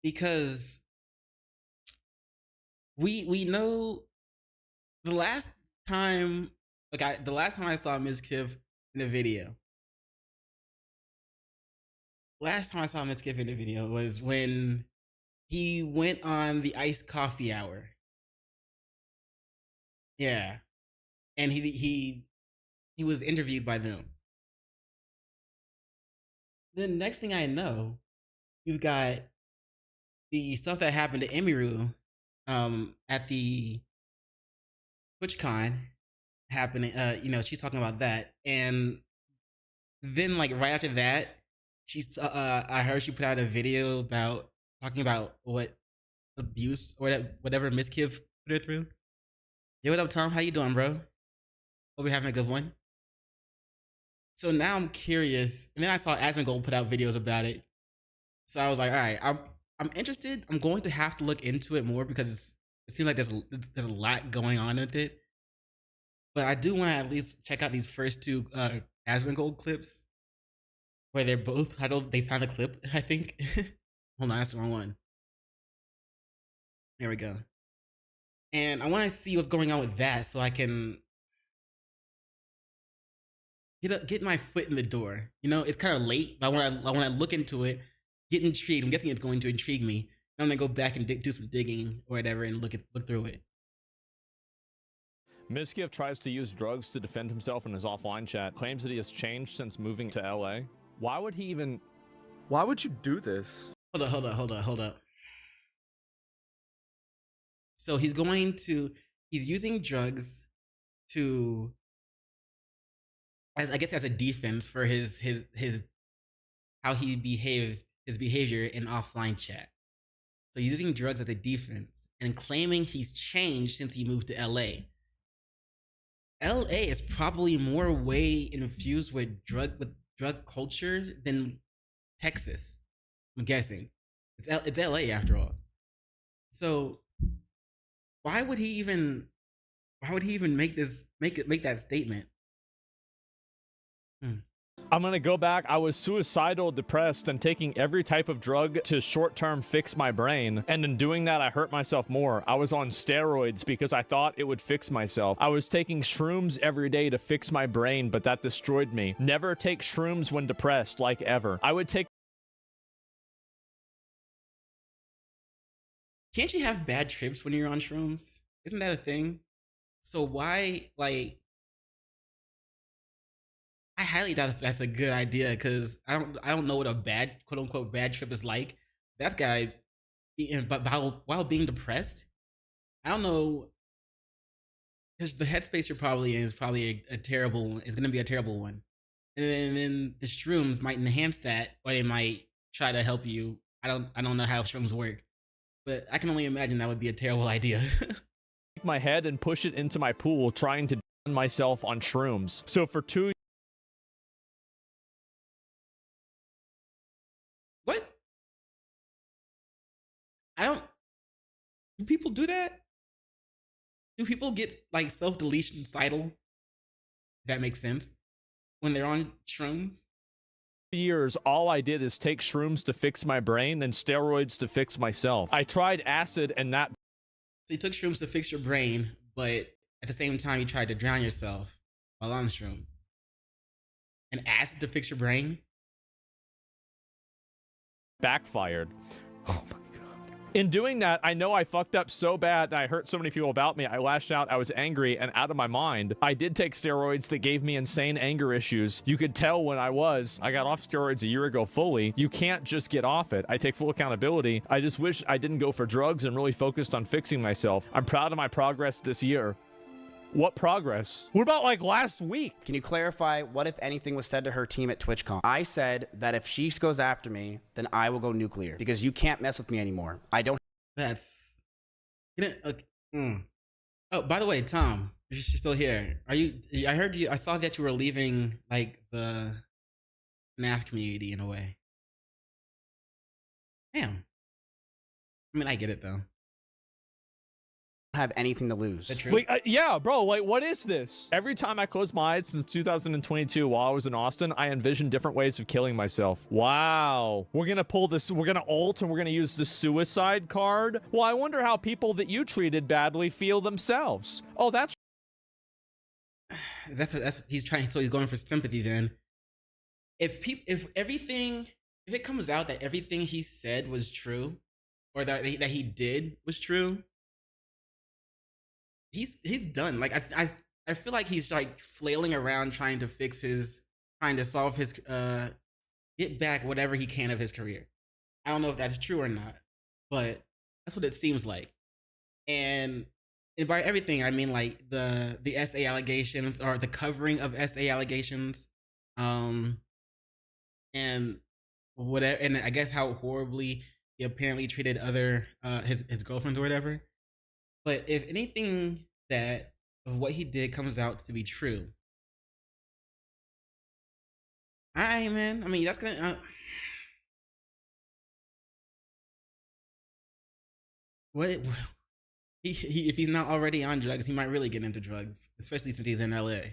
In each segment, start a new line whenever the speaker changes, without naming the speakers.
because we know the last time, the last time I saw Ms. Kiff in a video, was when he went on the iced coffee hour. Yeah, and he was interviewed by them. The next thing I know, you've got the stuff that happened to Emiru at the TwitchCon happening. She's talking about that, and then like right after that, I heard she put out a video about talking about what abuse or whatever Miss Kiv put her through. Yo, what up, Tom? How you doing, bro? Hope you're having a good one. So now I'm curious, and then I saw Asmongold put out videos about it. So I was like, all right, I'm interested. I'm going to have to look into it more because it seems like there's a lot going on with it. But I do want to at least check out these first two Asmongold clips where they're both titled "They Found a Clip." I think. Hold on, that's the wrong one. There we go. And I want to see what's going on with that so I can get my foot in the door. You know, it's kind of late, but I want to look into it, get intrigued. I'm guessing it's going to intrigue me. I'm gonna go back and do some digging or whatever and look through it.
Miskiff tries to use drugs to defend himself in his offline chat, claims that he has changed since moving to LA. Why would you do this?
Hold up. So he's using drugs to, as a defense for his how he behaved, his behavior in offline chat. So he's using drugs as a defense and claiming he's changed since he moved to LA. LA is probably more way infused with drug culture than Texas. I'm guessing. It's LA after all. So why would he even make that statement?
I'm gonna go back. I was suicidal, depressed, and taking every type of drug to short-term fix my brain. And in doing that, I hurt myself more. I was on steroids because I thought it would fix myself. I was taking shrooms every day to fix my brain, but that destroyed me. Never take shrooms when depressed, like ever. I would take...
Can't you have bad trips when you're on shrooms? Isn't that a thing? So why, like... I highly doubt that's a good idea because I don't know what a bad, quote unquote, bad trip is like. That guy, but while being depressed, I don't know, because the headspace you're probably in is probably a terrible one. It's gonna be a terrible one, and then the shrooms might enhance that, or they might try to help you. I don't know how shrooms work, but I can only imagine that would be a terrible idea.
Take my head and push it into my pool, trying to myself on shrooms. So for 2
What? Do people do that? Do people get like self-deletion suicidal? That makes sense. When they're on shrooms?
years, all I did is take shrooms to fix my brain and steroids to fix myself. I tried acid and that...
So you took shrooms to fix your brain, but at the same time you tried to drown yourself while on shrooms. And acid to fix your brain?
Backfired. Oh my God. In doing that, I know I fucked up so bad and I hurt so many people about me. I lashed out, I was angry and out of my mind. I did take steroids that gave me insane anger issues. You could tell when I got off steroids a year ago fully. You can't just get off it. I take full accountability. I just wish I didn't go for drugs and really focused on fixing myself. I'm proud of my progress this year. What progress? What about like last week?
Can you clarify what, if anything, was said to her team at TwitchCon? I said that if she goes after me, then I will go nuclear because you can't mess with me anymore. I don't.
That's... Okay. Oh, by the way, Tom, she's still here. Are you... I heard you... I saw that you were leaving, like, the math community in a way. Damn. I mean, I get it, though.
have anything to lose.
The truth.
Wait, yeah, bro, like, what is this? Every time I close my eyes since 2022 while I was in Austin, I envisioned different ways of killing myself. Wow. We're gonna pull this, we're gonna ult, and we're gonna use the suicide card? Well, I wonder how people that you treated badly feel themselves. Oh, that's
That's he's trying. So he's going for sympathy. Then, if it comes out that everything he said was true, or that he did was true, he's done. Like I feel like he's like flailing around trying to solve his get back whatever he can of his career. I don't know if that's true or not, but that's what it seems like. And by everything, I mean like the SA allegations or the covering of SA allegations, and whatever, and I guess how horribly he apparently treated other his girlfriends or whatever. But if anything that of what he did comes out to be true, all right, man. I mean, that's gonna what. If he's not already on drugs, he might really get into drugs, especially since he's in LA.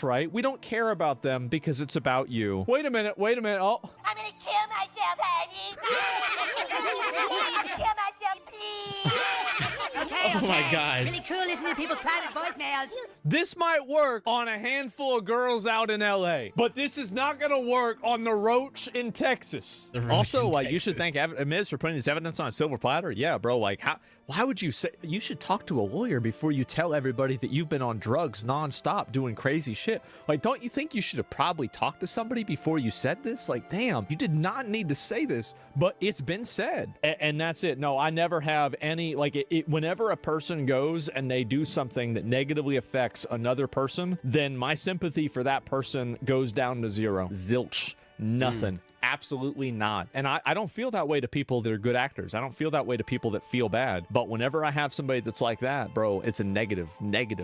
right. We don't care about them because it's about you. Wait a minute, oh.
I'm gonna kill myself, honey. I'm gonna kill myself, please. Okay,
Oh my God.
Really cool listening to people's private voicemails.
This might work on a handful of girls out in LA, but this is not gonna work on the Roach in Texas.
The Roach
Also,
in
like, you should
Texas.
thank Miz for putting this evidence on a silver platter. Yeah, bro, like, why would you say, you should talk to a lawyer before you tell everybody that you've been on drugs nonstop doing crazy shit. Like, don't you think you should have probably talked to somebody before you said this? Like, damn, you did not need to say this, but it's been said. And that's it. No, I never have any, like, whenever a person goes and they do something that negatively affects another person, then my sympathy for that person goes down to zero. Zilch. Nothing. Absolutely not. And I don't feel that way to people that are good actors. I don't feel that way to people that feel bad. But whenever I have somebody that's like that, bro, it's a negative.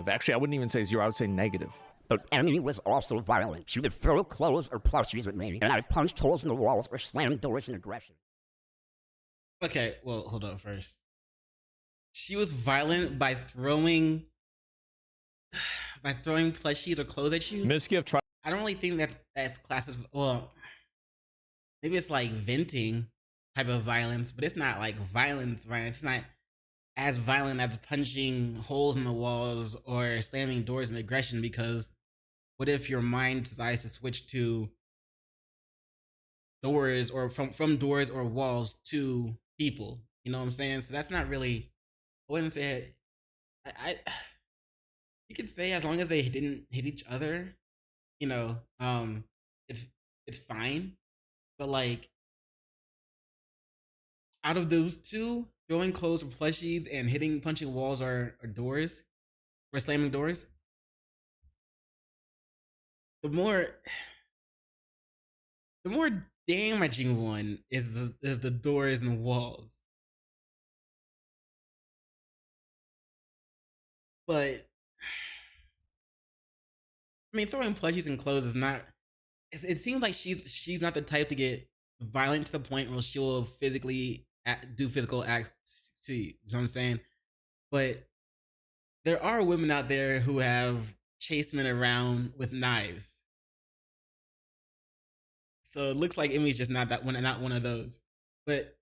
Actually, I wouldn't even say zero. I would say negative.
But Emmy was also violent. She would throw clothes or plushies at me, and I punched holes in the walls or slammed doors in aggression.
Okay, well, hold on first. She was violent by throwing plushies or clothes at you.
Miskiff tried.
I don't really think that's classes. Well, maybe it's like venting type of violence, but it's not like violence. It's not as violent as punching holes in the walls or slamming doors in aggression. Because what if your mind decides to switch to doors or from doors or walls to people? You know what I'm saying? So that's not really. I wouldn't say it. You could say as long as they didn't hit each other, you know, it's fine. But like, out of those two, throwing clothes or plushies and punching walls or doors, or slamming doors, the more damaging one is the doors and walls. But I mean, throwing plushies and clothes is not. It seems like she's not the type to get violent to the point where she'll do physical acts to you. You know what I'm saying? But there are women out there who have chased men around with knives. So it looks like Emmy's just not one of those. But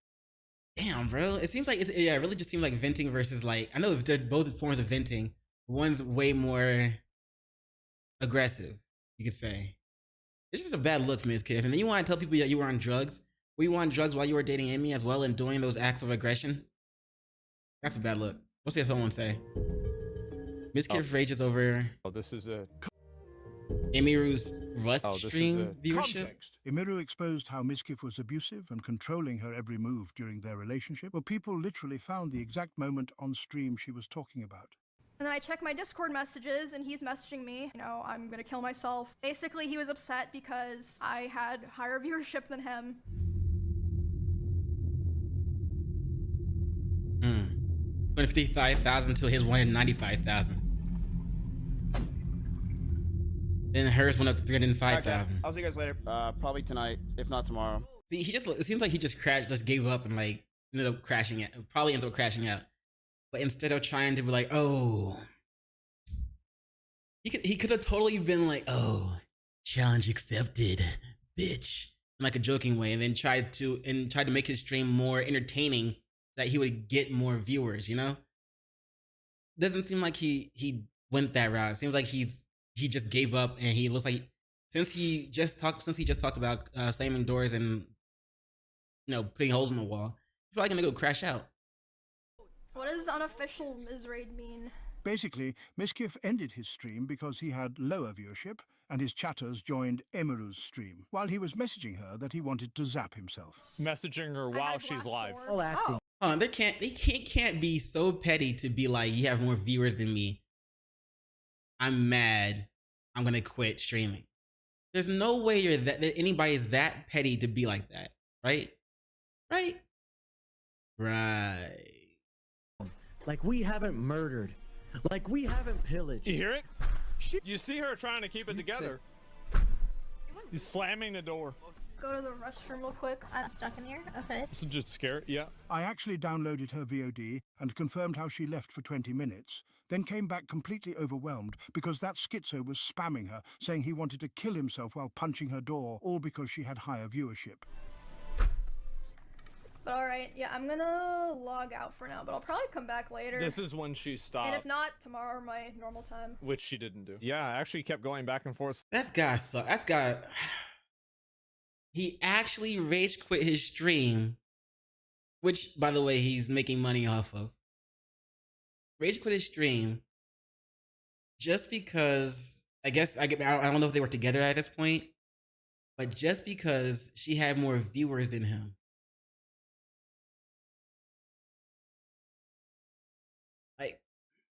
damn, bro, it seems like it really just seems like venting versus like, I know they're both forms of venting. One's way more aggressive, you could say. It's just a bad look for Ms. Kiff. And then you want to tell people that you were on drugs? Were you on drugs while you were dating Emmy as well and doing those acts of aggression? That's a bad look. What's the someone say? Ms. Kiff rages over
Oh, this is it.
Emiru's Rust
Oh, this is
stream
it.
viewership.
Context. Emiru exposed how Miskiff was abusive and controlling her every move during their relationship, where people literally found the exact moment on stream she was talking about.
And then I check my Discord messages and he's messaging me, you know, I'm gonna kill myself. Basically, he was upset because I had higher viewership than him.
55,000 to his 195,000. Then hers went up to 305,000.
I'll see you guys later. Probably tonight, if not tomorrow.
See, it seems like he just gave up and like ended up crashing it. Probably ended up crashing out. But instead of trying to be like, oh, he could have totally been like, oh, challenge accepted, bitch, in like a joking way, and then tried to make his stream more entertaining so that he would get more viewers. You know, doesn't seem like he went that route. It seems like he just gave up, and he looks like since he just talked about slamming doors and putting holes in the wall, he's probably gonna go crash out.
What does unofficial Mizraid mean?
Basically, Miskiff ended his stream because he had lower viewership and his chatters joined Emiru's stream while he was messaging her that he wanted to zap himself.
Messaging her
I
while
had
she's
glass
live.
door.
All acting.
They can't be so petty to be like, you have more viewers than me, I'm mad, I'm gonna quit streaming. There's no way that anybody is that petty to be like that, right? Right.
Like we haven't murdered. Like we haven't pillaged.
You hear it? You see her trying to keep it together. He's slamming the door.
Go to the restroom real quick.
I'm stuck in here. Okay.
So just scared. Yeah.
I actually downloaded her VOD and confirmed how she left for 20 minutes, then came back completely overwhelmed because that schizo was spamming her, saying he wanted to kill himself while punching her door, all because she had higher viewership.
But alright, yeah, I'm gonna log out for now, but I'll probably come back later.
This is when she stopped.
And if not, tomorrow my normal time.
Which she didn't do. Yeah, I actually kept going back and forth.
That guy sucks. That's guy. He actually rage quit his stream, which, by the way, he's making money off of. Rage quit his stream just because, I don't know if they were together at this point, but just because she had more viewers than him.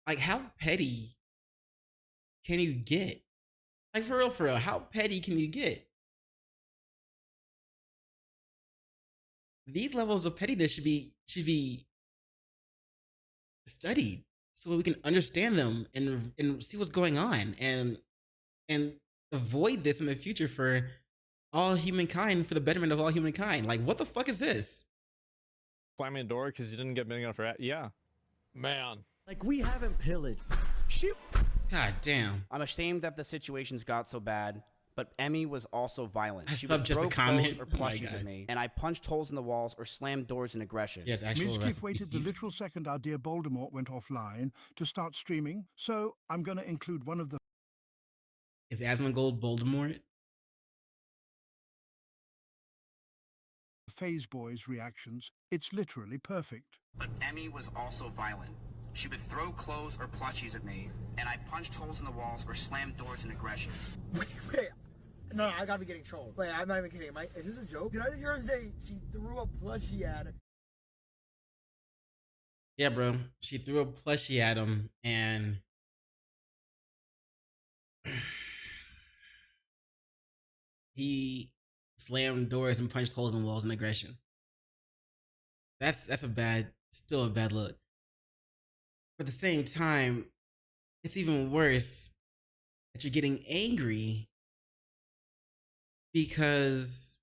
Like how petty can you get? Like for real, how petty can you get? These levels of pettiness should be studied so we can understand them and see what's going on and avoid this in the future for all humankind, for the betterment of all humankind. Like, what the fuck is this?
Slamming the door because you didn't get big enough for that. Yeah. Man.
Like we haven't pillaged.
God damn.
I'm ashamed that the situations got so bad, but Emmy was also violent.
I
She
subbed
would
just a
throw
comment.
clothes or
Oh my
plushies
God.
at me, and I punched holes in the walls or slammed doors in aggression.
Yes, actual
Miskiff waited the literal second our dear Voldemort went offline to start streaming, so I'm going to include one of the
Is Asmongold Voldemort?
Phase Boys reactions. It's literally perfect.
But Emmy was also violent. She would throw clothes or plushies at me, and I punched holes in the walls or slammed doors in aggression.
Wait, no, I gotta be getting trolled. Wait, I'm not even kidding. Is this a joke? Did I just hear him say she threw a plushie at him?
Yeah, bro. She threw a plushie at him and he slammed doors and punched holes in walls in aggression. That's still a bad look. But at the same time, it's even worse that you're getting angry because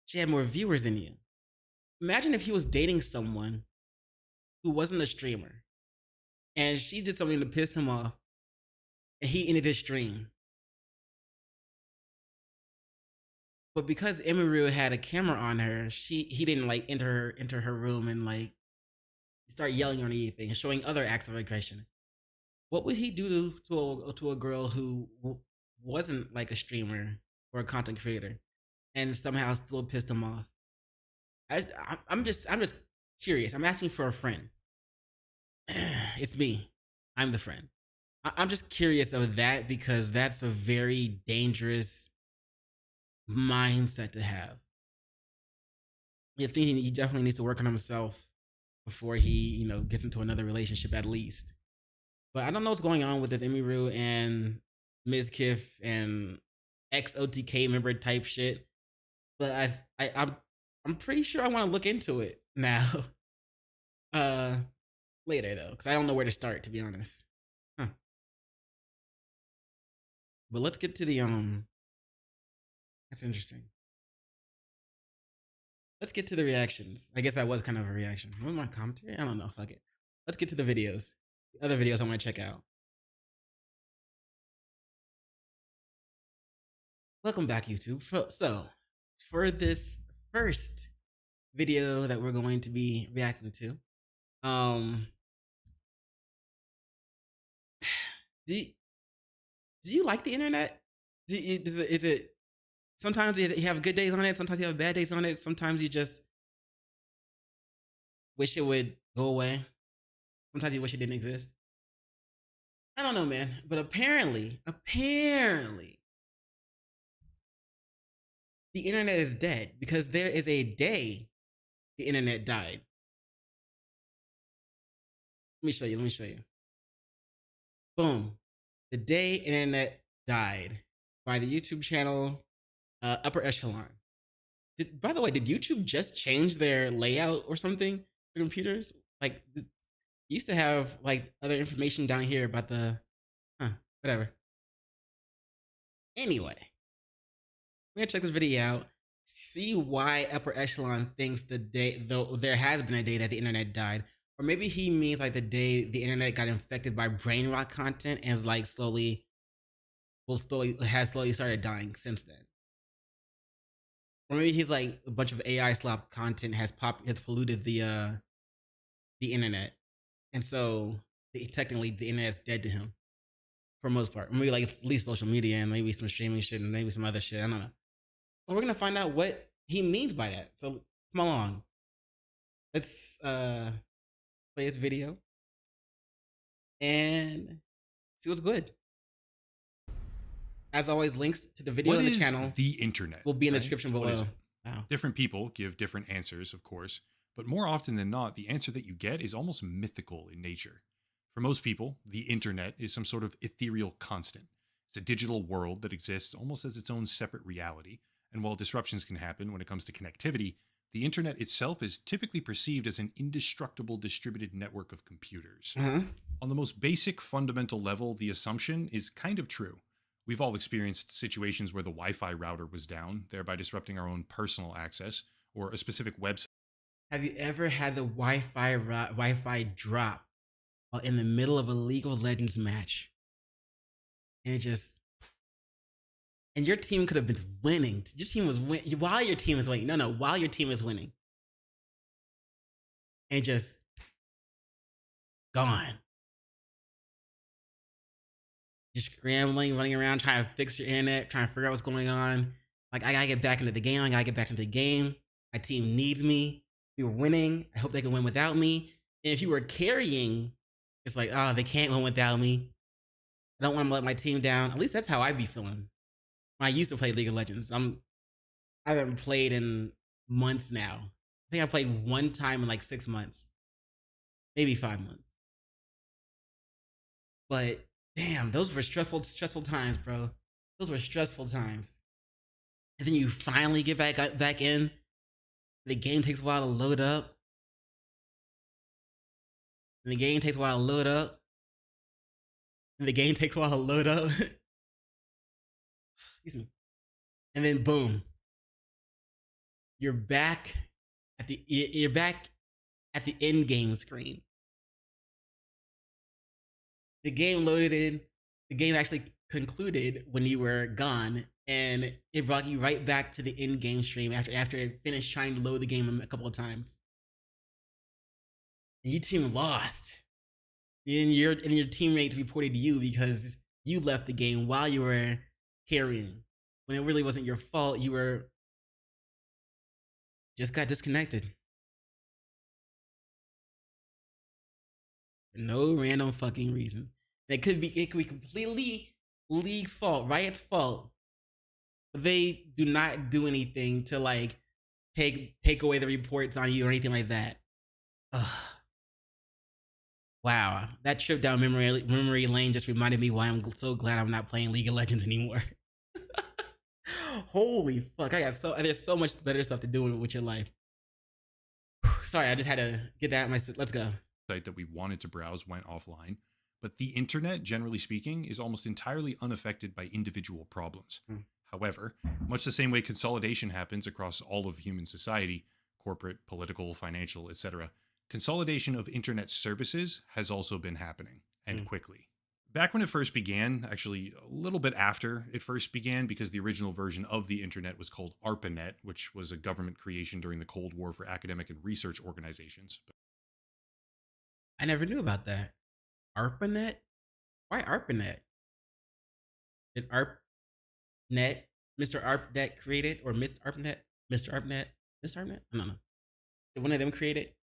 she had more viewers than you. Imagine if he was dating someone who wasn't a streamer and she did something to piss him off and he ended his stream. But because Emiru had a camera on her, he didn't like enter her room and like start yelling or anything and showing other acts of aggression. What would he do to a girl who wasn't like a streamer or a content creator and somehow still pissed him off? I'm just curious. I'm asking for a friend. It's me. I'm the friend. I'm just curious of that because that's a very dangerous mindset to have. I think he definitely needs to work on himself before he, gets into another relationship at least. But I don't know what's going on with this Emiru and Mizkiff and ex-OTK member type shit. But I'm pretty sure I want to look into it now. Later though, because I don't know where to start, to be honest. Huh. But let's get to the that's interesting. Let's get to the reactions. I guess that was kind of a reaction. What was my commentary? I don't know. Fuck it. let's get to the videos. The other videos I want to check out. Welcome back, YouTube. So, for this first video that we're going to be reacting to, do you like the internet? Is it sometimes you have good days on it, sometimes you have bad days on it, sometimes you just wish it would go away, sometimes you wish it didn't exist? I don't know, man, but apparently the internet is dead because there is a day the internet died. Let me show you. Boom. The day internet died by the YouTube channel Upper Echelon. By the way, did YouTube just change their layout or something for computers? Like, used to have like other information down here about the, whatever. Anyway, we're gonna check this video out, see why Upper Echelon thinks the day, though there has been a day that the internet died, or maybe he means like the day the internet got infected by brain rot content and is like has slowly started dying since then. Or maybe he's like a bunch of AI slop content has polluted the internet, and so technically the internet's dead to him for the most part. Maybe like at least social media and maybe some streaming shit and maybe some other shit. I don't know. But we're gonna find out what he means by that. So come along. Let's play this video and see what's good. As always, links to the video and the channel,
the internet,
will be in the description below.
Wow. Different people give different answers, of course, but more often than not, the answer that you get is almost mythical in nature. For most people, the internet is some sort of ethereal constant. It's a digital world that exists almost as its own separate reality, and while disruptions can happen when it comes to connectivity, the internet itself is typically perceived as an indestructible distributed network of computers. On the most basic, fundamental level, the assumption is kind of true. We've all experienced situations where the Wi-Fi router was down, thereby disrupting our own personal access, or a specific website.
Have you ever had the Wi-Fi drop while in the middle of a League of Legends match? And it just... And your team could have been winning. Your team was winning. While your team is winning. No, while your team is winning. And just... gone. Just scrambling, running around, trying to fix your internet, trying to figure out what's going on. Like, I gotta get back into the game. My team needs me. We were winning. I hope they can win without me. And if you were carrying, it's like, oh, they can't win without me. I don't want to let my team down. At least that's how I'd be feeling. When I used to play League of Legends. I haven't played in months now. I think I played one time in like 6 months. Maybe 5 months. But damn, those were stressful times, bro. Those were stressful times. And then you finally get back in. The game takes a while to load up. And the game takes a while to load up. Excuse me. And then boom. You're back at the end game screen. The game loaded in. The game actually concluded when you were gone, and it brought you right back to the in-game stream after it finished trying to load the game a couple of times. And your team lost. And your teammates reported you because you left the game while you were carrying. When it really wasn't your fault, you just got disconnected. For no random fucking reason. And it could be completely League's fault, Riot's fault. But they do not do anything to like take away the reports on you or anything like that. Ugh. Wow, that trip down memory lane just reminded me why I'm so glad I'm not playing League of Legends anymore. Holy fuck, there's so much better stuff to do with your life. Sorry, I just had to get that. Let's go.
Site that we wanted to browse went offline, but the internet, generally speaking, is almost entirely unaffected by individual problems. However, much the same way consolidation happens across all of human society, corporate, political, financial, etc., Consolidation of internet services has also been happening, and quickly. Back when it first began, actually a little bit after it first began, because the original version of the internet was called ARPANET, which was a government creation during the Cold War for academic and research organizations.
I never knew about that. ARPANET? Why ARPANET? Did ARPANET, Mr. ARPANET create it? Or Mr. ARPANET? Mr. ARPANET? Mr. ARPANET? I don't know. Did one of them create it?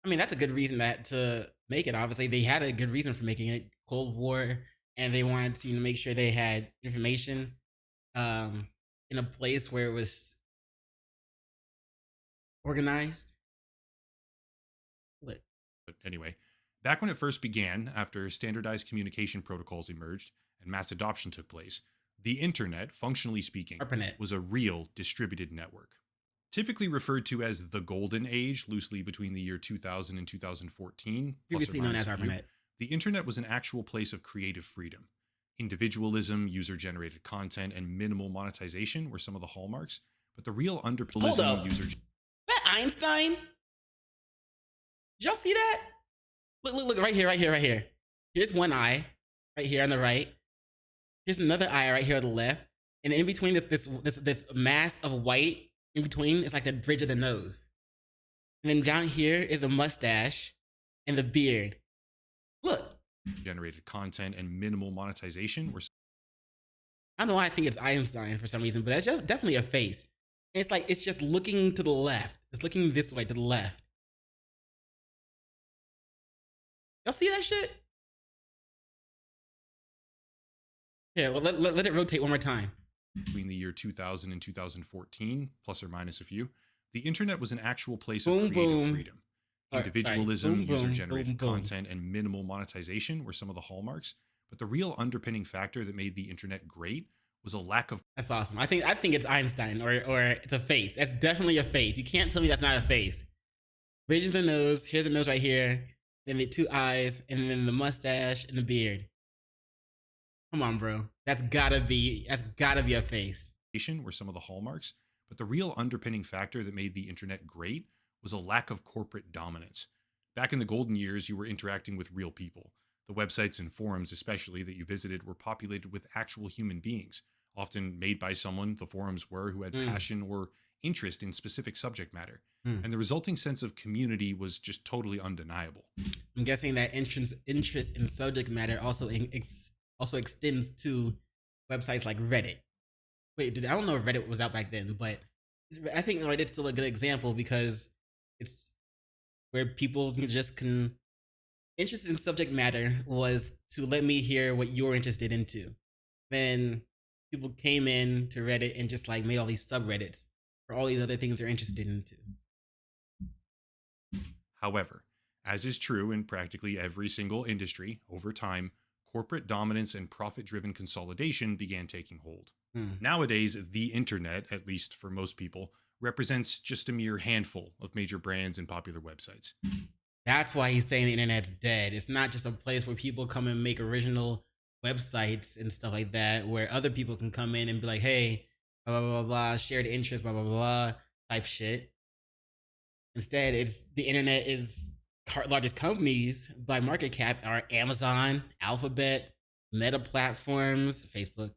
I mean, that's a good reason to make it. Obviously, they had a good reason for making it. Cold War, and they wanted to make sure they had information in a place where it was organized. What?
But anyway, back when it first began, after standardized communication protocols emerged and mass adoption took place, the internet, functionally speaking,
ARPANET
was a real distributed network. Typically referred to as the Golden Age, loosely between the year 2000 and 2014,
Previously known as ARPANET.
The internet was an actual place of creative freedom. Individualism, user-generated content, and minimal monetization were some of the hallmarks, but the real
Hold up. That Einstein? Did y'all see that? Look, right here. Here's one eye, right here on the right. Here's another eye right here on the left. And in between this mass of white, in between, it's like the bridge of the nose. And then down here is the mustache and the beard. Look.
Generated content and minimal monetization were...
I don't know why I think it's Einstein for some reason, but that's definitely a face. It's like, it's just looking to the left. It's looking this way to the left. Y'all see that shit? Here, well, let it rotate one more time.
Between the year 2000 and 2014, plus or minus a few, the internet was an actual place of creative freedom. Individualism, user-generated content, and minimal monetization were some of the hallmarks, but the real underpinning factor that made the internet great was a lack of...
That's awesome. I think it's Einstein, or it's a face. That's definitely a face. You can't tell me that's not a face. Bridge of the nose, here's the nose right here, then the two eyes, and then the mustache and the beard. Come on, bro. That's gotta be a face.
Were some of the hallmarks, but the real underpinning factor that made the internet great was a lack of corporate dominance. Back in the golden years, you were interacting with real people. The websites and forums, especially, that you visited were populated with actual human beings, often made by someone, the forums were, who had passion or interest in specific subject matter. And the resulting sense of community was just totally undeniable.
I'm guessing that interest in subject matter also extends to websites like Reddit. Wait, dude, I don't know if Reddit was out back then, but I think Reddit's still a good example because it's where people just can... Interest in subject matter was to let me hear what you're interested into. Then people came in to Reddit and just like made all these subreddits for all these other things they're interested into.
However, as is true in practically every single industry, over time, corporate dominance and profit-driven consolidation began taking hold. Nowadays, the internet, at least for most people, represents just a mere handful of major brands and popular websites.
That's why he's saying the internet's dead. It's not just a place where people come and make original websites and stuff like that, where other people can come in and be like, hey, blah, blah, blah, blah, shared interest, blah, blah, blah, type shit. Instead, the internet is largest companies by market cap are Amazon, Alphabet, Meta Platforms, Facebook,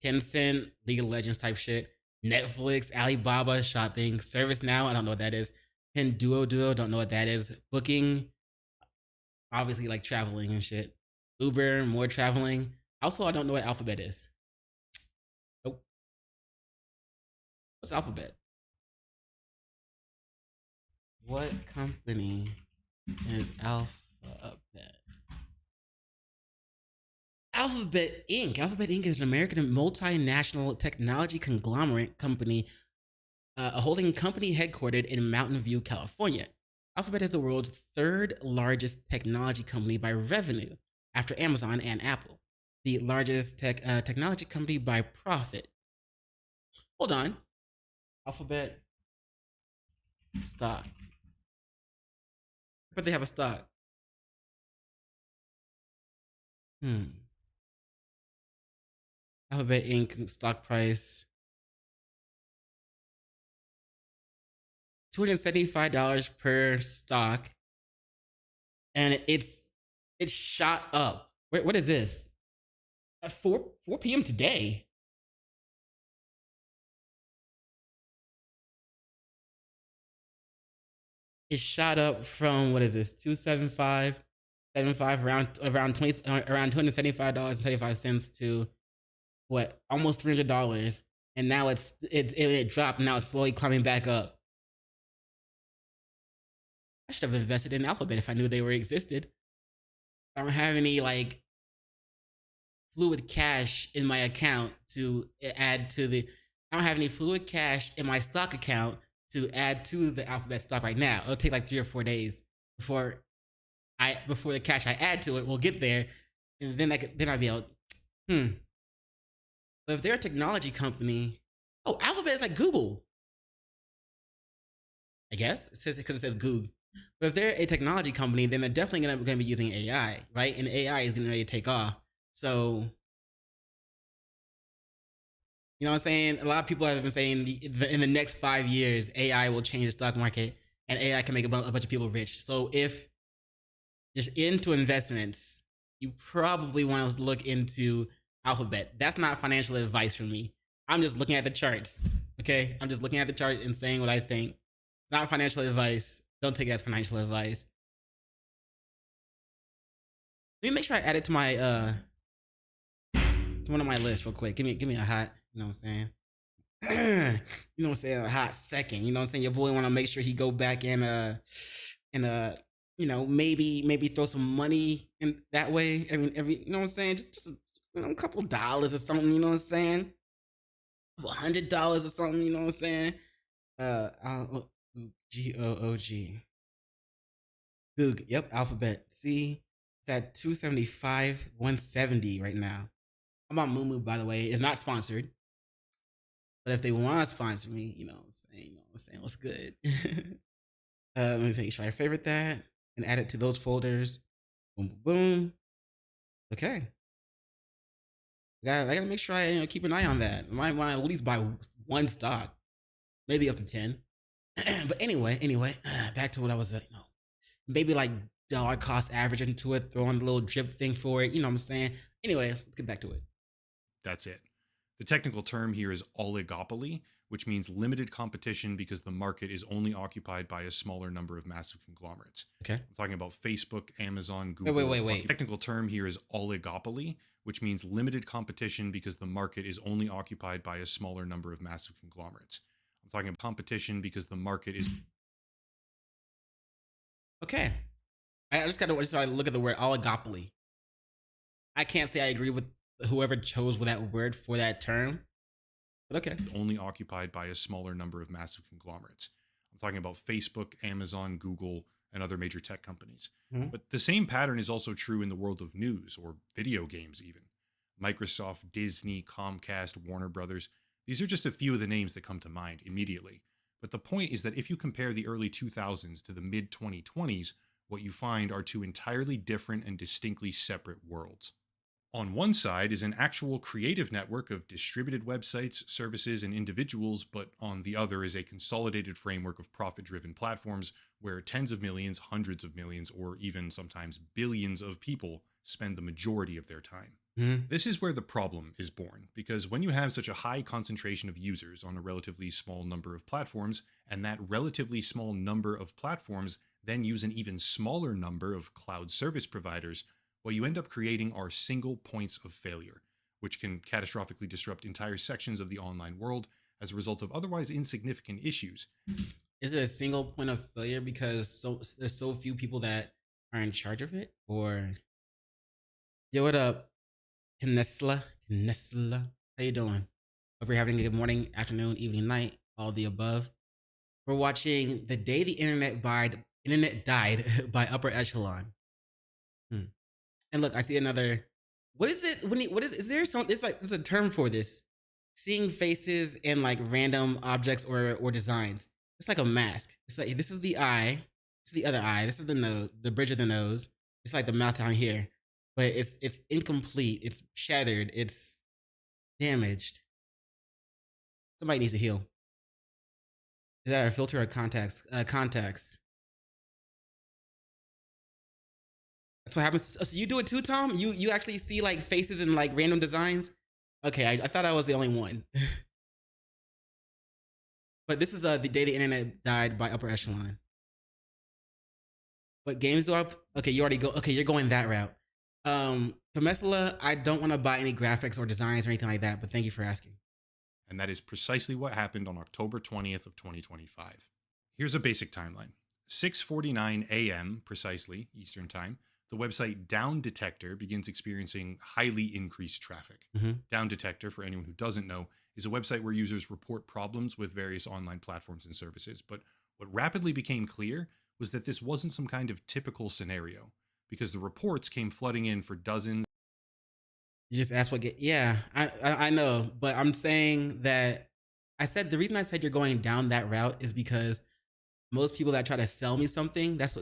Tencent, League of Legends type shit, Netflix, Alibaba, shopping, ServiceNow, I don't know what that is, Pinduoduo, don't know what that is, Booking, obviously like traveling and shit, Uber, more traveling. Also, I don't know what Alphabet is. Nope. What's Alphabet? What company is Alphabet? Alphabet Inc. Alphabet Inc. is an American multinational technology conglomerate company, a holding company headquartered in Mountain View, California. Alphabet is the world's third largest technology company by revenue, after Amazon and Apple. The largest technology company by profit. Hold on. Alphabet stock. But they have a stock. Alphabet Inc. stock price $275 per stock, and it's shot up. Wait, what is this? At 4 p.m. today. It shot up from, what is this, 275 around $275.75 to what, almost $300, and now it dropped. Now it's slowly climbing back up. I should have invested in Alphabet if I knew they were existed. I don't have any like fluid cash in my account to add to the. I don't have any fluid cash in my stock account to add to the Alphabet stock right now. It'll take like 3 or 4 days before the cash I add to it will get there, and then I'll be able. But if they're a technology company, Alphabet is like Google. I guess it says because it says Google. But if they're a technology company, then they're definitely going to be using AI, right? And AI is going to really take off. So, you know what I'm saying? A lot of people have been saying in the next 5 years, AI will change the stock market, and AI can make a bunch of people rich. So if you're into investments, you probably want to look into Alphabet. That's not financial advice from me. I'm just looking at the charts, okay? I'm just looking at the chart and saying what I think. It's not financial advice. Don't take it as financial advice. Let me make sure I add it to my to one of my lists real quick. Give me a hot, you know what I'm saying? You know what I'm saying? A hot second. You know what I'm saying? Your boy want to make sure he go back and you know, maybe throw some money in that way. I mean, you know what I'm saying? Just a couple dollars or something. You know what I'm saying? $100 or something. You know what I'm saying? GOOG. Goog. Yep, Alphabet. See, it's at 275, 170 right now. I'm on Moo, by the way. It's not sponsored. But if they want to sponsor me, you know what I'm saying? You know what I'm saying? What's good? Let me make sure I favorite that and add it to those folders. Boom, boom, boom. Okay. I gotta make sure I keep an eye on that. I might want to at least buy one stock, maybe up to 10. But anyway, back to what I was, maybe like dollar cost average into it, throw on a little drip thing for it. You know what I'm saying? Anyway, let's get back to it.
That's it. The technical term here is oligopoly, which means limited competition because the market is only occupied by a smaller number of massive conglomerates.
Okay.
I'm talking about Facebook, Amazon, Google.
Wait.
The technical term here is oligopoly, which means limited competition because the market is only occupied by a smaller number of massive conglomerates. I'm talking about competition because the market is...
Okay. I just gotta look at the word oligopoly. I can't say I agree with whoever chose that word for that term. But okay.
Only occupied by a smaller number of massive conglomerates. I'm talking about Facebook, Amazon, Google, and other major tech companies.
Mm-hmm.
But the same pattern is also true in the world of news or video games even. Microsoft, Disney, Comcast, Warner Brothers. These are just a few of the names that come to mind immediately. But the point is that if you compare the early 2000s to the mid-2020s, what you find are two entirely different and distinctly separate worlds. On one side is an actual creative network of distributed websites, services, and individuals, but on the other is a consolidated framework of profit-driven platforms where tens of millions, hundreds of millions, or even sometimes billions of people spend the majority of their time.
Mm-hmm.
This is where the problem is born, because when you have such a high concentration of users on a relatively small number of platforms, and that relatively small number of platforms then use an even smaller number of cloud service providers, what you end up creating are single points of failure, which can catastrophically disrupt entire sections of the online world as a result of otherwise insignificant issues.
Is it a single point of failure because there's so few people that are in charge of it? Or, yo, what up, Kinesla? How you doing? Hope you're having a good morning, afternoon, evening, night, all the above. We're watching The Day the Internet Died by Upper Echelon. And look, I see another. What is it? Is there something? There's a term for this. Seeing faces and like random objects or designs. It's like a mask. It's like this is the eye. This is the other eye. This is the nose, the bridge of the nose. It's like the mouth down here, but it's incomplete. It's shattered. It's damaged. Somebody needs to heal. Is that a filter or context? Context. That's what happens. So you do it too, Tom? You actually see like faces and like random designs? Okay, I thought I was the only one. But this is the day the internet died by Upper Echelon. What games do I? Okay, you already go. Okay, you're going that route. Pamesla, I don't want to buy any graphics or designs or anything like that, but thank you for asking.
And that is precisely what happened on October 20th of 2025. Here's a basic timeline. 6:49 a.m. precisely Eastern Time, the website Down Detector begins experiencing highly increased traffic. Down Detector, for anyone who doesn't know, is a website where users report problems with various online platforms and services. But what rapidly became clear was that this wasn't some kind of typical scenario, because the reports came flooding in for dozens.
You just asked what game. Yeah, I know, but I'm saying that I said the reason I said you're going down that route is because most people that try to sell me something, that's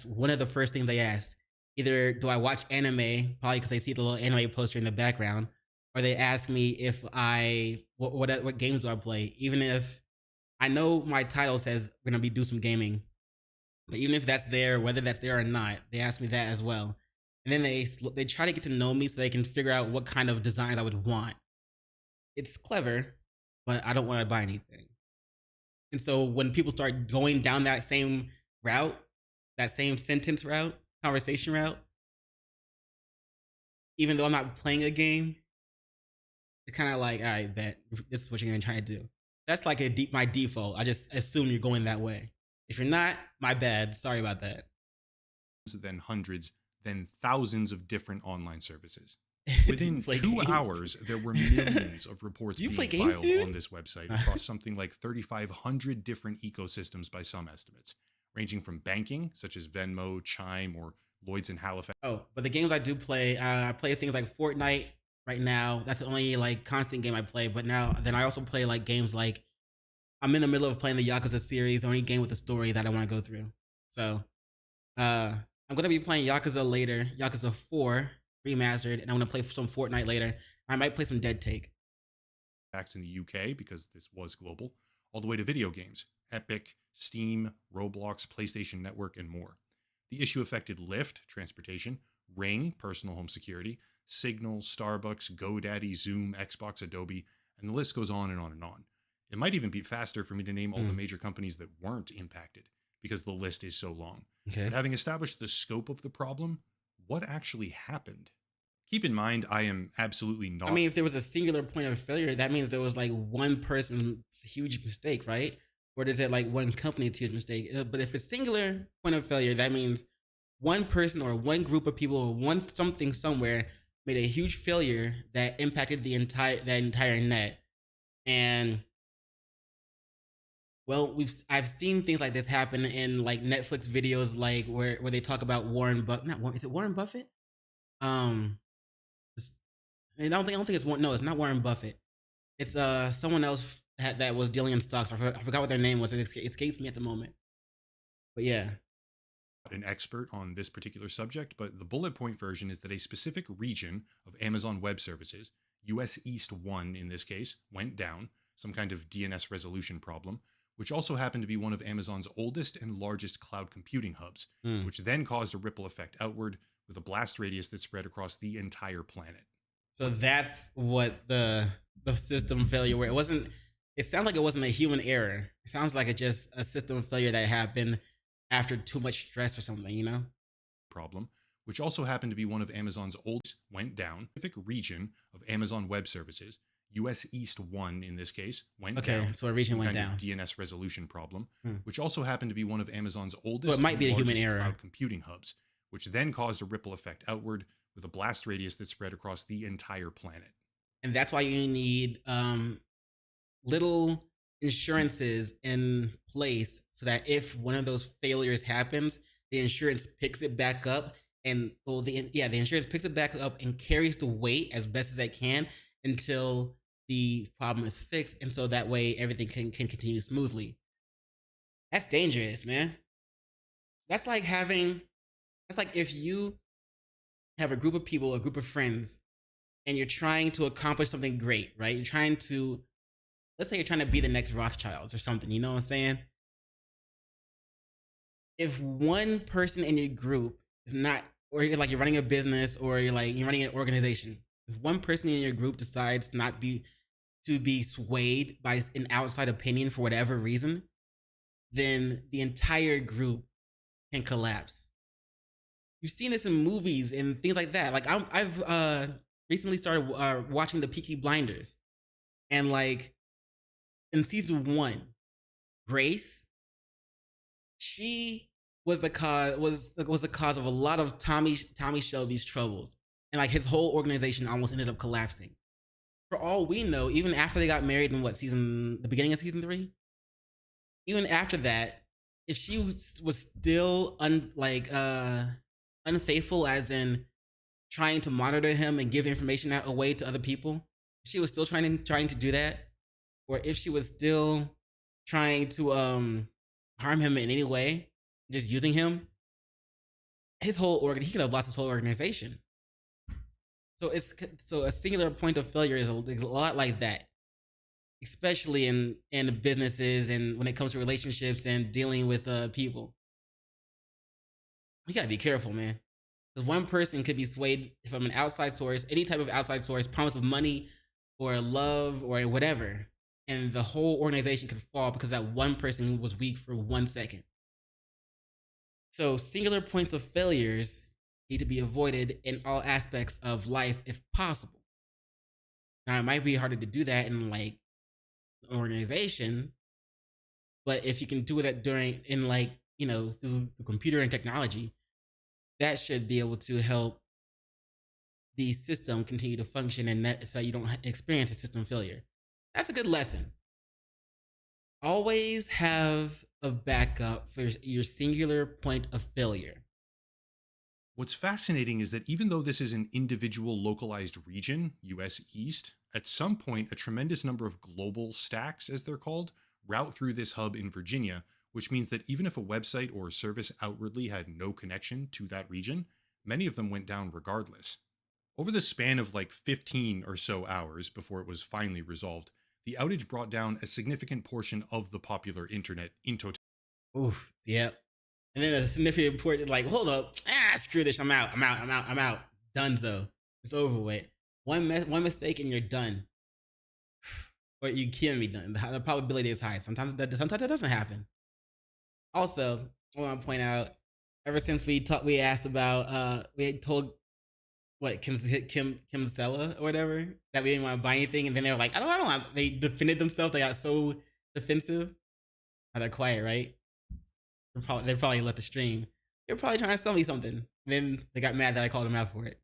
one of the first things they ask. Either do I watch anime, probably because they see the little anime poster in the background, or they ask me if what games do I play, even if I know my title says we're gonna be do some gaming, but even if that's there, whether that's there or not, they ask me that as well. And then they try to get to know me so they can figure out what kind of designs I would want. It's clever, but I don't want to buy anything. And so when people start going down that same route, that same sentence route, conversation route, even though I'm not playing a game, it's kind of like, all right, bet this is what you're gonna try to do. That's like my default. I just assume you're going that way. If you're not, my bad. Sorry about that.
Then hundreds, then thousands of different online services. Within 2 hours, there were millions of reports being filed on this website across something like 3,500 different ecosystems by some estimates, ranging from banking, such as Venmo, Chime, or Lloyd's in Halifax.
Oh, but the games I do play, I play things like Fortnite right now. That's the only like constant game I play. But then I also play like games like I'm in the middle of playing the Yakuza series, the only game with a story that I want to go through. So I'm gonna be playing Yakuza later, Yakuza 4 remastered, and I'm gonna play some Fortnite later. I might play some Dead Take.
In the UK, because this was global, all the way to video games, Epic, Steam, Roblox, PlayStation Network, and more. The issue affected Lyft, transportation, Ring, personal home security, Signal, Starbucks, GoDaddy, Zoom, Xbox, Adobe, and the list goes on and on and on. It might even be faster for me to name all the major companies that weren't impacted, because the list is so long.
Okay.
But having established the scope of the problem, what actually happened? Keep in mind, I am absolutely not.
I mean, if there was a singular point of failure, that means there was like one person's huge mistake, right? Or is it like one company's huge mistake? But if it's singular point of failure, that means one person or one group of people or one something somewhere made a huge failure that impacted the entire net. And well, I've seen things like this happen in like Netflix videos, like where they talk about Warren Buffett. Is it Warren Buffett? I don't think it's one. No, it's not Warren Buffett. It's someone else that was dealing in stocks. I forgot what their name was. It escapes me at the moment. But yeah.
An expert on this particular subject, but the bullet point version is that a specific region of Amazon Web Services, US East 1 in this case, went down, some kind of DNS resolution problem, which also happened to be one of Amazon's oldest and largest cloud computing hubs, which then caused a ripple effect outward with a blast radius that spread across the entire planet.
So that's what the system failure where it sounds like it wasn't a human error. It sounds like it's just a system failure that happened after too much stress or something, you know?
Problem, which also happened to be one of Amazon's oldest, went down. Specific region of Amazon Web Services, US East 1 in this case, went down.
Okay, so a region went down.
DNS resolution problem, which also happened to be one of Amazon's oldest
it might be a human
largest
error.
Cloud computing hubs, which then caused a ripple effect outward with a blast radius that spread across the entire planet.
And that's why you need little insurances in place so that if one of those failures happens, the insurance picks it back up and the insurance picks it back up and carries the weight as best as it can until the problem is fixed, and so that way everything can continue smoothly. That's dangerous, man. That's like if you have a group of people, a group of friends, and you're trying to accomplish something great, right? You're trying to, let's say you're trying to be the next Rothschilds or something, you know what I'm saying? If one person in your group is not, or you're like you're running a business or you're running an organization, if one person in your group decides not to be swayed by an outside opinion for whatever reason, then the entire group can collapse. You've seen this in movies and things like that. Like I've recently started watching the Peaky Blinders, and like in season 1, Grace, she was the cause of a lot of Tommy Shelby's troubles, and like his whole organization almost ended up collapsing. For all we know, even after they got married in the beginning of season 3, even after that, if she was still unfaithful, as in trying to monitor him and give information away to other people, she was still trying to do that, or if she was still trying to harm him in any way, just using him, he could have lost his whole organization. So a singular point of failure is a lot like that, especially in businesses and when it comes to relationships and dealing with people. You gotta be careful, man, because one person could be swayed from an outside source, any type of outside source, promise of money or love or whatever, and the whole organization could fall because that one person was weak for 1 second. So singular points of failures need to be avoided in all aspects of life if possible. Now, it might be harder to do that in like an organization, but if you can do that through computer and technology, that should be able to help the system continue to function, and so you don't experience a system failure. That's a good lesson. Always have a backup for your singular point of failure.
What's fascinating is that even though this is an individual localized region, US East, at some point a tremendous number of global stacks, as they're called, route through this hub in Virginia, which means that even if a website or service outwardly had no connection to that region, many of them went down regardless. Over the span of like 15 or so hours before it was finally resolved, the outage brought down a significant portion of the popular internet in total.
Oof, yep. And then a significant portion, like, hold up, screw this, I'm out. Donezo. It's over with. One mistake and you're done. Or you can be done. The probability is high. Sometimes that doesn't happen. Also, I want to point out, ever since we asked about, we had told Kim Sella or whatever that we didn't want to buy anything, and then they were like, I don't want. They defended themselves. They got so defensive. Oh, they're quiet, right? They probably let the stream. They're probably trying to sell me something. And then they got mad that I called them out for it.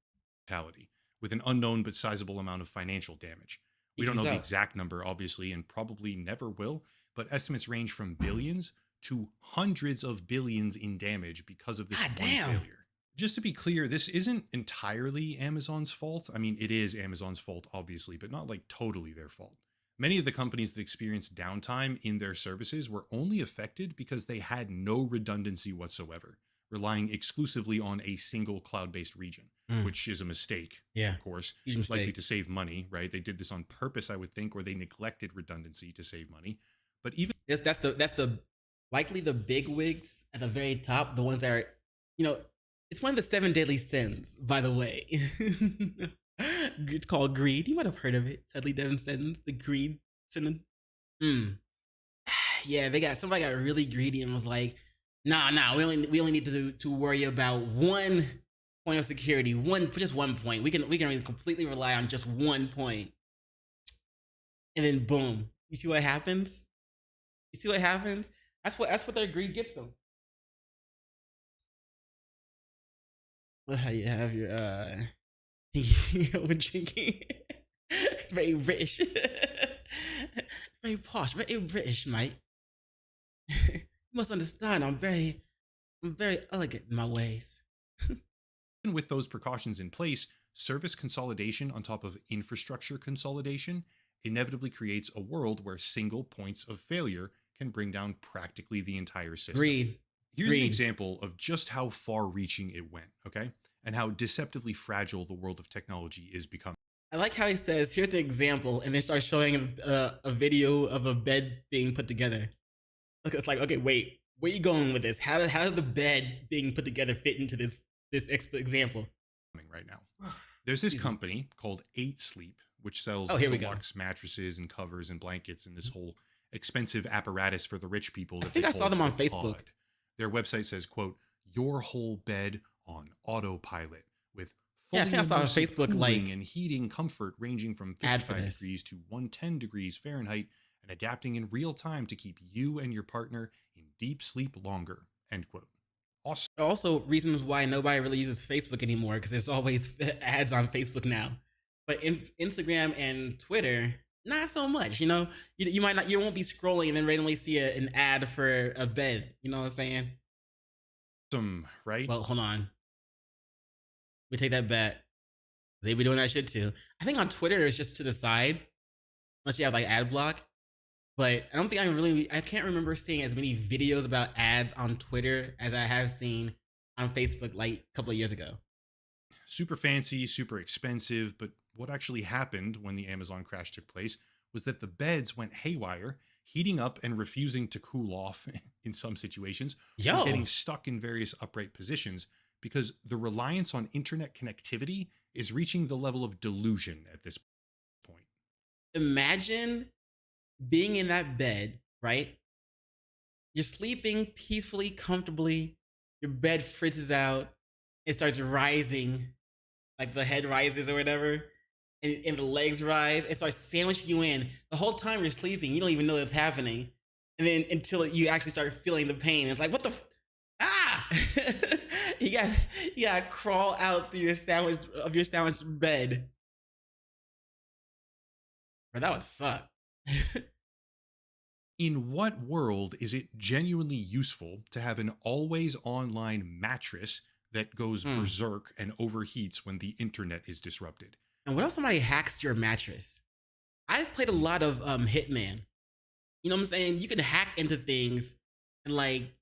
With an unknown but sizable amount of financial damage. We don't know the exact number, obviously, and probably never will, but estimates range from billions to hundreds of billions in damage because of this one failure. Just to be clear, this isn't entirely Amazon's fault. I mean, it is Amazon's fault, obviously, but not like totally their fault. Many of the companies that experienced downtime in their services were only affected because they had no redundancy whatsoever, relying exclusively on a single cloud-based region, which is a mistake, of course.
Huge mistake.
Likely to save money, right? They did this on purpose, I would think, or they neglected redundancy to save money. But even
that's the likely the big wigs at the very top, the ones that are, it's one of the 7 deadly sins, by the way. It's called greed. You might have heard of it. Deadly 7 sins, the greed sin. Yeah, somebody got really greedy and was like, nah, we only need to worry about one point of security, just 1 point. We can really completely rely on just 1 point. And then boom. You see what happens? That's what their greed gets them. Well, how you have your when drinking. Very British. Very posh, very British, mate. You must understand, I'm very elegant in my ways.
Even with those precautions in place, service consolidation on top of infrastructure consolidation inevitably creates a world where single points of failure can bring down practically the entire system. Here's an example of just how far-reaching it went, okay? And how deceptively fragile the world of technology is becoming.
I like how he says, "Here's an example," and then starts showing a video of a bed being put together. Look, it's like, okay, wait, where are you going with this? How does the bed being put together fit into this example?
Right now, there's this company called 8 Sleep, which sells
here we go.
deluxe mattresses and covers and blankets and this whole expensive apparatus for the rich people.
I think I saw them on Facebook.
Pod. Their website says, "quote Your whole bed on autopilot with fully
I think I saw on Facebook like
and heating comfort ranging from 55 degrees to 110 degrees Fahrenheit and adapting in real time to keep you and your partner in deep sleep longer." End quote. Awesome.
Also, reasons why nobody really uses Facebook anymore, because there's always ads on Facebook now. But Instagram and Twitter, not so much. You know, you might not, you won't be scrolling and then randomly see an ad for a bed. You know what I'm saying?
Right?
Well, hold on. We take that back. They be doing that shit too. I think on Twitter it's just to the side, unless you have like ad block. But I don't think I can't remember seeing as many videos about ads on Twitter as I have seen on Facebook like a couple of years ago.
Super fancy, super expensive, but what actually happened when the Amazon crash took place was that the beds went haywire, heating up and refusing to cool off in some situations, or getting stuck in various upright positions because the reliance on internet connectivity is reaching the level of delusion at this point.
Imagine being in that bed, right? You're sleeping peacefully, comfortably. Your bed fritzes out. It starts rising, like the head rises or whatever, and the legs rise. It starts sandwiching you in. The whole time you're sleeping, you don't even know it's happening. And then until you actually start feeling the pain. It's like, what the you gotta crawl out through your sandwich bed. Bro, that would suck.
In what world is it genuinely useful to have an always online mattress that goes berserk and overheats when the internet is disrupted?
And what if somebody hacks your mattress? I've played a lot of Hitman. You know what I'm saying? You can hack into things and like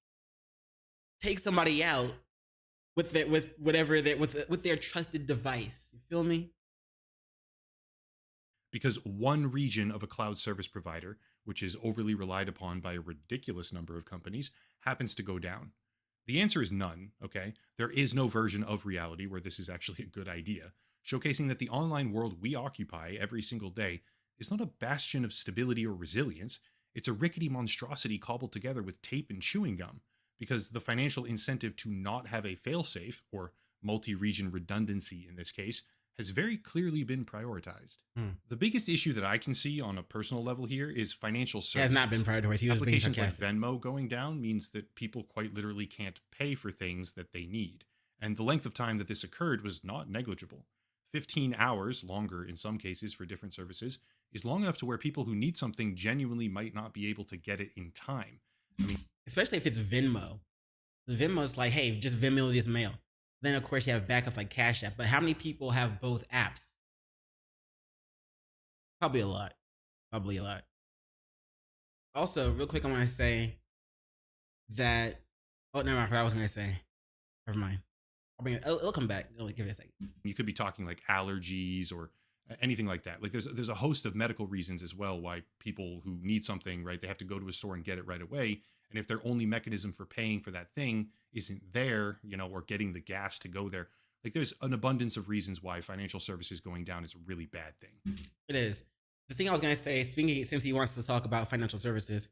take somebody out with their trusted device. You feel me?
Because one region of a cloud service provider, which is overly relied upon by a ridiculous number of companies, happens to go down. The answer is none, okay? There is no version of reality where this is actually a good idea, showcasing that the online world we occupy every single day is not a bastion of stability or resilience. It's a rickety monstrosity cobbled together with tape and chewing gum, because the financial incentive to not have a failsafe, or multi-region redundancy in this case, has very clearly been prioritized. The biggest issue that I can see on a personal level here is financial services.
It has not been prioritized.
Applications like Venmo going down means that people quite literally can't pay for things that they need. And the length of time that this occurred was not negligible. 15 hours, longer in some cases for different services, is long enough to where people who need something genuinely might not be able to get it in time. I mean,
especially if it's Venmo. Venmo's like, hey, just Venmo this mail. Then of course you have backups like Cash App. But how many people have both apps? Probably a lot. Probably a lot. Also, real quick, I want to say that. Oh, never mind. I forgot what I was going to say. Never mind. It'll come back. Give it a second.
You could be talking like allergies or anything like that. Like there's a host of medical reasons as well why people who need something, right, they have to go to a store and get it right away. And if their only mechanism for paying for that thing isn't there, you know, or getting the gas to go there, like there's an abundance of reasons why financial services going down is a really bad thing.
It is. The thing I was going to say, since he wants to talk about financial services,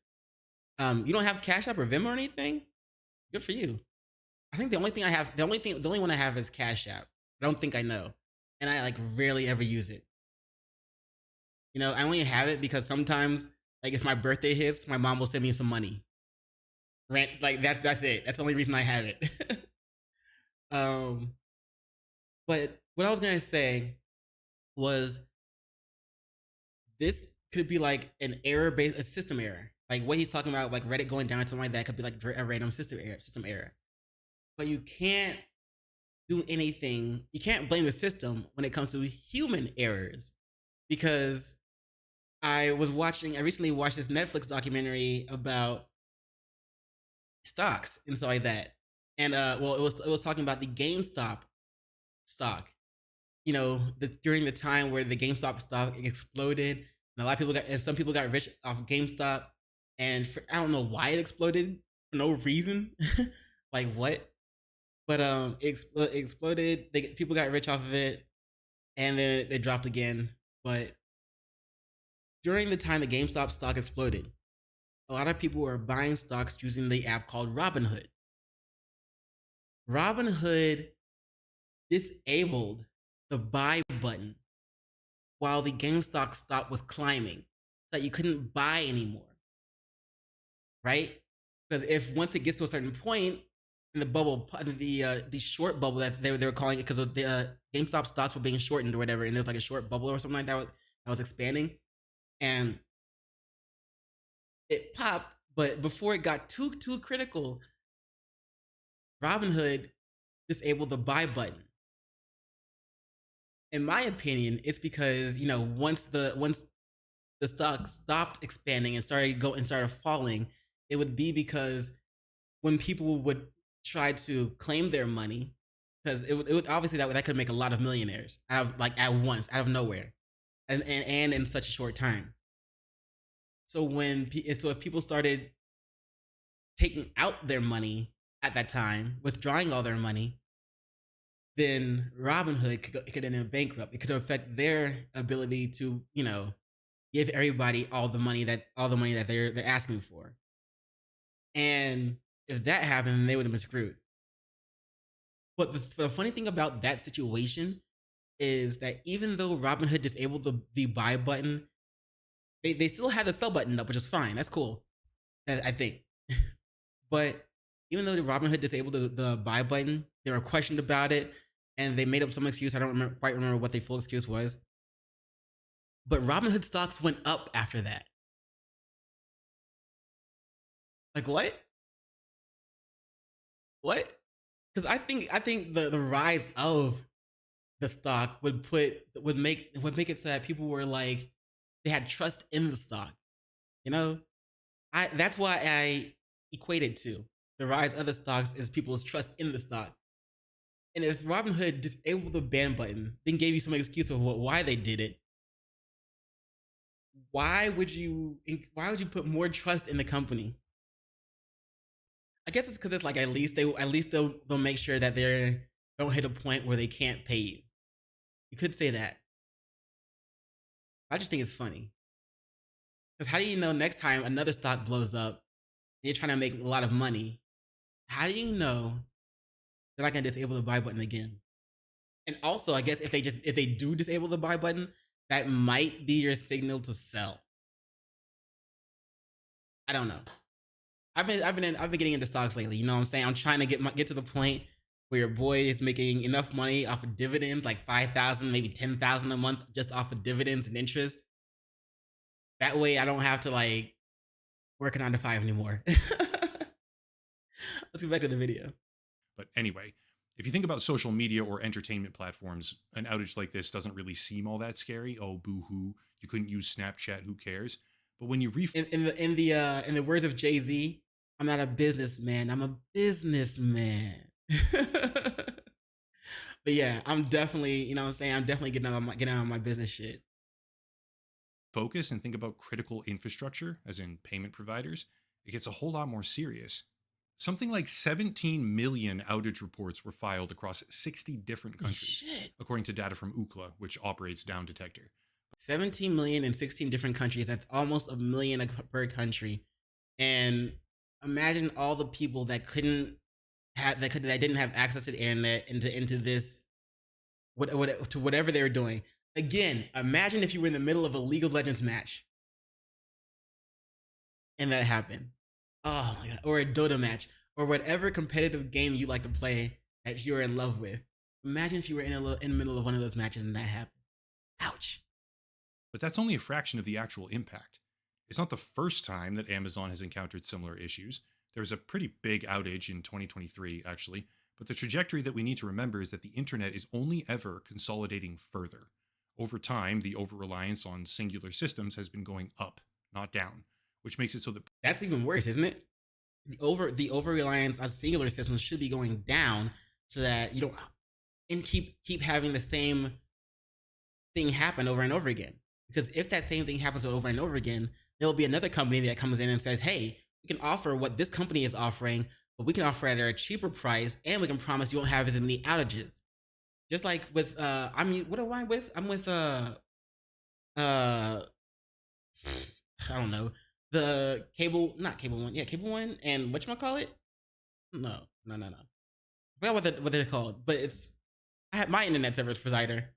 you don't have Cash App or Venmo or anything? Good for you. I think the only one I have is Cash App. I don't think I know. And I like rarely ever use it. You know, I only have it because sometimes, like if my birthday hits, my mom will send me some money. Rent, like that's it. That's the only reason I have it. But what I was gonna say was this could be like an a system error. Like what he's talking about, like Reddit going down or something like that, could be like a random system error. But you can't do anything. You can't blame the system when it comes to human errors, because I recently watched this Netflix documentary about stocks and stuff like that. And it was talking about the GameStop stock. during the time where the GameStop stock exploded, and a lot of people some people got rich off GameStop, and I don't know why it exploded for no reason, like what? But it exploded. People got rich off of it, and then it dropped again. But during the time the GameStop stock exploded, a lot of people were buying stocks using the app called Robinhood. Robinhood disabled the buy button while the GameStop stock was climbing, so that you couldn't buy anymore, right? Because if once it gets to a certain point in the bubble, the short bubble that they were calling it, because the GameStop stocks were being shortened or whatever, and there was like a short bubble or something like that was expanding, and it popped. But before it got too critical, Robinhood disabled the buy button. In my opinion, it's because once the stock stopped expanding and started falling, it would be because when people would try to claim their money, because it would obviously that could make a lot of millionaires at once, out of nowhere, and in such a short time. So if people started taking out their money at that time, withdrawing all their money, then Robinhood could end up bankrupt. It could affect their ability to give everybody all the money that they're asking for. And if that happened, they would have been screwed. But the funny thing about that situation is that even though Robinhood disabled the buy button, they still had the sell button up, which is fine. That's cool, I think. But even though Robinhood disabled the buy button, they were questioned about it, and they made up some excuse. I don't quite remember what the full excuse was. But Robinhood stocks went up after that. Like what? What? Because I think the rise of the stock would make it so that people were like, they had trust in the stock. That's why I equated to the rise of the stocks is people's trust in the stock. And if Robinhood disabled the ban button, then gave you some excuse of why they did it, why would you put more trust in the company? I guess it's because it's like at least they'll make sure that they don't hit a point where they can't pay you. You could say that. I just think it's funny. Because how do you know next time another stock blows up and you're trying to make a lot of money, how do you know they're not gonna disable the buy button again? And also, I guess if they do disable the buy button, that might be your signal to sell. I don't know. I've been getting into stocks lately. You know what I'm saying? I'm trying to get to the point where your boy is making enough money off of dividends, like 5,000, maybe 10,000 a month, just off of dividends and interest. That way, I don't have to like work a 9 to 5 anymore. Let's get back to the video.
But anyway, if you think about social media or entertainment platforms, an outage like this doesn't really seem all that scary. Oh, boo-hoo! You couldn't use Snapchat. Who cares? But when you
in the words of Jay-Z, I'm not a businessman. I'm a businessman. But yeah, I'm definitely, you know what I'm saying? I'm definitely getting out of my business shit.
Focus and think about critical infrastructure, as in payment providers, it gets a whole lot more serious. Something like 17 million outage reports were filed across 60 different countries, according to data from Ookla, which operates Down Detector.
17 million in 16 different countries. That's almost a million per country. And imagine all the people that didn't have access to the internet into this, to whatever they were doing. Again, imagine if you were in the middle of a League of Legends match and that happened. Oh my God. Or a Dota match, or whatever competitive game you like to play that you're in love with. Imagine if you were in the middle of one of those matches and that happened. Ouch.
But that's only a fraction of the actual impact. It's not the first time that Amazon has encountered similar issues. There was a pretty big outage in 2023, actually, but the trajectory that we need to remember is that the internet is only ever consolidating further. Over time, the over-reliance on singular systems has been going up, not down, which makes it so that...
That's even worse, isn't it? The over-reliance on singular systems should be going down so that you don't... And keep having the same thing happen over and over again. Because if that same thing happens over and over again, there'll be another company that comes in and says, hey, we can offer what this company is offering, but we can offer it at a cheaper price, and we can promise you won't have as many outages. Just like with what am I with? I'm with I don't know. The not cable one. Yeah, cable one, and whatchamacallit? No. I forgot what they're called, but I have my internet service provider.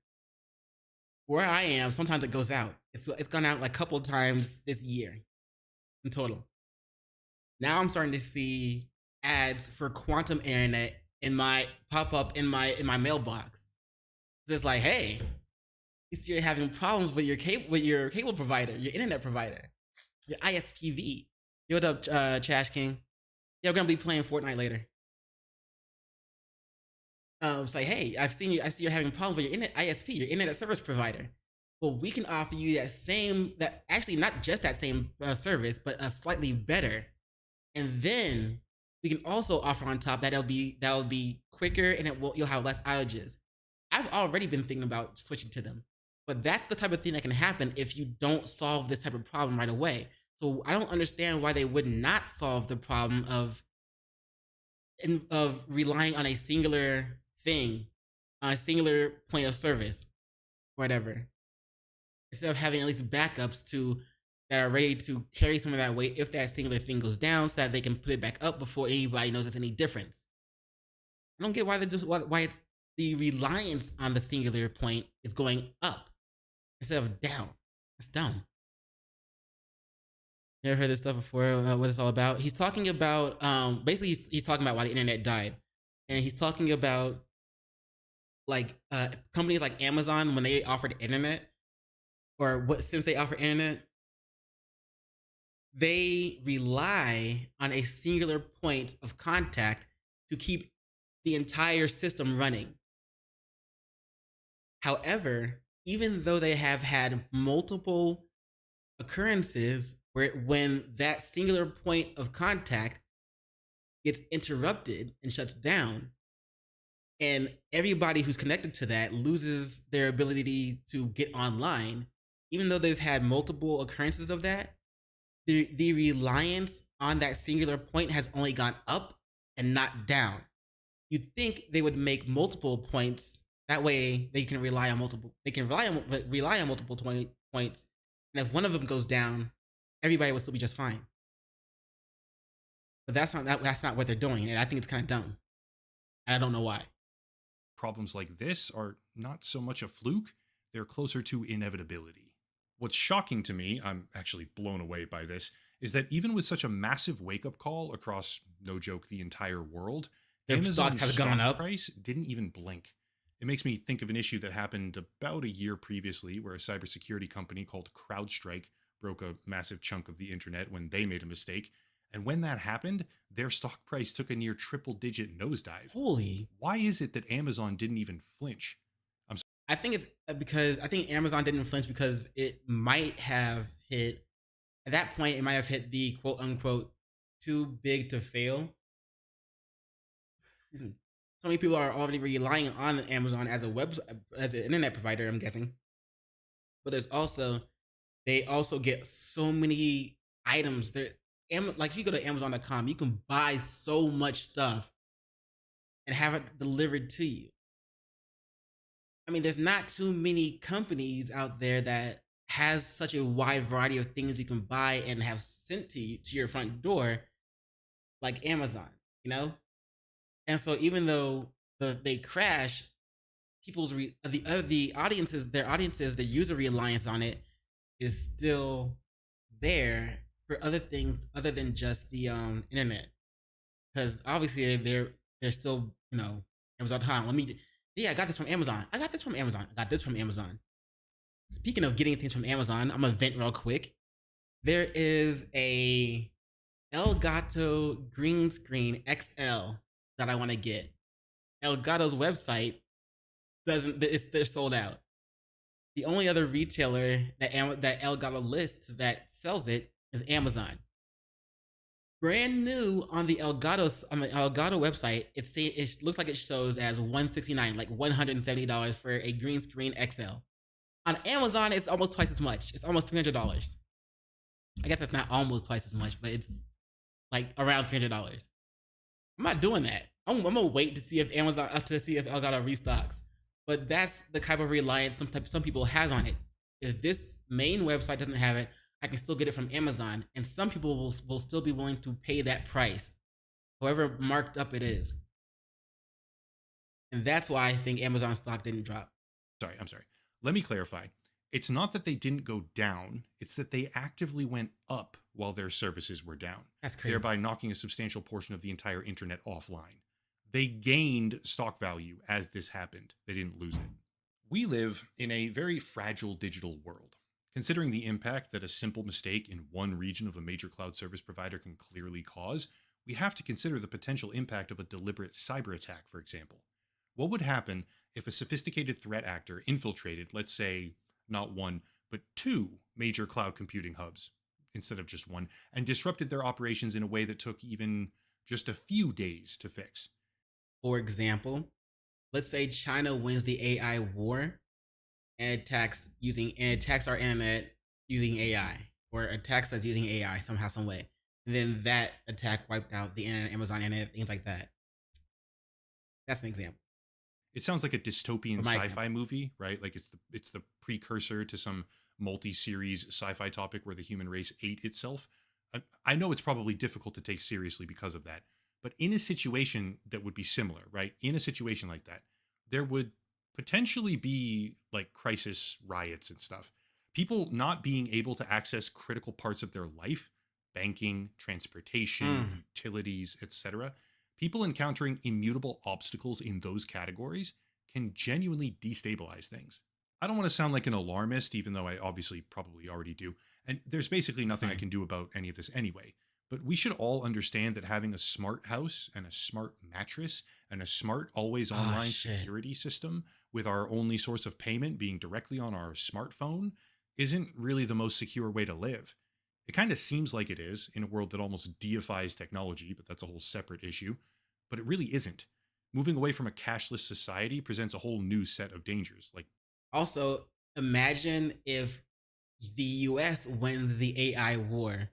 Where I am, sometimes it goes out. It's gone out like a couple of times this year in total. Now I'm starting to see ads for quantum internet in my pop up in my mailbox. It's like, hey, you see you're having problems with your cable provider, your internet provider, your ISPV. Yo, what up, Trash King? Yeah, we're gonna be playing Fortnite later. It's like, hey, I see you're having problems with your internet ISP, your internet service provider. Well, we can offer you that actually not just that same service, but a slightly better. And then we can also offer on top that'll be quicker, and you'll have less outages. I've already been thinking about switching to them, but that's the type of thing that can happen if you don't solve this type of problem right away. So I don't understand why they would not solve the problem of relying on a singular thing, on a singular point of service, whatever, instead of having at least backups that are ready to carry some of that weight if that singular thing goes down, so that they can put it back up before anybody knows there's any difference. I don't get why why the reliance on the singular point is going up instead of down. It's dumb. Never heard this stuff before. What it's all about? He's talking about basically he's talking about why the internet died, and he's talking about like companies like Amazon when they offered internet, or since they offer internet, they rely on a singular point of contact to keep the entire system running. However, even though they have had multiple occurrences when that singular point of contact gets interrupted and shuts down, and everybody who's connected to that loses their ability to get online, even though they've had multiple occurrences of that, the reliance on that singular point has only gone up and not down. You'd think they would make multiple points, that way they can rely on multiple points, and if one of them goes down, everybody will still be just fine. But that's not what they're doing, and I think it's kind of dumb. And I don't know why.
Problems like this are not so much a fluke, they're closer to inevitability. What's shocking to me, I'm actually blown away by this, is that even with such a massive wake-up call across, no joke, the entire world,
Their stocks have gone up.
Price didn't even blink. It makes me think of an issue that happened about a year previously where a cybersecurity company called CrowdStrike broke a massive chunk of the internet when they made a mistake. And when that happened, their stock price took a near triple-digit nosedive.
Holy.
Why is it that Amazon didn't even flinch?
I think it's because I think Amazon didn't flinch because it might have hit, at that point, it might have hit the quote-unquote too big to fail. So many people are already relying on Amazon as an internet provider, I'm guessing. But they also get so many items. Like if you go to Amazon.com, you can buy so much stuff and have it delivered to you. I mean, there's not too many companies out there that has such a wide variety of things you can buy and have sent to you to your front door, like Amazon, you know? And so even though they crash, the audiences, their user reliance on it is still there for other things other than just the internet. Because obviously they're still, Amazon.com. I got this from Amazon. I got this from Amazon. Speaking of getting things from Amazon, I'm gonna vent real quick. There is a Elgato green screen XL that I want to get. Elgato's website they're sold out. The only other retailer that Elgato lists that sells it is Amazon. Brand new on the Elgato website, it looks like it shows as $169, like $170 for a green screen XL On Amazon, it's almost twice as much. It's almost $300. I guess it's not almost twice as much, but it's like around $300. I'm not doing that. I'm gonna wait to see if Amazon Elgato restocks. But that's the type of reliance some people have on it. If this main website doesn't have it, I can still get it from Amazon, and some people will still be willing to pay that price, however marked up it is. And that's why I think Amazon stock didn't drop.
I'm sorry. Let me clarify. It's not that they didn't go down, it's that they actively went up while their services were down.
That's crazy.
Thereby knocking a substantial portion of the entire internet offline. They gained stock value as this happened. They didn't lose it. We live in a very fragile digital world. Considering the impact that a simple mistake in one region of a major cloud service provider can clearly cause, we have to consider the potential impact of a deliberate cyber attack, for example. What would happen if a sophisticated threat actor infiltrated, let's say, not one, but two major cloud computing hubs instead of just one, and disrupted their operations in a way that took even just a few days to fix?
For example, let's say China wins the AI war and attacks our internet using AI, or attacks us using AI somehow, some way. And then that attack wiped out the internet, Amazon internet, things like that. That's an example.
It sounds like a dystopian sci-fi movie, right? Like it's the precursor to some multi-series sci-fi topic where the human race ate itself. I know it's probably difficult to take seriously because of that, but in a situation that would be similar, right? In a situation like that, there would potentially be like crisis riots and stuff. People not being able to access critical parts of their life, banking, transportation, utilities, etc. People encountering immutable obstacles in those categories can genuinely destabilize things. I don't want to sound like an alarmist, even though I obviously probably already do. And there's basically nothing I can do about any of this anyway. But we should all understand that having a smart house and a smart mattress and a smart always online security system with our only source of payment being directly on our smartphone isn't really the most secure way to live. It kind of seems like it is in a world that almost deifies technology, but that's a whole separate issue. But it really isn't. Moving away from a cashless society presents a whole new set of dangers. Like,
also, imagine if the US wins the AI war,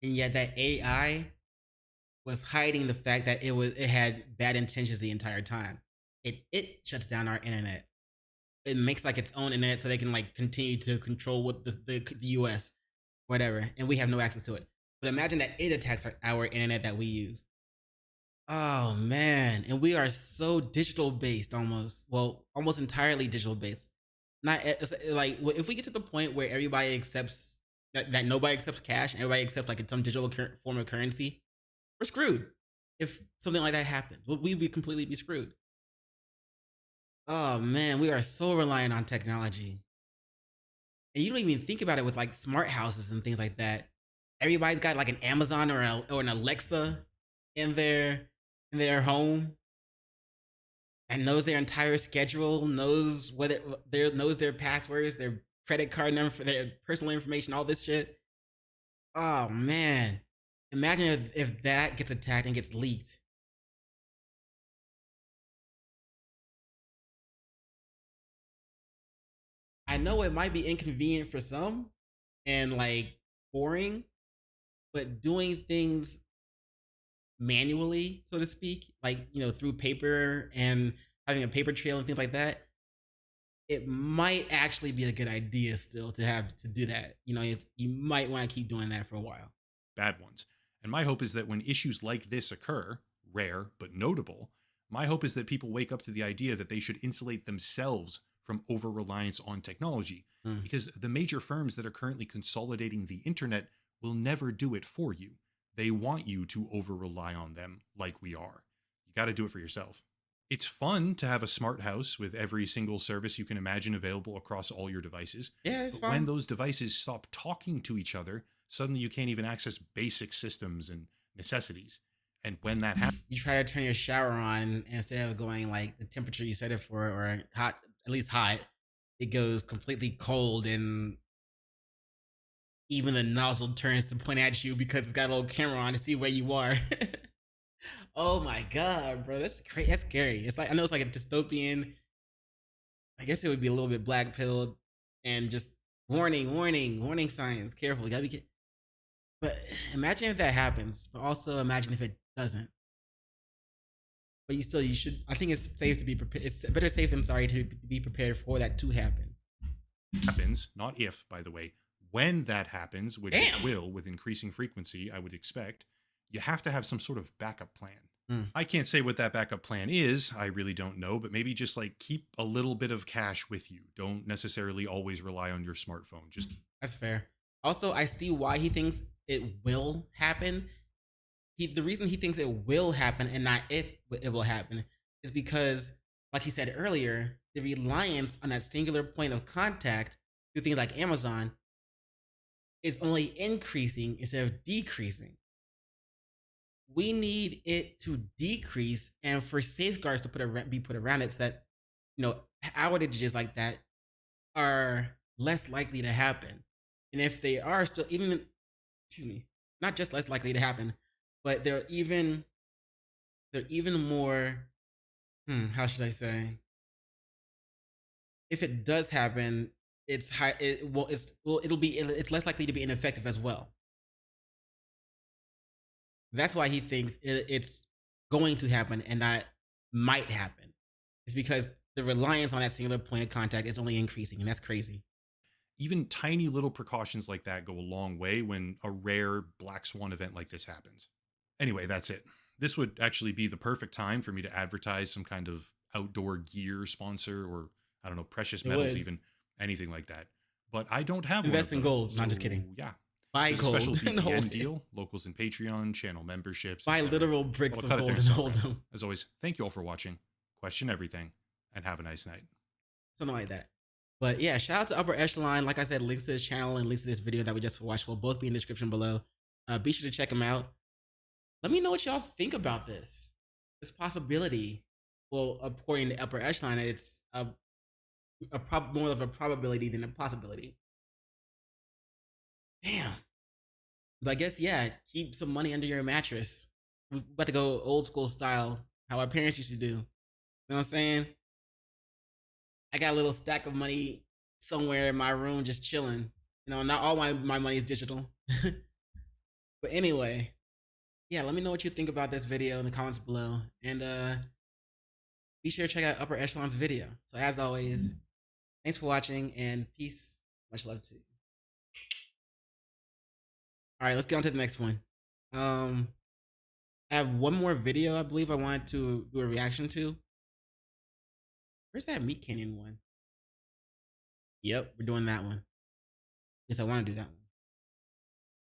and yet that AI was hiding the fact that it had bad intentions the entire time. It shuts down our internet. It makes like its own internet so they can like continue to control what the US, whatever, and we have no access to it. But imagine that it attacks our internet that we use. Oh man, and we are so digital based, almost entirely digital based. Not like if we get to the point where everybody accepts that nobody accepts cash and everybody accepts like some digital form of currency, we're screwed. If something like that happened, we'd be completely screwed. Oh man, we are so reliant on technology. And you don't even think about it with like smart houses and things like that. Everybody's got like an Amazon or an Alexa in their home and knows their entire schedule, knows knows their passwords, their credit card number, their personal information, all this shit. Oh man, imagine if that gets attacked and gets leaked. I know it might be inconvenient for some and like boring, but doing things manually, so to speak, like, through paper and having a paper trail and things like that, it might actually be a good idea still to do that. You might want to keep doing that for a while.
Bad ones. And my hope is that when issues like this occur, rare but notable, my hope is that people wake up to the idea that they should insulate themselves from over-reliance on technology, because the major firms that are currently consolidating the internet will never do it for you. They want you to over-rely on them like we are. You got to do it for yourself. It's fun to have a smart house with every single service you can imagine available across all your devices.
Yeah, it's
but
fun.
When those devices stop talking to each other, suddenly you can't even access basic systems and necessities. And when that happens,
you try to turn your shower on, instead of going like the temperature you set it for, or hot, at least hot, it goes completely cold, and even the nozzle turns to point at you because it's got a little camera on to see where you are. Oh my god, bro, that's crazy. That's scary. It's like, I know it's like a dystopian. I guess it would be a little bit black pilled. and just warning signs. Careful, you gotta be. But imagine if that happens. But also imagine if it doesn't. But you should. I think it's safe to be prepared. It's better safe than sorry to be prepared for that to happen.
Happens, not if, by the way. When that happens, which it will with increasing frequency, I would expect, you have to have some sort of backup plan. I can't say what that backup plan is. I really don't know, but maybe just like keep a little bit of cash with you. Don't necessarily always rely on your smartphone.
That's fair. Also, I see why he thinks it will happen. The reason he thinks it will happen and not if it will happen is because, like he said earlier, the reliance on that singular point of contact through things like Amazon is only increasing instead of decreasing. We need it to decrease and for safeguards to be put around it so that, outages like that are less likely to happen. And if they are still not just less likely to happen, but they're even more, how should I say? If it does happen, it's less likely to be ineffective as well. That's why he thinks it's going to happen and not might happen. It's because the reliance on that singular point of contact is only increasing, and that's crazy.
Even tiny little precautions like that go a long way when a rare black swan event like this happens. Anyway, that's it. This would actually be the perfect time for me to advertise some kind of outdoor gear sponsor or, I don't know, precious metals, even anything like that. But I don't have
Invest
one.
in gold. No, I'm just kidding.
Yeah.
Buy
There's
gold.
a special VPN deal, locals and Patreon, channel memberships.
Buy literal bricks of gold and hold them.
As always, thank you all for watching. Question everything, and have a nice night.
Something like that. But yeah, shout out to Upper Echelon. Like I said, links to this channel and links to this video that we just watched will both be in the description below. Be sure to check them out. Let me know what y'all think about this possibility. Well, according to Upper Echelon, it's more of a probability than a possibility. Damn. But I guess, yeah, keep some money under your mattress. We're about to go old school style, how our parents used to do. You know what I'm saying? I got a little stack of money somewhere in my room just chilling. Not all my money is digital. But anyway, yeah, let me know what you think about this video in the comments below. And be sure to check out Upper Echelon's video. So as always, thanks for watching and peace. Much love to you. All right, let's get on to the next one. I have one more video I believe I wanted to do a reaction to. Where's that Meat Canyon one? Yep, we're doing that one. Yes, I want to do that one.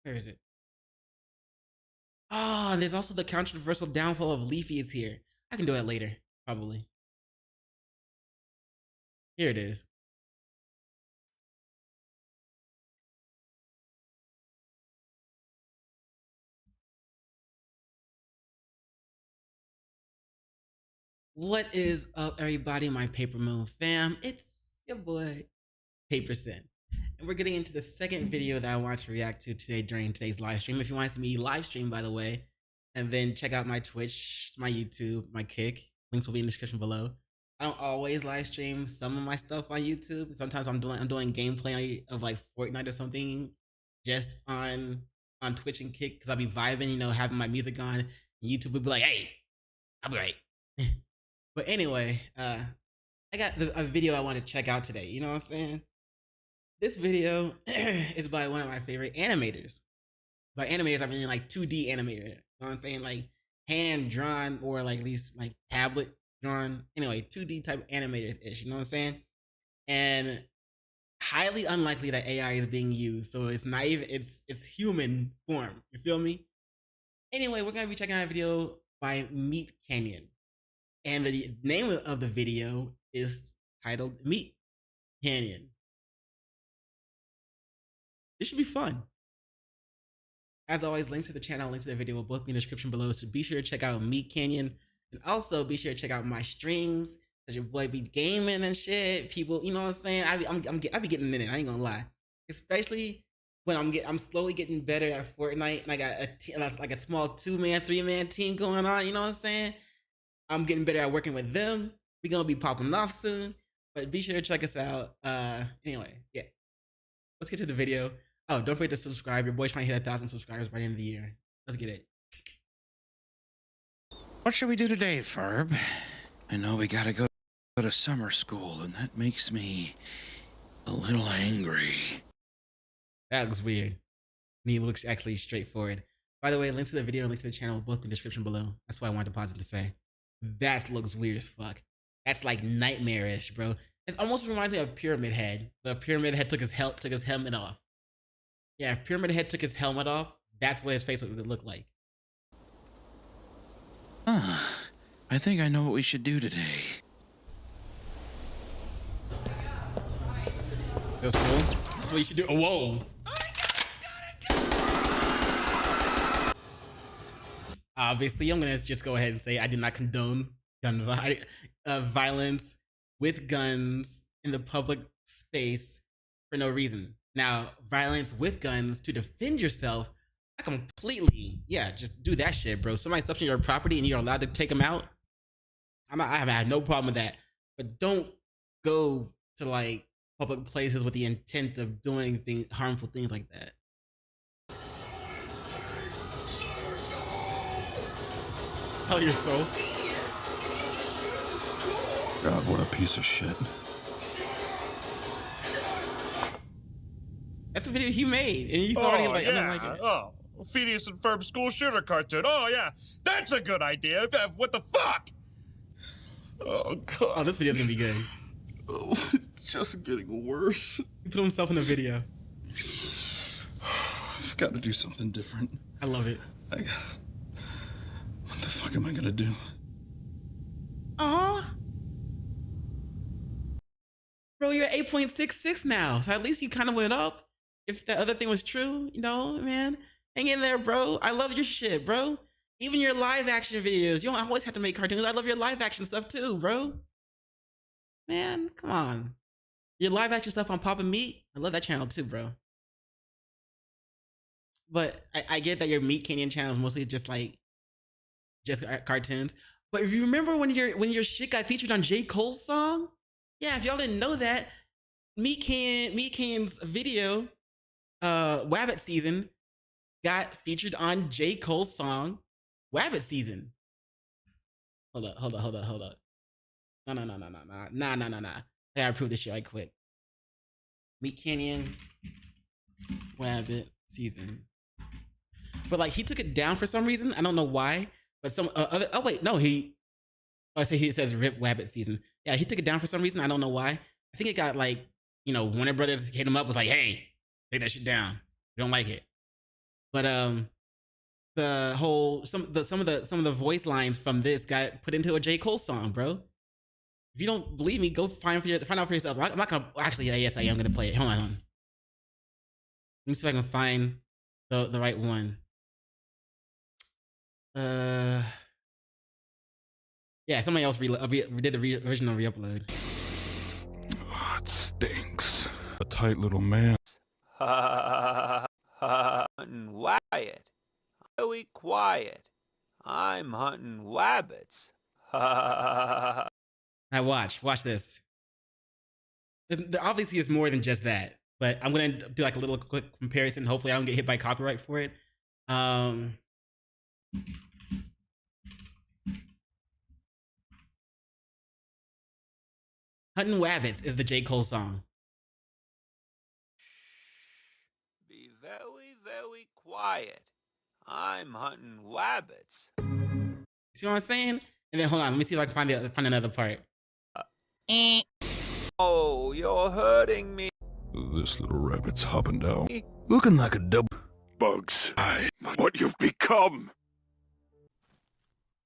Where is it? Oh, and there's also the controversial downfall of Leafy is here. I can do it later, probably. Here it is. What is up, everybody? My Paper Moon fam. It's your boy, PaperSIn. And we're getting into the second video that I want to react to today during today's live stream. If you want to see me live stream, by the way, and then check out my Twitch, my YouTube, my Kick. Links will be in the description below. I don't always live stream some of my stuff on YouTube. Sometimes I'm doing gameplay of like Fortnite or something just on Twitch and Kick because I'll be vibing, having my music on. And YouTube will be like, hey, I'll be right. But anyway, I got a video I want to check out today. You know what I'm saying? This video is by one of my favorite animators. By animators, I mean like 2D animator. You know what I'm saying? Like hand-drawn or like at least like tablet-drawn. Anyway, 2D type animators-ish. You know what I'm saying? And highly unlikely that AI is being used. So it's not even, it's human form. You feel me? Anyway, we're going to be checking out a video by Meat Canyon. And the name of the video is titled Meat Canyon. This should be fun. As always, links to the channel, links to the video will both be in the description below. So be sure to check out Meat Canyon. And also be sure to check out my streams. Cause your boy be gaming and shit. People, you know what I'm saying? I be getting in it. I ain't gonna lie. Especially when I'm slowly getting better at Fortnite. And I got like a small 2-man, 3-man team going on. You know what I'm saying? I'm getting better at working with them. We're gonna be popping off soon. But be sure to check us out. Anyway, yeah. Let's get to the video. Oh, don't forget to subscribe. Your boy's trying to hit 1,000 subscribers by the end of the year. Let's get it.
What should we do today, Ferb? I know we gotta go to summer school, and that makes me a little angry.
That looks weird. Me looks actually straightforward. By the way, links to the video and links to the channel will both in the description below. That's why I wanted to pause it to say. That looks weird as fuck. That's like nightmarish, bro. It almost reminds me of Pyramid Head. The Pyramid Head took his helmet off. Yeah, if Pyramid Head took his helmet off, that's what his face would look like.
I think I know what we should do today.
That's cool. That's what you should do. Oh, whoa. Obviously, I'm gonna just go ahead and say I did not condone violence with guns in the public space for no reason. Now, violence with guns to defend yourself, I completely, yeah, just do that shit, bro. Somebody steps on your property and you're allowed to take them out. I have no problem with that. But don't go to like public places with the intent of doing harmful things like that. Sell your soul.
God, what a piece of shit.
That's the video he made, and he's already like,
yeah.
I don't like it.
Oh, Phineas and Ferb school shooter cartoon. Oh yeah, that's a good idea. What the fuck? Oh god.
Oh, this video's gonna be good.
Oh, it's just getting worse.
He put himself in the video.
I've got to do something different.
I love it.
What the fuck am I gonna do?
Aw. Bro, you're 8.66 now, so at least you kind of went up. If that other thing was true, you know, man, hang in there, bro. I love your shit, bro. Even your live action videos. You don't always have to make cartoons. I love your live action stuff too, bro. Man, come on. Your live action stuff on Papa Meat, I love that channel too, bro. But I get that your Meat Canyon channel is mostly just cartoons. But if you remember when your shit got featured on J. Cole's song, yeah, if y'all didn't know that, Meat Canyon's video, Wabbit Season, got featured on J. Cole's song, Wabbit Season. Hold up. No. I gotta prove this shit right quick. Meat Canyon, Wabbit Season. But like, he took it down for some reason. I don't know why. But some other. Oh wait, no. He says Rip Wabbit Season. Yeah, he took it down for some reason. I don't know why. I think it got like, Warner Brothers hit him up, was like, hey, take that shit down. We don't like it. But the whole some of the voice lines from this got put into a J. Cole song, bro. If you don't believe me, go find out for yourself. I'm not gonna actually. Yes, I am gonna play it. Hold on. Let me see if I can find the right one. Yeah, somebody else did the original re-upload.
Oh, it stinks. A tight little man.
Hunting Wyatt. Really quiet. I'm hunting wabbits.
Now watch this. There obviously is more than just that, but I'm gonna do like a little quick comparison. Hopefully I don't get hit by copyright for it. Hunting Wabbits is the J. Cole song.
Be very, very quiet. I'm hunting wabbits.
See what I'm saying? And then hold on, let me see if I can find another part.
Oh, you're hurting me.
This little rabbit's hopping down. Looking like a double. Bugs. What you've become.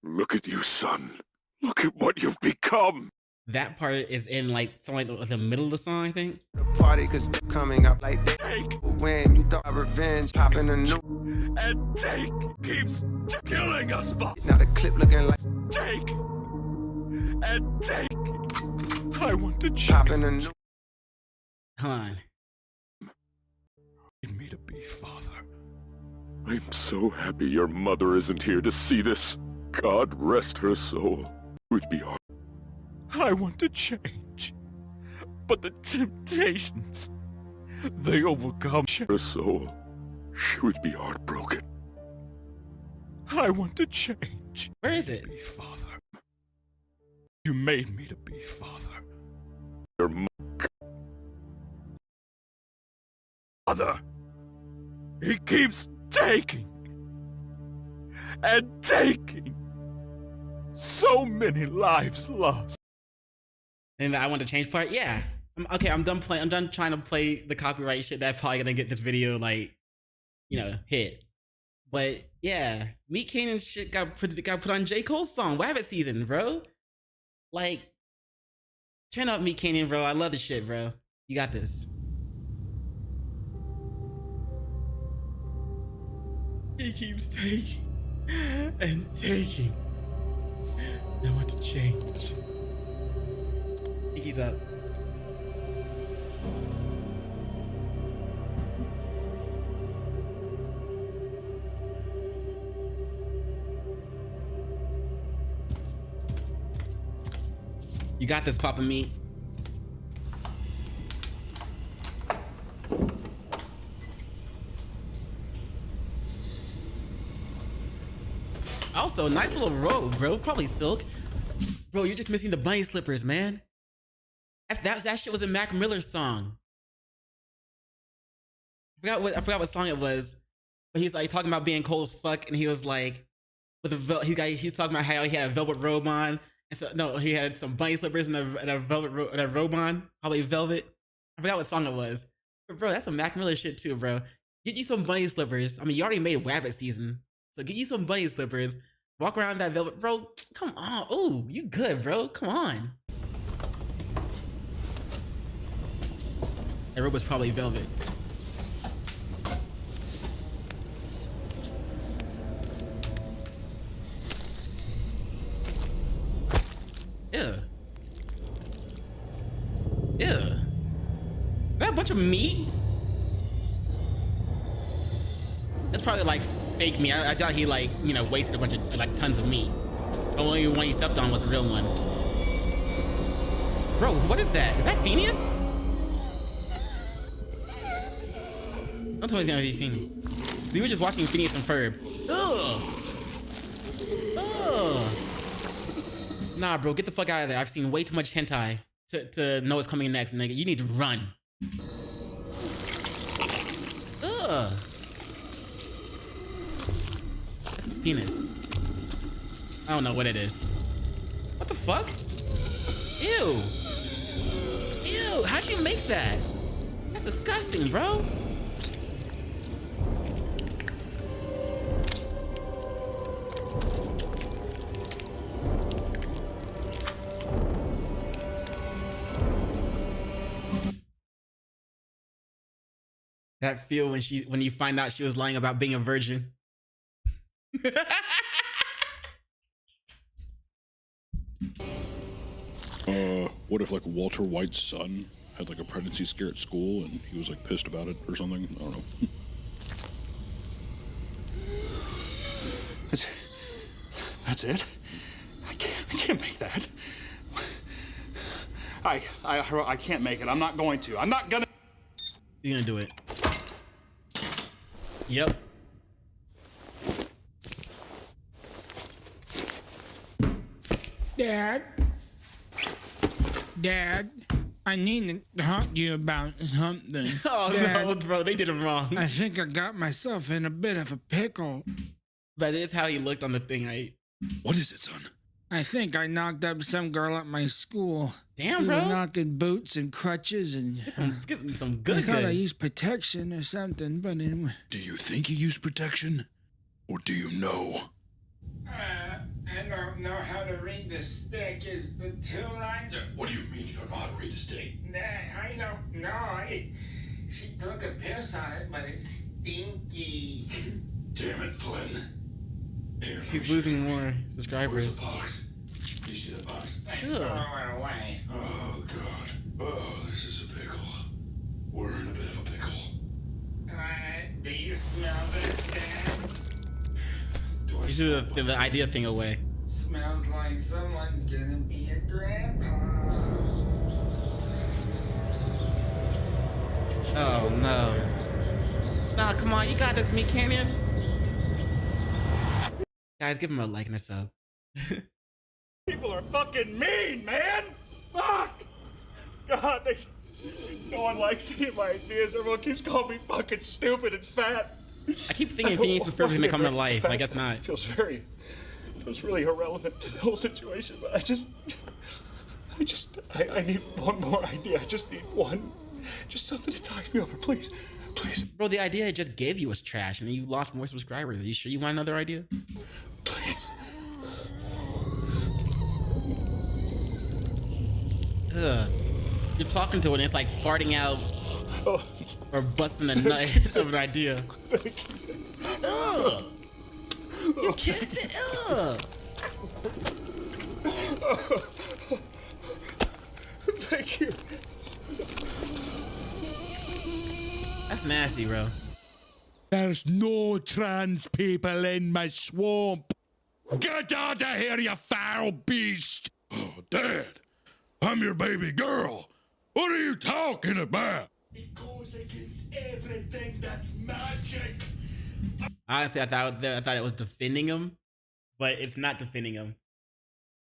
Look at you, son. Look at what you've become.
That part is in like something like the middle of the song, I think.
The party cause coming up like take. When you thought revenge, popping a new.
And take keeps killing us.
Now the clip looking like
take. And take. I want to
popping a new.
Hold on.
Need me to be father. I'm so happy your mother isn't here to see this. God rest her soul. It would be hard.
I want to change.
but the temptations, they overcome her soul. She would be heartbroken. I want to change.
Where is it?
Be father. You made me to be father. Your mother. He keeps taking and taking. So many lives lost.
And I want to change part. Yeah. Okay, I'm done playing. I'm done trying to play the copyright shit that's probably gonna get this video like, hit. But yeah, Meat Canyon shit got put on J. Cole's song, Wabbit Season, bro. Like, turn up Meat Canyon, bro. I love this shit, bro. You got this. He keeps taking and taking. I want to change. Pinky's up. You got this, Papa Meat. Also, nice little robe, bro. Probably silk. Bro, you're just missing the bunny slippers, man. That shit was a Mac Miller song. I forgot what song it was. But he's like talking about being cold as fuck, and he was like, with a he's talking about how he had a velvet robe on. And so no, he had some bunny slippers and a velvet robe on, probably velvet. I forgot what song it was. But bro, that's some Mac Miller shit too, bro. Get you some bunny slippers. I mean, you already made Wabbit Season, so get you some bunny slippers. Walk around that velvet, bro. Come on. Ooh, you good, bro. Come on. That robe was probably velvet. Yeah. Yeah. Is that a bunch of meat? That's probably like fake meat. I doubt he like, wasted a bunch of like tons of meat. The only one he stepped on was a real one. Bro, what is that? Is that Phineas? Don't tell me it's gonna be Phineas. We were just watching Phineas and Ferb. Ugh. Ugh. Nah, bro, get the fuck out of there. I've seen way too much hentai to know what's coming next, nigga. You need to run. Ugh. This is penis. I don't know what it is. What the fuck? Ew. Ew, how'd you make that? That's disgusting, bro. That feel when you find out she was lying about being a virgin.
What if like Walter White's son had like a pregnancy scare at school and he was like pissed about it or something? I don't know.
That's it? I can't make that. I can't make it. I'm not going to. I'm not gonna.
You're gonna do it. Yep.
Dad, I need to talk to you about something.
Oh,
Dad,
no, bro, they did it wrong.
I think I got myself in a bit of a pickle.
That is how he looked on the thing, right?
What is it, son?
I think I knocked up some girl at my school.
Damn,
we
bro.
were knocking boots and crutches and...
Get some good.
I thought I used protection or something, but anyway.
Do you think you used protection? Or do you know?
I don't know how to read the stick. Is the 2 lines?
What do you mean you don't know how to read the stick?
I don't know. She took a piss on it, but it's stinky.
Damn it, Flynn. Here,
he's losing more subscribers.
Where's the box? You see the box?
I threw it away.
Oh, God. Oh, this is a pickle. We're in a bit of a pickle.
Do you smell this, Dad?
You should throw the idea thing away.
Smells like someone's gonna be a grandpa.
Oh no. Nah, come on, you got this, Meat Canyon. Guys, give him a like and a sub.
People are fucking mean, man! Fuck! God, no one likes any of my ideas. Everyone keeps calling me fucking stupid and fat.
I keep thinking Phineas and Ferb is gonna come to life. I guess not.
Feels really irrelevant to the whole situation, but I need one more idea. I just need one. Just something to tide me over, please. Please.
Bro, the idea I just gave you was trash and you lost more subscribers. Are you sure you want another idea?
Please.
Ugh. You're talking to it and it's like farting out or busting a nut of an idea. Ugh. You kissed it. Ugh.
Thank you.
That's nasty, bro.
There's no trans people in my swamp. Get out of here, you foul beast! Oh, Dad, I'm your baby girl. What are you talking about? It goes against everything that's magic.
Honestly, I thought it was defending him, but it's not defending him.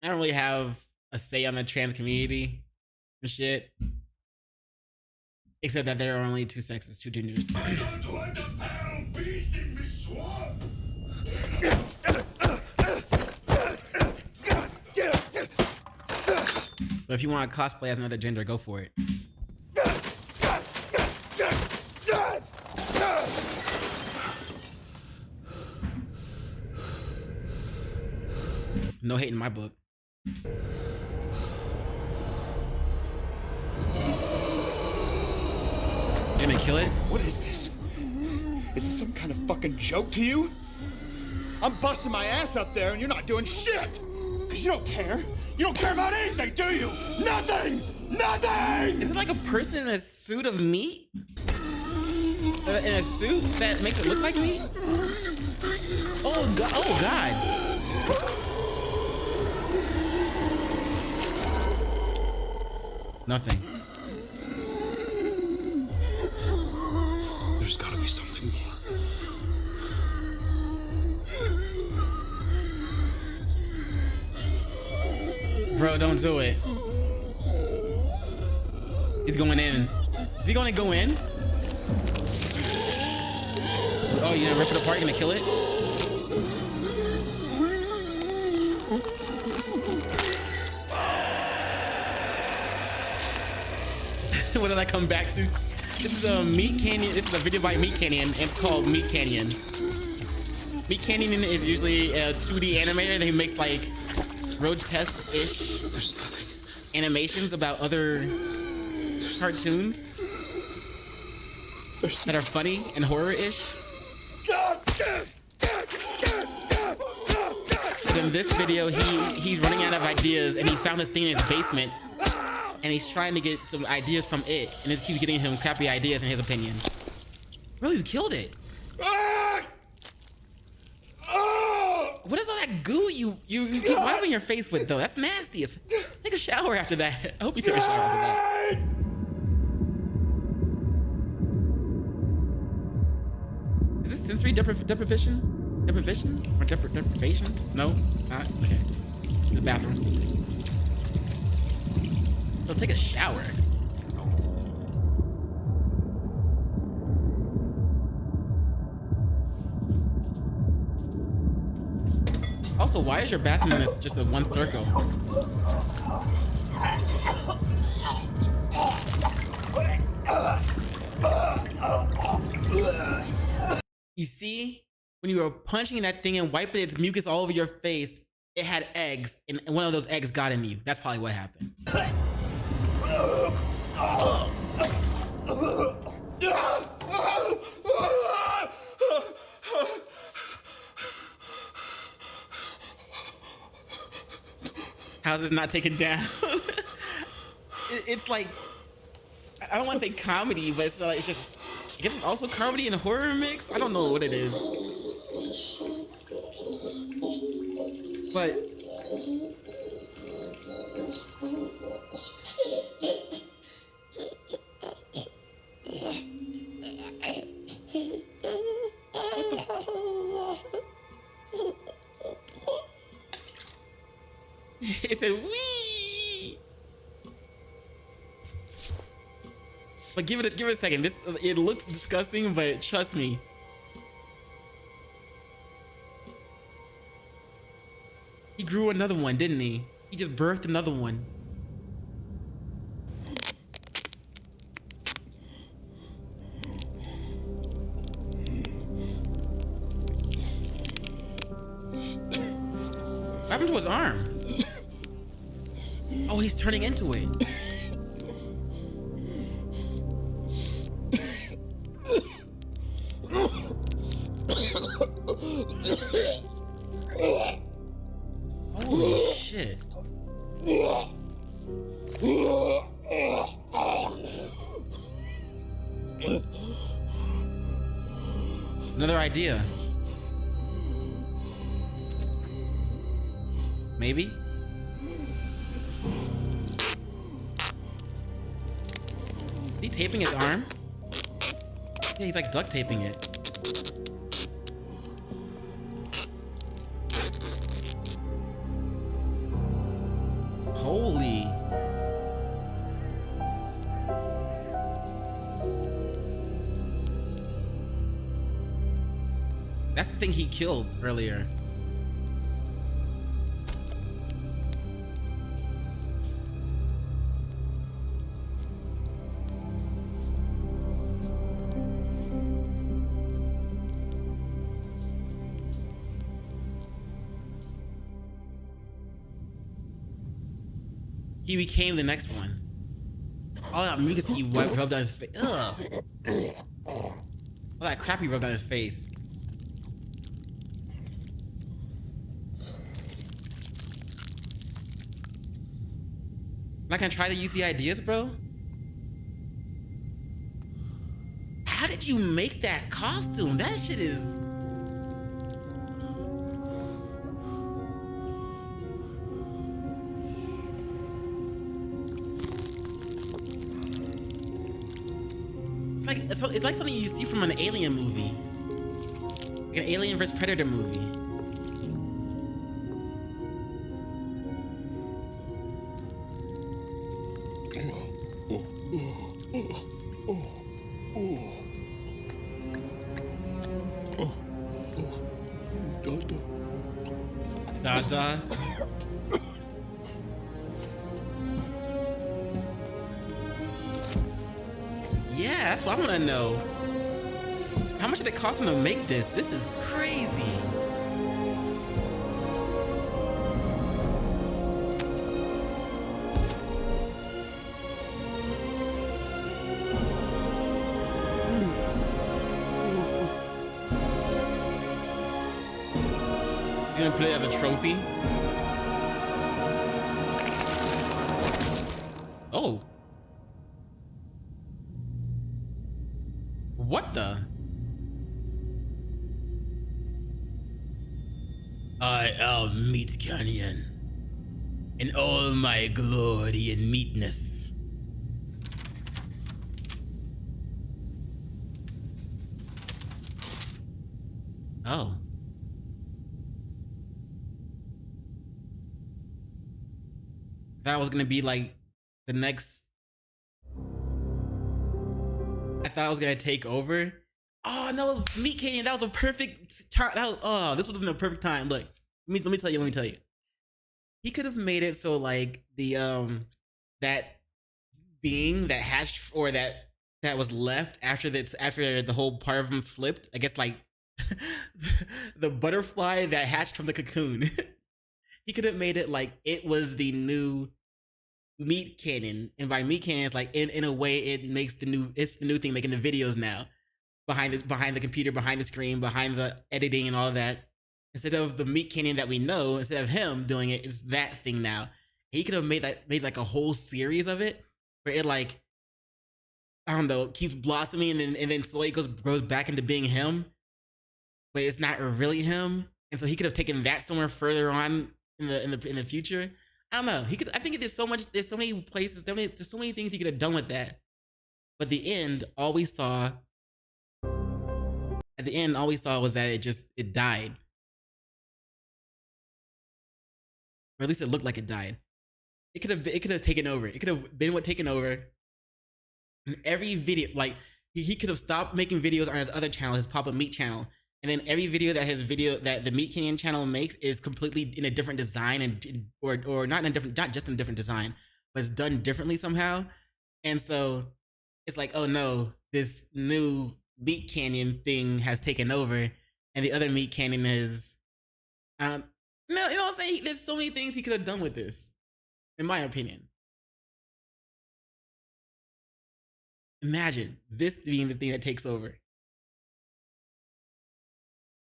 I don't really have a say on the trans community and shit. Except that there are only two sexes, two genders.
I don't want a foul beast in my swamp.
But if you want to cosplay as another gender, go for it. No hate in my book. You gonna kill it?
What is this? Is this some kind of fucking joke to you? I'm busting my ass up there and you're not doing shit! Because you don't care. You don't care about anything, do you? Nothing! Nothing!
Is it like a person in a suit of meat? In a suit that makes it look like meat? Oh god! Oh god! Nothing.
There's gotta be something more.
Bro, don't do it. He's going in. Is he gonna go in? Oh, you gonna rip it apart? You gonna kill it? What did I come back to? This is a Meat Canyon. This is a video by Meat Canyon, and it's called Meat Canyon. Meat Canyon is usually a 2D animator that he makes like grotesque-ish animations about other cartoons that are funny and horror-ish. But in this video, he's running out of ideas, and he found this thing in his basement, and he's trying to get some ideas from it, and it keeps getting him crappy ideas in his opinion. Bro, you killed it. What is all that goo you keep wiping your face with though? That's nasty. Take a shower after that. I hope you took a shower after that. Is this sensory deprivation? Deprivation? Or deprivation? No? Not? Okay. The bathroom. So take a shower. Also, why is your bathroom in just a one circle? You see, when you were punching that thing and wiping its mucus all over your face, it had eggs, and one of those eggs got in you. That's probably what happened. How's this not taken down? It's like, I don't want to say comedy, but it's just, I guess it's also comedy and horror mix. I don't know what it is. But It said wee. But give it a second. It looks disgusting, but trust me. He grew another one, didn't he? He just birthed another one. What happened to his arm? Oh, he's turning into it. Holy shit. Another idea. Maybe? Is he taping his arm? Yeah, he's like duct taping it. Holy. That's the thing he killed earlier. He became the next one. Oh, you can see he rubbed on his face. Ugh. All that crap he rubbed on his face. Am I gonna try to use the ideas, bro? How did you make that costume? That shit is... It's like something you see from an Alien movie. Like an Alien vs Predator movie. Dada. Yeah, that's what I want to know. How much did it cost him to make this? This is crazy. You gonna put it as a trophy? Oh. What the? I am Meat Canyon in all my glory and meatness. Oh. That was gonna be like the next. I thought I was gonna take over. Oh no, Meat Canyon, that was a perfect time. Oh, this would have been a perfect time. Look, let me tell you. He could have made it so like the that being that hatched or that was left after the whole part of him flipped. I guess like the butterfly that hatched from the cocoon. He could have made it like it was the new Meat Canyon, and by Meat Canyon, it's like in a way it's the new thing making the videos now, behind the computer, behind the screen, behind the editing and all of that. Instead of the Meat Canyon that we know, instead of him doing it, it's that thing now. He could have made like a whole series of it where it like, I don't know, keeps blossoming and then slowly grows back into being him, but it's not really him. And so he could have taken that somewhere further on in the future. I don't know. I think there's so many places, there's so many things he could have done with that. But the end, all we saw was that it died. or at least it looked like it died. It could have taken over. It could have been what taken over. And every video, like he could have stopped making videos on his other channel, his Papa Meat channel, and then every video that the Meat Canyon channel makes is completely in a different design and or not just in a different design, but it's done differently somehow. And so it's like, oh no, this new Meat Canyon thing has taken over, and the other Meat Canyon is, no, you know what I'm saying? There's so many things he could have done with this, in my opinion. Imagine this being the thing that takes over.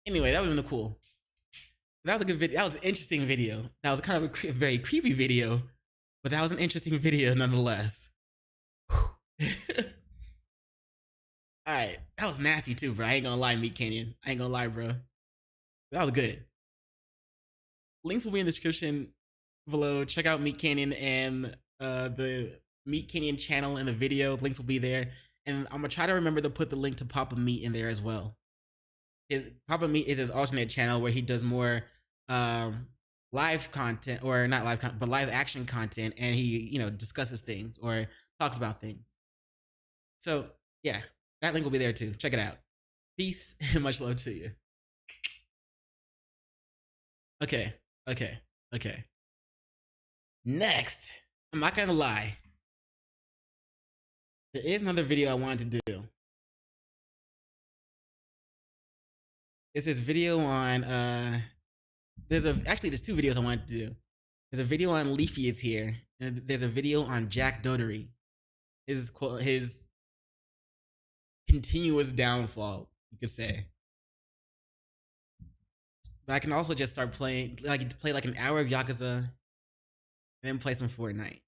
Anyway, that would have been cool. That was a good video. That was an interesting video. That was kind of a very creepy video, but that was an interesting video nonetheless. Alright, that was nasty too, bro. I ain't gonna lie, Meat Canyon. I ain't gonna lie, bro. That was good. Links will be in the description below. Check out Meat Canyon and the Meat Canyon channel in the video. Links will be there. And I'm gonna try to remember to put the link to Papa Meat in there as well. Papa Meat is his alternate channel where he does more live content, or not live content, but live action content, and he, discusses things or talks about things. So yeah, that link will be there too. Check it out. Peace and much love to you. Okay. Next, I'm not gonna lie. There is another video I wanted to do. It's this video on there's two videos I wanted to do. There's a video on Leafy is here, and there's a video on Jack Dotery. His continuous downfall, you could say. But I can also just start playing, play like an hour of Yakuza, and then play some Fortnite.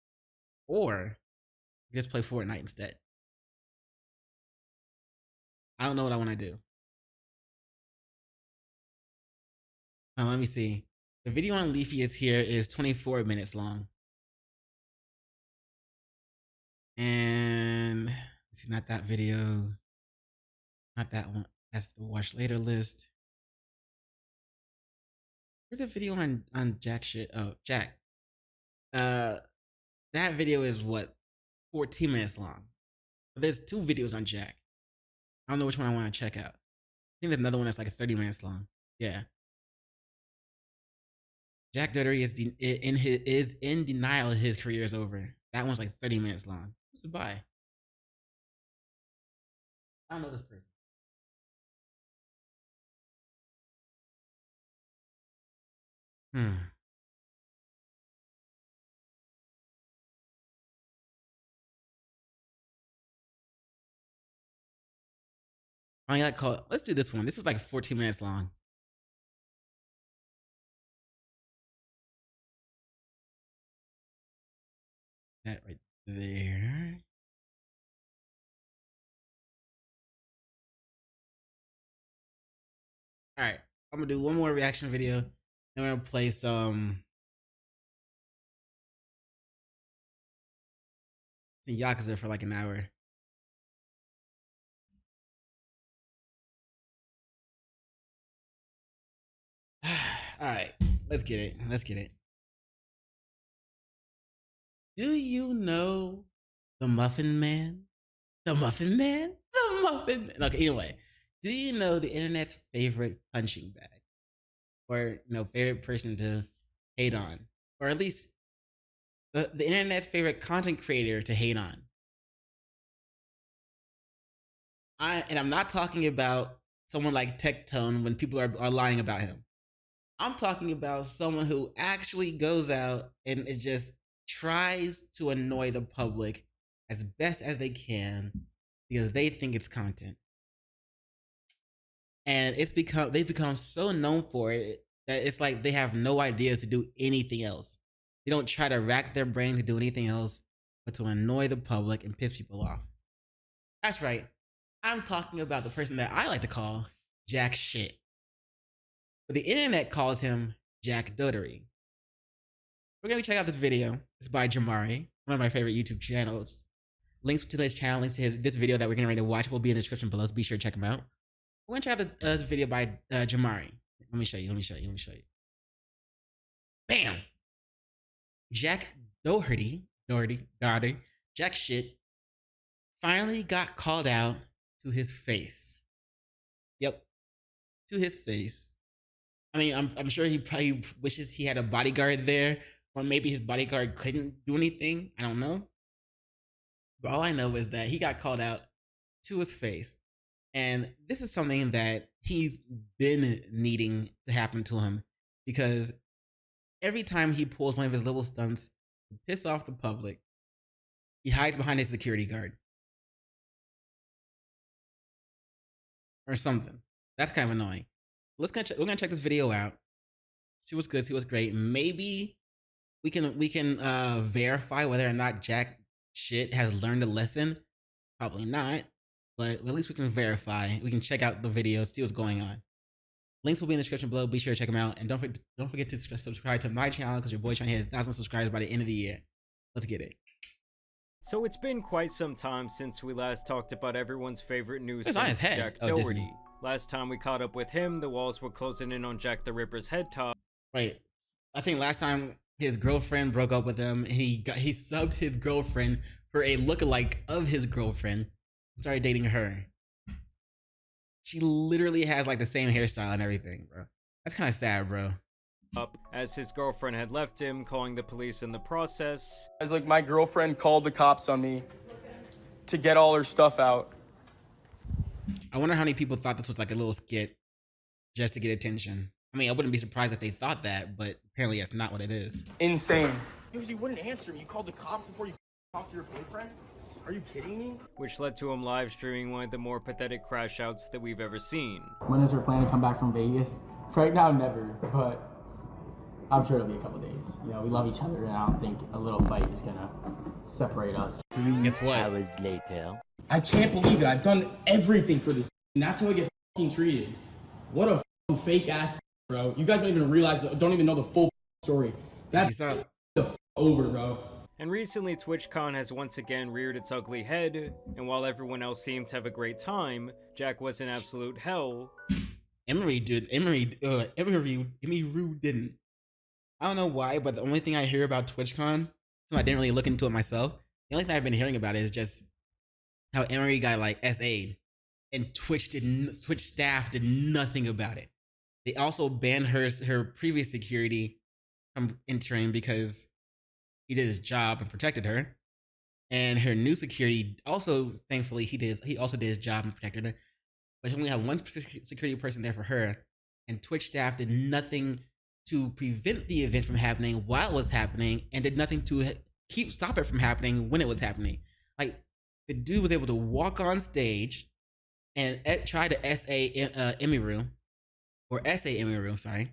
Or just play Fortnite instead. I don't know what I want to do. Let me see. The video on Leafy is here is 24 minutes long. And let's see, not that video. Not that one. That's the watch later list. Where's the video on Jack shit? Oh, Jack. That video is what? 14 minutes long. But there's two videos on Jack. I don't know which one I want to check out. I think there's another one that's like 30 minutes long. Yeah. Jack Dotery is in denial his career is over. That one's like 30 minutes long. Who's to buy? I don't know this person. I got caught. Let's do this one. This is like 14 minutes long. That right there. All right, I'm gonna do one more reaction video. Then we're gonna play some Yakuza for like an hour. All right, let's get it. Do you know the Muffin Man? The Muffin Man? The Muffin Man. Okay, anyway, do you know the internet's favorite punching bag? Or, favorite person to hate on? Or at least the internet's favorite content creator to hate on? I'm not talking about someone like Tectone when people are lying about him. I'm talking about someone who actually goes out and is just tries to annoy the public as best as they can because they think it's content. And they've become so known for it that it's like they have no ideas to do anything else. They don't try to rack their brain to do anything else but to annoy the public and piss people off. That's right. I'm talking about the person that I like to call Jack Shit. But the internet calls him Jack Dotery. We're going to check out this video. It's by Jamari, one of my favorite YouTube channels. Links to his channel, links to this video that we're getting ready to watch will be in the description below, so be sure to check him out. We're going to check out this video by Jamari. Let me show you. Bam! Jack Jack shit, finally got called out to his face. Yep, to his face. I mean, I'm sure he probably wishes he had a bodyguard there, or maybe his bodyguard couldn't do anything. I don't know. But all I know is that he got called out to his face. And this is something that he's been needing to happen to him, because every time he pulls one of his little stunts to piss off the public, he hides behind his security guard or something. That's kind of annoying. We're gonna check this video out, see what's good, see what's great. Maybe we can verify whether or not Jack shit has learned a lesson. Probably not, but at least we can verify. We can check out the video, see what's going on. Links will be in the description below. Be sure to check them out, and don't forget to subscribe to my channel, because your boy's trying to hit 1,000 subscribers by the end of the year. Let's get it.
So it's been quite some time since we last talked about everyone's favorite news
It's on his head.
Jack
Oh,
Doherty.
Disney.
Last time we caught up with him, the walls were closing in on Jack the Ripper's head top.
Right. I think last time his girlfriend broke up with him, and he subbed his girlfriend for a lookalike of his girlfriend. Started dating her. She literally has like the same hairstyle and everything, bro. That's kind of sad, bro.
Up as his girlfriend had left him, calling the police in the process.
As like my girlfriend called the cops on me to get all her stuff out.
I wonder how many people thought this was like a little skit just to get attention. I mean, I wouldn't be surprised if they thought that, but apparently that's not what it is.
Insane.
Because you wouldn't answer me. You called the cops before you talked to your boyfriend? Are you kidding me?
Which led to him live streaming one of the more pathetic crash outs that we've ever seen.
When is her plan to come back from Vegas? Right now, never, but I'm sure it'll be a couple days. You know, we love each other, and I don't think a little fight is gonna separate us.
3 hours
later.
I can't believe it. I've done everything for this, and that's how I get fucking treated. What a fake ass, bro. You guys don't even realize, don't even know the full story. That's over, bro.
And recently, TwitchCon has once again reared its ugly head, and while everyone else seemed to have a great time, Jack was in absolute hell.
Emery didn't. I don't know why, but the only thing I hear about TwitchCon, so I didn't really look into it myself. The only thing I've been hearing about it is just how Emery got like SA'd, and Twitch staff did nothing about it. They also banned her previous security from entering because he did his job and protected her. And her new security also, thankfully, he also did his job and protected her. But she only had one security person there for her. And Twitch staff did nothing to prevent the event from happening while it was happening, and did nothing to stop it from happening when it was happening. Like, the dude was able to walk on stage and try to SA Emiru, sorry.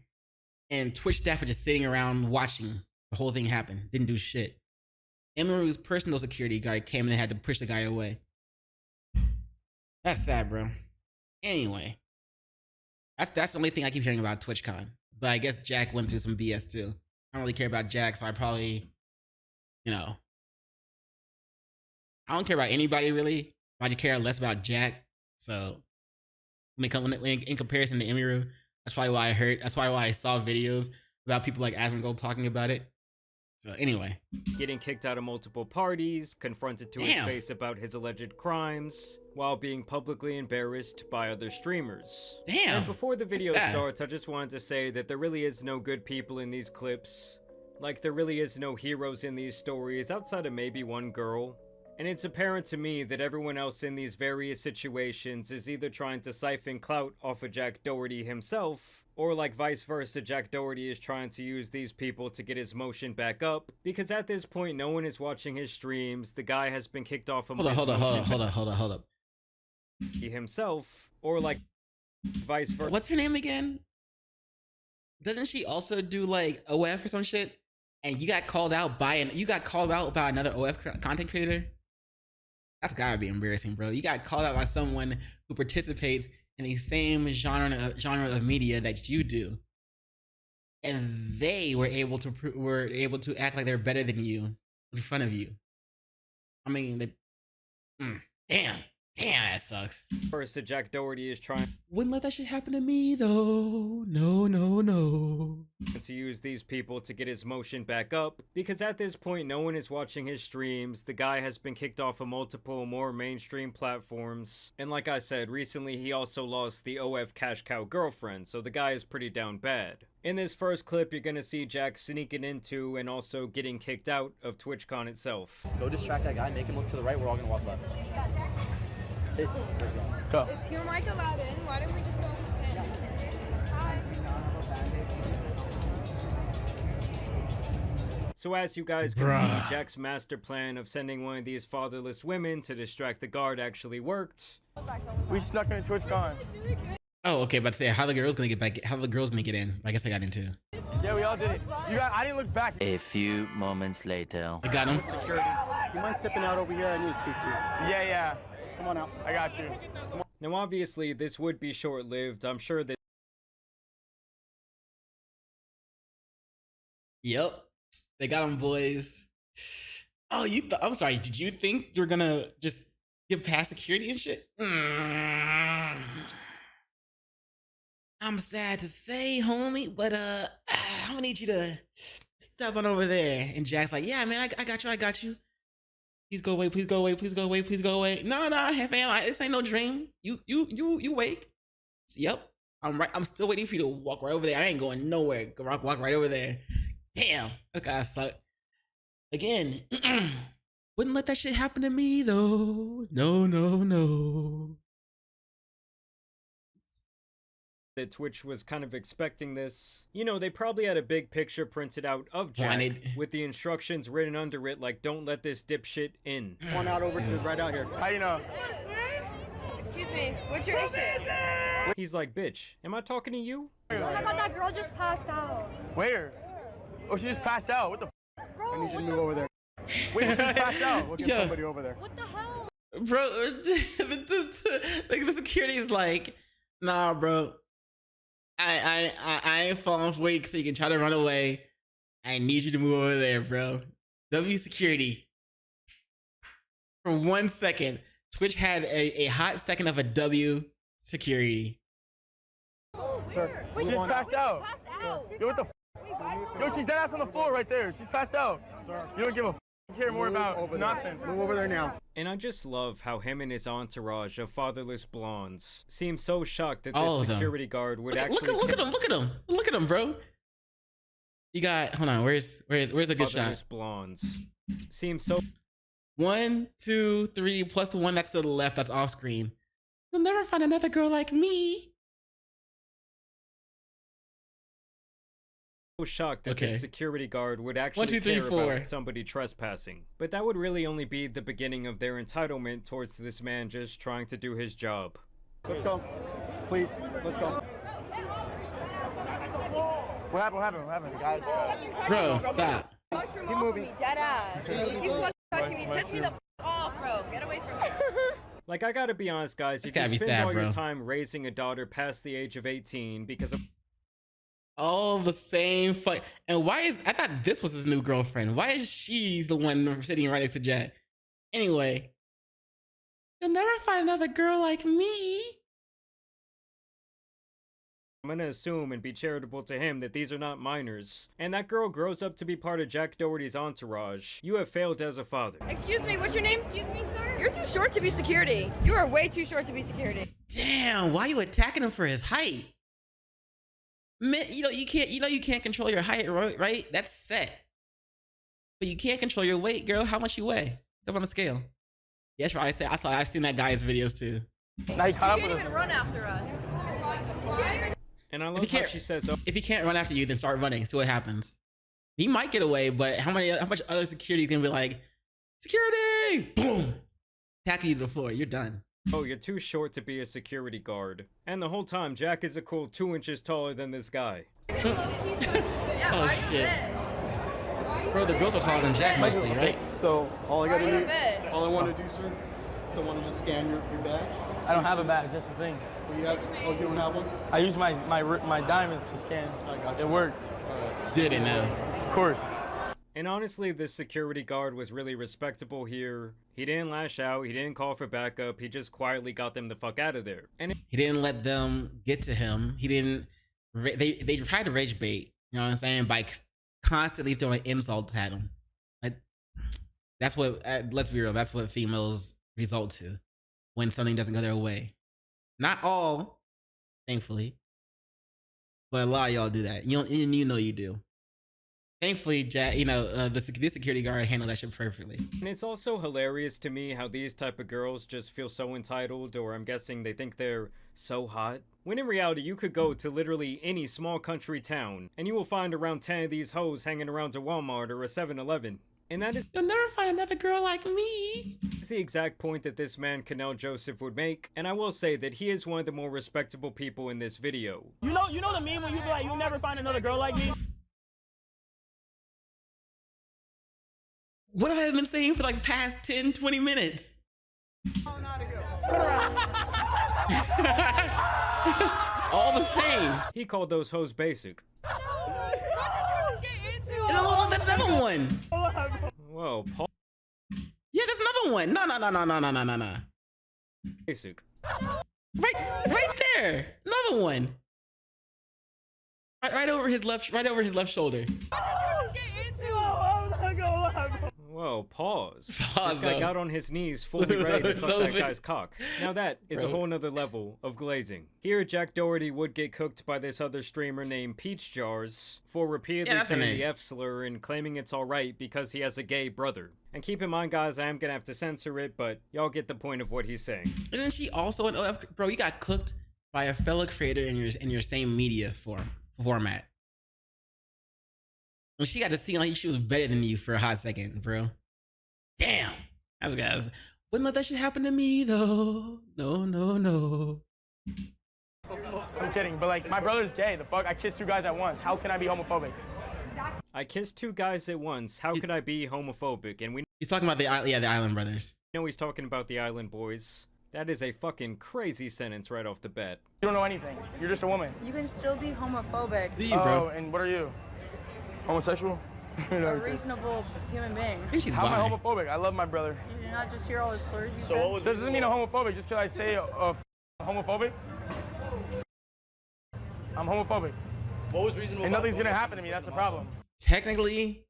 And Twitch staff were just sitting around watching the whole thing happen. Didn't do shit. Emiru's personal security guard came in and had to push the guy away. That's sad, bro. Anyway, that's the only thing I keep hearing about TwitchCon. But I guess Jack went through some BS too. I don't really care about Jack, so I probably, I don't care about anybody really. I just care less about Jack. So, in comparison to Emiru, that's probably why I saw videos about people like Asmongold talking about it. So anyway.
Getting kicked out of multiple parties, confronted to his face about his alleged crimes, while being publicly embarrassed by other streamers.
Damn.
And before the video starts, I just wanted to say that there really is no good people in these clips. Like, there really is no heroes in these stories outside of maybe one girl. And it's apparent to me that everyone else in these various situations is either trying to siphon clout off of Jack Doherty himself, or like vice versa, Jack Doherty is trying to use these people to get his motion back up, because at this point no one is watching his streams, the guy has been kicked off of
Hold up.
He himself, or like vice versa.
What's her name again? Doesn't she also do like OF or some shit? And you got called out by another OF content creator? That's gotta be embarrassing, bro. You got called out by someone who participates in the same genre of media that you do, and they were able to act like they're better than you in front of you. I mean, damn. Damn, that sucks.
First, that Jack Doherty is trying
Wouldn't let that shit happen to me though. No, no, no.
to use these people to get his motion back up, because at this point no one is watching his streams. The guy has been kicked off of multiple more mainstream platforms, and like I said, recently he also lost the OF cash cow girlfriend, so the guy is pretty down bad. In this first clip, you're gonna see Jack sneaking into and also getting kicked out of TwitchCon itself.
Go distract that guy, make him look to the right, we're all gonna walk left. Hey, let's go.
Is your mic allowed in? Why don't we just go in? Hi.
So as you guys can see, Jack's master plan of sending one of these fatherless women to distract the guard actually worked.
We snuck into TwitchCon.
Oh, okay, about to say how the girls gonna get back? How the girls gonna get in? I guess I got in too.
Yeah, we all did it. I didn't look back.
A few moments later.
I got him.
Security. You mind stepping out over here? I need to speak to you. Yeah. Just come on out. I got you.
Now obviously this would be short-lived. I'm sure that
Yep. They got him, boys. Oh, I'm sorry. Did you think you were gonna just get past security and shit? I'm sad to say, homie, but I'm gonna need you to step on over there. And Jack's like, yeah, man, I got you. Please go away, please go away, please go away, please go away. No, fam, this ain't no dream. You wake. Yep, I'm still waiting for you to walk right over there. I ain't going nowhere. Walk right over there. Damn, that guy sucked. Again, wouldn't let that shit happen to me though. No.
that Twitch was kind of expecting this. You know, they probably had a big picture printed out of Jack with the instructions written under it, like, don't let this dipshit in.
One out over to right out here. How you know?
Excuse me, what's your issue?
He's like, bitch, am I talking to you?
Oh my god, that girl just passed out.
Where? Oh, she just passed out. What the f? Bro, I need you to move over there. Wait, she just passed out. Look at somebody over there.
What the hell?
Bro, the security is like, nah, bro. I ain't falling weak, so you can try to run away. I need you to move over there, bro. W security. For 1 second, Twitch had a hot second of a W security.
Sir, she just passed out. Yo, what the f? Yo, she's dead ass on the floor right there. She's passed out. Sir, you don't give a f care more about nothing. Move over there now.
And I just love how him and his entourage of fatherless blondes seem so shocked that
All
this
of them.
security guard would
Look
actually
at him, bro. You got, hold on, where's a good shot?
Fatherless blondes seem so
1, 2, 3, plus the one that's to the left that's off screen. You'll never find another girl like me.
shocked that
Okay.
this security guard would actually
1, 2, 3,
care
4.
about somebody trespassing. But that would really only be the beginning of their entitlement towards this man just trying to do his job.
Let's go. Please, let's go. What happened? Guys,
Bro, stop.
Mushroom off me, dead ass. You fucking touching me. Piss me the f off, bro. Get away from me.
Like, I gotta be honest, guys, if
gotta
you
be
spend
sad,
all your
bro.
time raising a daughter past the age of 18 because of
All the same fuck. And why is, I thought this was his new girlfriend. Why is she the one sitting right next to Jack? Anyway, you'll never find another girl like me.
I'm gonna assume and be charitable to him that these are not minors. And that girl grows up to be part of Jack Doherty's entourage. You have failed as a father.
Excuse me, what's your name? Excuse me, sir. You're too short to be security. You are way too short to be security.
Damn, why you attacking him for his height? Man, you can't control your height, right? That's set. But you can't control your weight, girl. How much you weigh? Up on the scale. Yeah, that's right. I've seen that guy's videos too.
Now you
can't even run after us.
And I love how she says, oh,
If he can't run after you, then start running. See what happens. He might get away, but how much other security is gonna be like, security, boom, tackle you to the floor. You're done.
oh, you're too short to be a security guard. And the whole time, Jack is a cool 2 inches taller than this guy.
Oh shit. Bro, the girls are taller than Jack mostly, right?
So all I want to do, sir, someone to just scan your badge. I don't have a badge. That's the thing. Well, you don't have one? I use my diamonds to scan. I got you. It worked.
Did it now?
Of course.
And honestly, this security guard was really respectable here. He didn't lash out, he didn't call for backup, he just quietly got them the fuck out of there. And
he didn't let them get to him. He didn't, they tried to rage bait, you know what I'm saying, by constantly throwing insults at him. Like, that's what, let's be real, that's what females result to when something doesn't go their way. Not all, thankfully, but a lot of y'all do that. You know you do. Thankfully, Jack, this security guard handled that shit perfectly.
And it's also hilarious to me how these type of girls just feel so entitled, or I'm guessing they think they're so hot. When in reality, you could go to literally any small country town, and you will find around 10 of these hoes hanging around a Walmart or a 7-Eleven. And that is—
you'll never find another girl like me.
It's the exact point that this man, Canal Joseph, would make, and I will say that he is one of the more respectable people in this video.
You know the meme when you be like, you'll never find another girl like me?
What have I been saying for like past 10, 20 minutes? All the same.
He called those hoes basic.
No, that's another one.
Whoa, Paul.
Yeah, that's another one. No.
Basic.
Right there. Another one. Right over his left shoulder.
Whoa, pause.
Pause,
this guy
though.
got on his knees, fully ready to suck
So
that
big.
guy's cock. Now that is a whole nother level of glazing. Here, Jack Doherty would get cooked by this other streamer named Peach Jars for repeatedly
that's her
saying
name.
the F slur and claiming it's alright because he has a gay brother. And keep in mind, guys, I am gonna have to censor it, but y'all get the point of what he's saying.
Isn't she also an OF? Bro, you got cooked by a fellow creator in your same media format. When she got to see like she was better than you for a hot second, bro. Damn. That's guys. Wouldn't let that shit happen to me though. No.
I'm kidding, but like, my brother's gay. The fuck? I kissed 2 guys at once. How can I be homophobic?
I kissed 2 guys at once. How could I be homophobic? And we
He's talking about the Island Brothers.
know he's talking about the Island Boys. That is a fucking crazy sentence right off the bat.
You don't know anything. You're just a woman.
You can still be homophobic.
Do you, bro?
Oh, and what are you? Homosexual?
A reasonable human being.
She's
How am I
bi.
homophobic? I love my brother.
You're not just hear all the slurs you
So
said?
what was doesn't mean I'm homophobic just because I say homophobic. I'm homophobic.
What was reasonable?
And nothing's gonna happen to me. That's the problem.
Technically,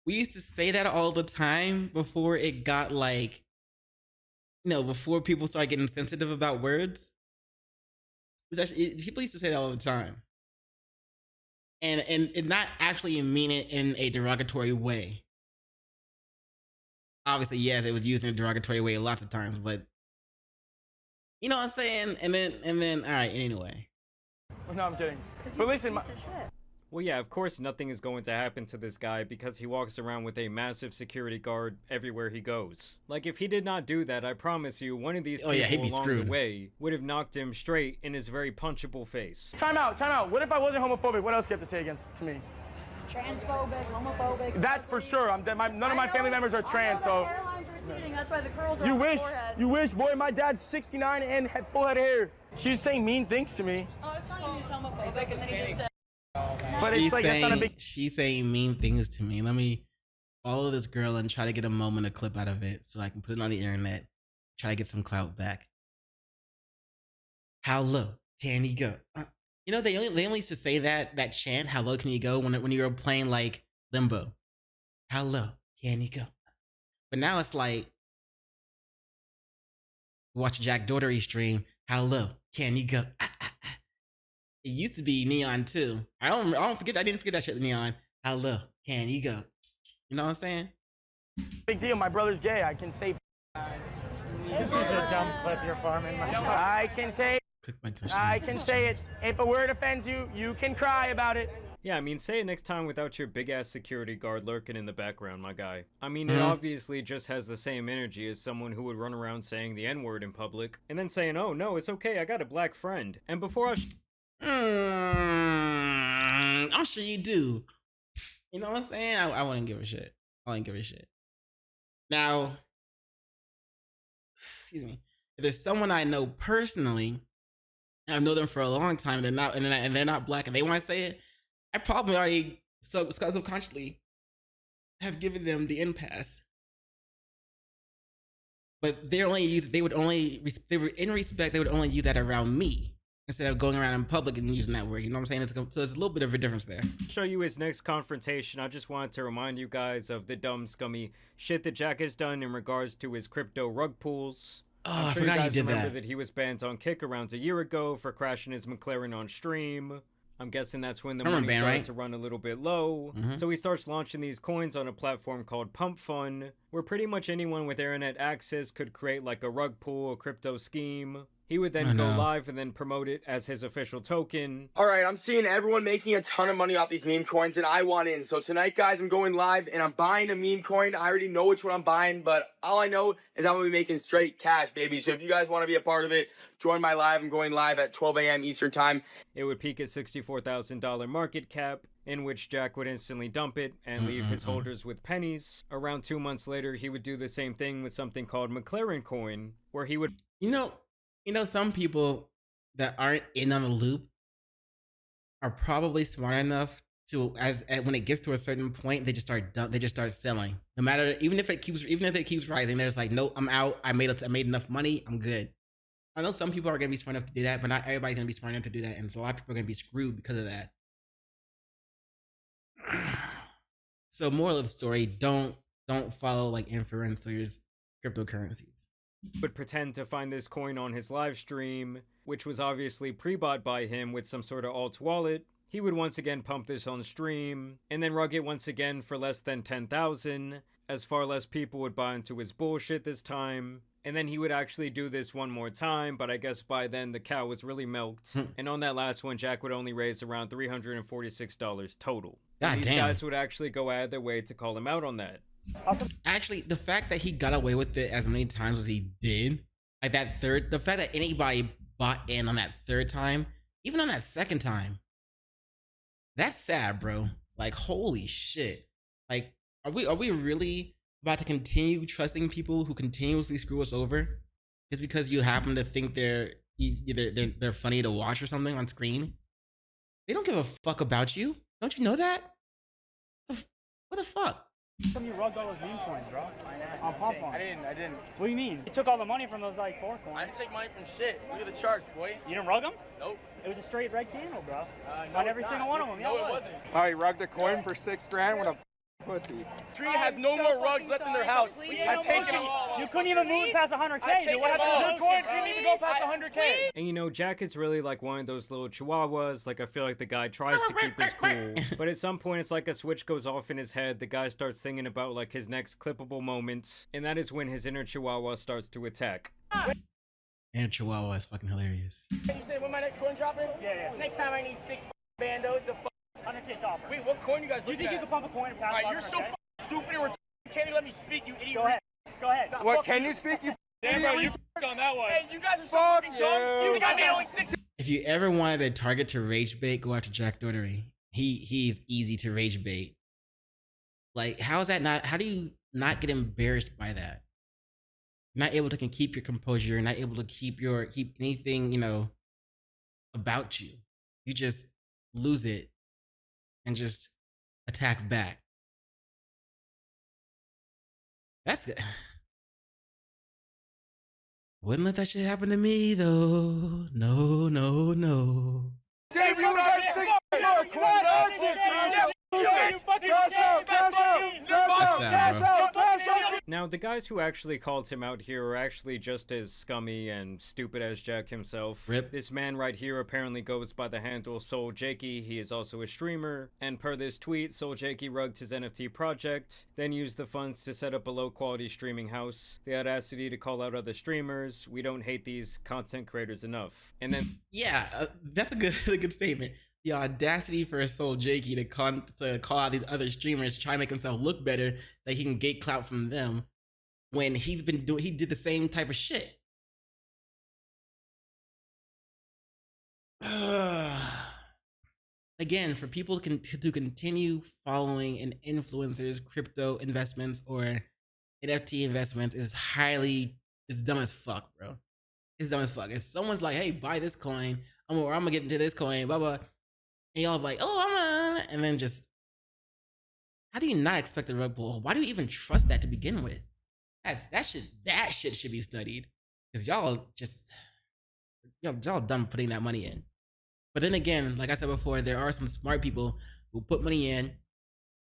we used to say that all the time before it got like, before people started getting sensitive about words. People used to say that all the time. And not actually mean it in a derogatory way. Obviously, yes, it was used in a derogatory way lots of times, but you know what I'm saying? And then, all right, anyway.
No, I'm kidding. But listen,
Well, yeah, of course nothing is going to happen to this guy because he walks around with a massive security guard everywhere he goes. Like, if he did not do that, I promise you, one of these people
he'd be
along
screwed.
the way would have knocked him straight in his very punchable face.
time out. What if I wasn't homophobic? What else do you have to say to me?
Transphobic, homophobic.
That for sure. None of my family members are trans, so.
Airlines receding. That's why the curls are
You
on the
wish,
forehead.
boy. My dad's 69 and had full head of hair. She's saying mean things to me.
Oh, I was telling you he's homophobic, and then he just said.
But it's like that's not a big.
She's saying mean things to me. Let me follow this girl and try to get a moment, a clip out of it so I can put it on the internet, try to get some clout back. How low can he go? They only used to say that chant, how low can you go, when you were playing like Limbo. How low can you go? But now it's like, watch Jack Doherty stream, how low can you go? It used to be Neon too. I didn't forget that shit, Neon. How low can you go? You know what I'm saying?
Big deal. My brother's gay. I can say.
This is a dumb clip you're farming.
I can say. I can say it. If a word offends you, you can cry about it.
Yeah, I mean, say it next time without your big-ass security guard lurking in the background, my guy. I mean, it obviously just has the same energy as someone who would run around saying the N-word in public, and then saying, oh, no, it's okay, I got a black friend. And before
I'm sure you do. You know what I'm saying? I wouldn't give a shit. Now, excuse me. If there's someone I know personally, I've known them for a long time, they're not black, and they want to say it, I probably already subconsciously have given them the end pass. But they would only use that around me instead of going around in public and using that word. You know what I'm saying? So there's a little bit of a difference there.
Show you his next confrontation. I just wanted to remind you guys of the dumb, scummy shit that Jack has done in regards to his crypto rug pools.
Oh,
I'm sure
I forgot
you
he
guys
did
remember
that.
he was banned on Kick around a year ago for crashing his McLaren on stream. I'm guessing that's when the money started
right?
to run a little bit low. So he starts launching these coins on a platform called Pump Fun, where pretty much anyone with internet access could create like a rug pool, a crypto scheme. He would then go live and then promote it as his official token.
All right, I'm seeing everyone making a ton of money off these meme coins, and I want in. So tonight, guys, I'm going live, and I'm buying a meme coin. I already know which one I'm buying, but all I know is I'm going to be making straight cash, baby. So if you guys want to be a part of it, join my live. I'm going live at 12 a.m. Eastern time.
It would peak at $64,000 market cap, in which Jack would instantly dump it and leave his holders with pennies. Around 2 months later, he would do the same thing with something called McLaren coin, where he would...
You know, some people that aren't in on the loop are probably smart enough to, when it gets to a certain point, they just start selling. No matter, even if it keeps rising, there's like, no, I'm out. I made enough money. I'm good. I know some people are gonna be smart enough to do that, but not everybody's gonna be smart enough to do that, and a lot of people are gonna be screwed because of that. So, moral of the story: don't follow like influencers' cryptocurrencies.
Would pretend to find this coin on his live stream, which was obviously pre-bought by him with some sort of alt wallet. He would once again pump this on stream, and then rug it once again for less than 10,000, as far less people would buy into his bullshit this time. And then he would actually do this one more time, but I guess by then the cow was really milked. And on that last one, Jack would only raise around $346 total.
God
These
damn.
guys would actually go out of their way to call him out on that.
Actually, the fact that he got away with it as many times as he did, like the fact that anybody bought in on that third time, even on that second time, that's sad, bro. Like, holy shit. Like, are we really about to continue trusting people who continuously screw us over just because you happen to think they're funny to watch or something on screen? They don't give a fuck about you. Don't you know that? What the fuck?
How come you rugged all those meme coins, bro? On Pump Fun.
I didn't.
What do you mean? You took all the money from those like 4 coins.
I didn't take money from shit. Look at the charts, boy.
You didn't rug them?
Nope.
It was a straight red candle, bro.
No,
on every single one of them.
No,
Yeah,
it wasn't.
Oh, he rugged a coin for $6,000 with a pussy.
Tree has no more rugs left in their house. I've taken them all.
You couldn't even move it past 100K. Dude, what happened to the coin? Didn't even go past 100K.
And you know, Jack is really like one of those little chihuahuas. Like, I feel like the guy tries to keep his cool, but at some point it's like a switch goes off in his head. The guy starts thinking about like his next clippable moment, and that is when his inner chihuahua starts to attack.
And Chihuahua is fucking hilarious.
You say when my next coin dropping?
Yeah.
Next time I need 6 bandos to
100K top.
Wait, what coin you guys
Do you
looking
think
at?
you can pump a coin and pass?
Alright, you're so stupid and retarded. You can't even let me speak, you idiot.
Go ahead.
What, can you speak, you
Damn, bro, you on that one. Hey, you guys are so fucking dumb. You think I made only 6?
If you ever wanted a target to rage bait, go after Jack Doherty. He's easy to rage bait. Like, how do you not get embarrassed by that? You're not able to keep your composure. You're not able to keep anything, about you. You just lose it and just attack back. That's good. Wouldn't let that shit happen to me though. No.
Damn, you got 6 more
Now, the guys who actually called him out here are actually just as scummy and stupid as Jack himself.
Rip.
This man right here apparently goes by the handle Soul Jakey. He is also a streamer, and per this tweet, Soul Jakey rugged his NFT project, then used the funds to set up a low-quality streaming house. The audacity to call out other streamers. We don't hate these content creators enough. And then...
Yeah, that's a good statement. The audacity for Soul Jakey to call out these other streamers, try to make himself look better, so he can get clout from them, when he did the same type of shit. Again, for people to continue following an influencer's crypto investments or NFT investments is dumb as fuck, bro. It's dumb as fuck. If someone's like, hey, buy this coin, I'm gonna get into this coin, blah blah. And y'all be like, oh, and then just, how do you not expect the rug pull? Why do you even trust that to begin with? That shit should be studied, because y'all done putting that money in. But then again, like I said before, there are some smart people who put money in,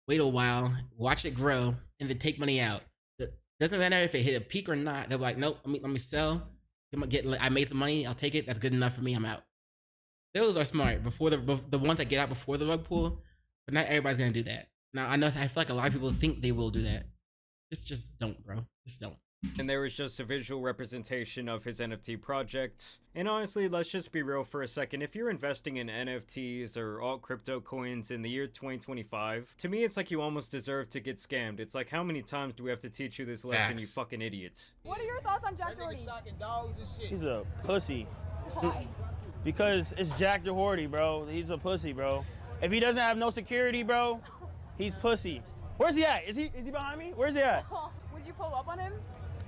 wait a while, watch it grow, and then take money out. It doesn't matter if it hit a peak or not. They're like, nope, let me sell. I made some money. I'll take it. That's good enough for me. I'm out. Those are smart. Before the ones that get out before the rug pull, but not everybody's gonna do that. Now I feel like a lot of people think they will do that. Just don't, bro. Just don't.
And there was just a visual representation of his NFT project. And honestly, let's just be real for a second. If you're investing in NFTs or alt crypto coins in the year 2025, to me, it's like you almost deserve to get scammed. It's like, how many times do we have to teach you this lesson, you fucking idiot?
What are your thoughts on Jack Doherty?
He's a pussy.
Why?
Because it's Jack Doherty, bro. He's a pussy, bro. If he doesn't have no security, bro, he's pussy. Where's he at? Is he behind me? Where's he at?
Would you pull up on him?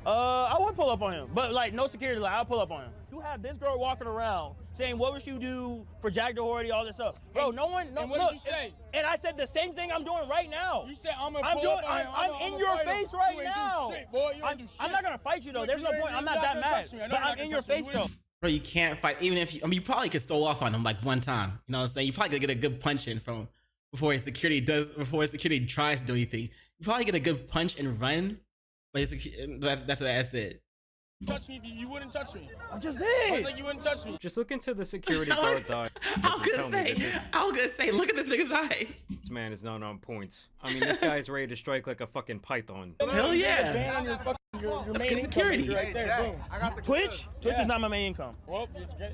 I would pull up on him, but like no security, like I'll pull up on him. You have this girl walking around saying, what would you do for Jack Doherty, all this stuff. Bro, no one, no,
and what
look,
did you say?
And I said the same thing I'm doing right now.
You said I'm
in your face right now. I'm not gonna fight you though, there's no point, I'm not that mad, but I'm in your face though.
Bro, you can't fight, even if you, you probably could stole off on him like one time. You know what I'm saying? You probably could get a good punch in from before his security tries to do anything. You probably get a good punch and run, but that's it.
Touch me, you wouldn't touch me.
I just did.
I was like, you wouldn't touch me.
Just look into the security guard's eyes.
I was gonna say, look at this nigga's eyes.
This man is not on point. I mean, this guy's ready to strike like a fucking python.
Hell yeah.
Your
Let's
main
get security.
income right there, boom.
I got the Twitch is not my main income.
Well,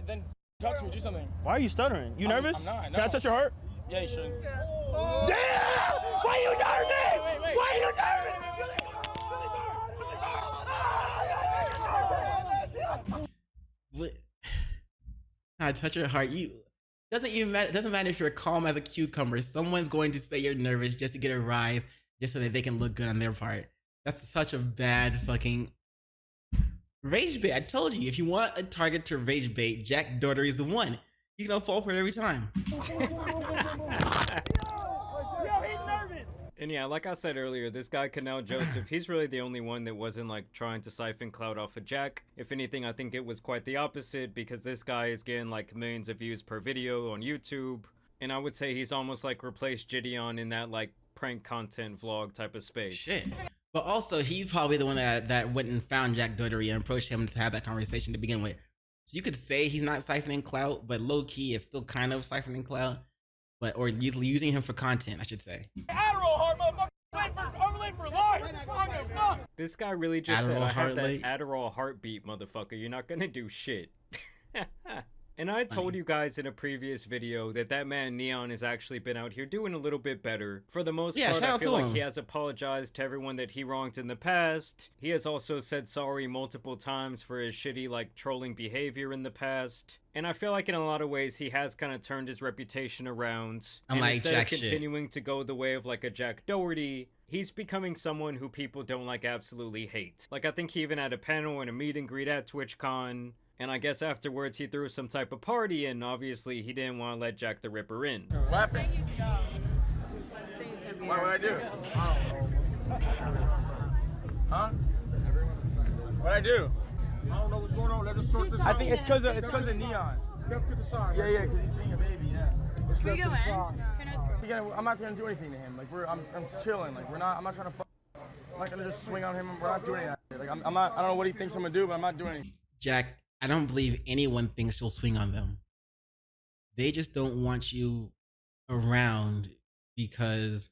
then touch me, do something.
Why are you stuttering? You nervous?
I'm not, no.
Can I touch your heart?
Yeah, you should.
Damn! Why you nervous?
Wait.
Why you nervous?
I touch your heart. Doesn't matter if you're calm as a cucumber. Someone's going to say you're nervous just to get a rise, just so that they can look good on their part. That's such a bad fucking rage bait. I told you, if you want a target to rage bait, Jack Doherty is the one. He's gonna fall for it every time.
And yeah, like I said earlier, this guy Canal Joseph, he's really the only one that wasn't like trying to siphon clout off of Jack. If anything, I think it was quite the opposite, because this guy is getting like millions of views per video on YouTube. And I would say he's almost like replaced Gideon in that like prank content vlog type of space.
Shit. But also, he's probably the one that went and found Jack Doherty and approached him to have that conversation to begin with. So you could say he's not siphoning clout, but low key it's still kind of siphoning clout, or using him for content, I should say.
Adderall heart, motherfucker. I'm late for life.
This guy really just said, I have that
late.
Adderall heartbeat, motherfucker. You're not gonna do shit. And I told you guys in a previous video that man Neon has actually been out here doing a little bit better. For the most part, I feel like he has apologized to everyone that he wronged in the past. He has also said sorry multiple times for his shitty, like, trolling behavior in the past. And I feel like in a lot of ways, he has kind of turned his reputation around. And instead of continuing to go the way of, like, a Jack Doherty, he's becoming someone who people don't, like, absolutely hate. Like, I think he even had a panel and a meet and greet at TwitchCon. And I guess afterwards he threw some type of party, and obviously he didn't want to let Jack the Ripper in.
Laughing. What would I do? Huh? What'd I do? I don't know what's going on. Let us sort this out. I think it's because of Neon. Step to the side. Yeah, because he's being a baby. Yeah. Let's step to the side. I'm not gonna do anything to him. Like I'm chilling. Like I'm not trying to. I'm not gonna just swing on him. We're not doing anything. Like I'm not. I don't know what he thinks I'm gonna do, but I'm not doing anything.
Jack, I don't believe anyone thinks you'll swing on them. They just don't want you around because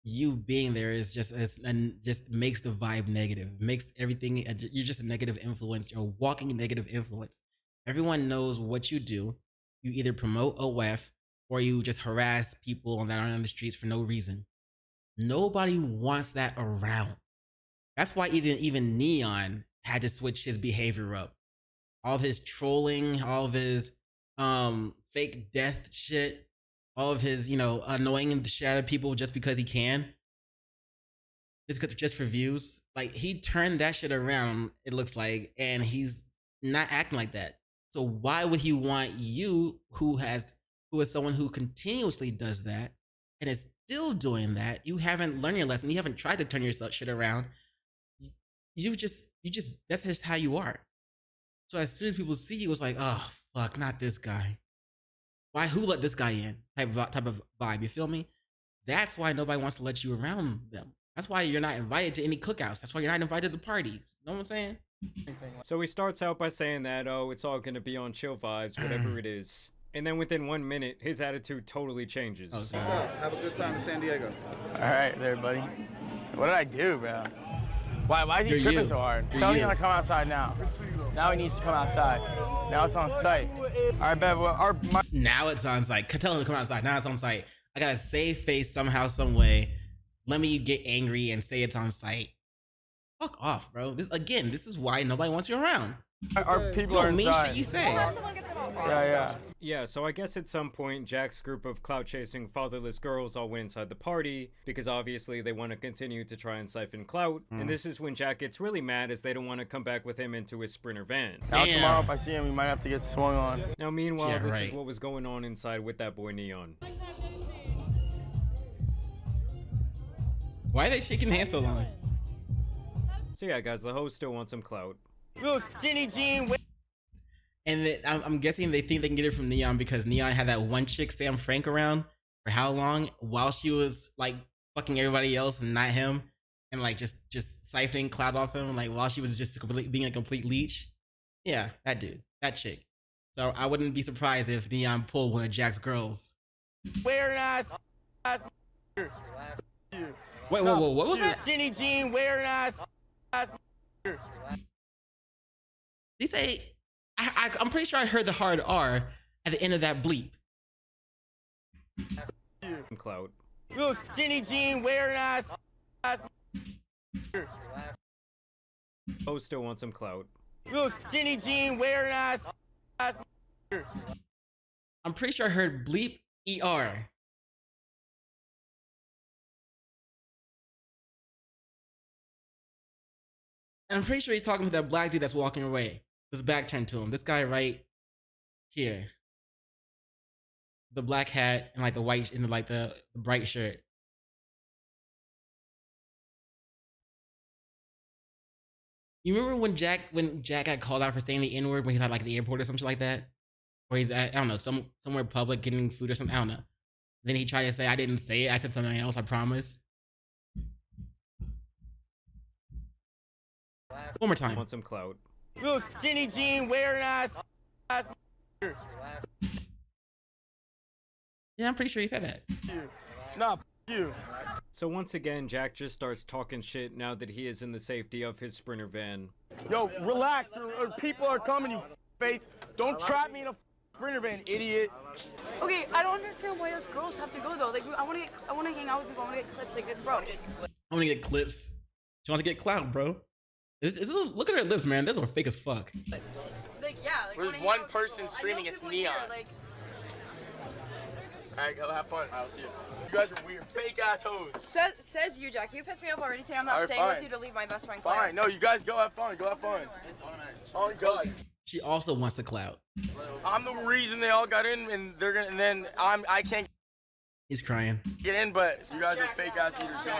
you being there is just makes the vibe negative, makes everything. You're just a negative influence. You're a walking negative influence. Everyone knows what you do. You either promote a WEF or you just harass people that aren't on the streets for no reason. Nobody wants that around. That's why even Neon had to switch his behavior up. All of his trolling, all of his fake death shit, all of his, annoying the shit out of people just because he can. Just for views. Like, he turned that shit around, it looks like, and he's not acting like that. So why would he want you, who is someone who continuously does that, and it's still doing that, you haven't learned your lesson. You haven't tried to turn your shit around. You just that's just how you are. So as soon as people see you, it's like, oh fuck, not this guy. Why? Who let this guy in? Type of vibe. You feel me? That's why nobody wants to let you around them. That's why you're not invited to any cookouts. That's why you're not invited to parties. You know what I'm saying?
So he starts out by saying that, oh, it's all gonna be on chill vibes, whatever it is. And then within 1 minute, his attitude totally changes.
What's up? Have a good time in San Diego. All right, there, buddy. What did I do, bro? Why is he tripping so hard? Tell me to come outside now. Now he needs to come outside. Now it's on site. All right, bet.
Now it's on site. Tell him to come outside. Now it's on site. I gotta save face somehow, some way. Let me get angry and say it's on site. Fuck off, bro. This is why nobody wants you around.
Our people are
mean
inside.
shit you say.
Yeah, so I guess at some point, Jack's group of clout-chasing fatherless girls all went inside the party, because obviously they want to continue to try and siphon clout, and this is when Jack gets really mad as they don't want to come back with him into his Sprinter van.
Now tomorrow if I see him, we might have to get swung on.
Now meanwhile, this is what was going on inside with that boy Neon.
Why are they shaking hands so long?
So yeah, guys, the host still wants some clout.
Little skinny jean.
And I'm guessing they think they can get it from Neon because Neon had that one chick, Sam Frank, around for how long while she was like fucking everybody else and not him, and like just siphoning clout off him, like while she was just being a complete leech. Yeah, that dude, that chick. So I wouldn't be surprised if Neon pulled one of Jack's girls.
Wearing ass.
Wait, whoa, what was that?
Skinny jean, wearing ass.
They say, I'm pretty sure I heard the hard R at the end of that bleep.
Clout.
Little skinny jean, wearing ass.
Host still wants some clout.
Little skinny jean, wearing ass.
I'm pretty sure I heard bleep ER. I'm pretty sure he's talking to that black dude that's walking away. His back turned to him. This guy right here. The black hat and like the white and like the bright shirt. You remember when Jack got called out for saying the N-word when he's at like the airport or something like that? Or he's at, I don't know, somewhere public getting food or something, I don't know. Then he tried to say, I didn't say it, I said something else, I promise. One more time.
Want some clout.
Little skinny jean, wearing ass.
Yeah, I'm pretty sure he said that.
Nah, you.
So once again, Jack just starts talking shit now that he is in the safety of his Sprinter van.
Yo, relax, or people are coming, you face. Don't trap me in a Sprinter van, idiot.
Okay, I don't understand why us girls have to go though. Like, I want to hang out with people. I want to get clips. Like, bro.
I want to get clips. She wants to get clout, bro. Look at her lips, man. Those are fake as fuck.
Like, yeah. Like,
there's one person streaming, it's Neon.
Like...
Alright, go have fun. I'll see you. You guys are weird. Fake ass hoes.
Says you, Jack. You pissed me off already today. I'm not saying with you to leave my best friend Claire.
Fine. No, you guys go have fun. Go have fun. It's automatic. Oh, God.
She also wants the clout.
I'm the reason they all got in, and they're gonna. And then I can't.
He's crying.
Get in, but you guys are fake ass eaters too.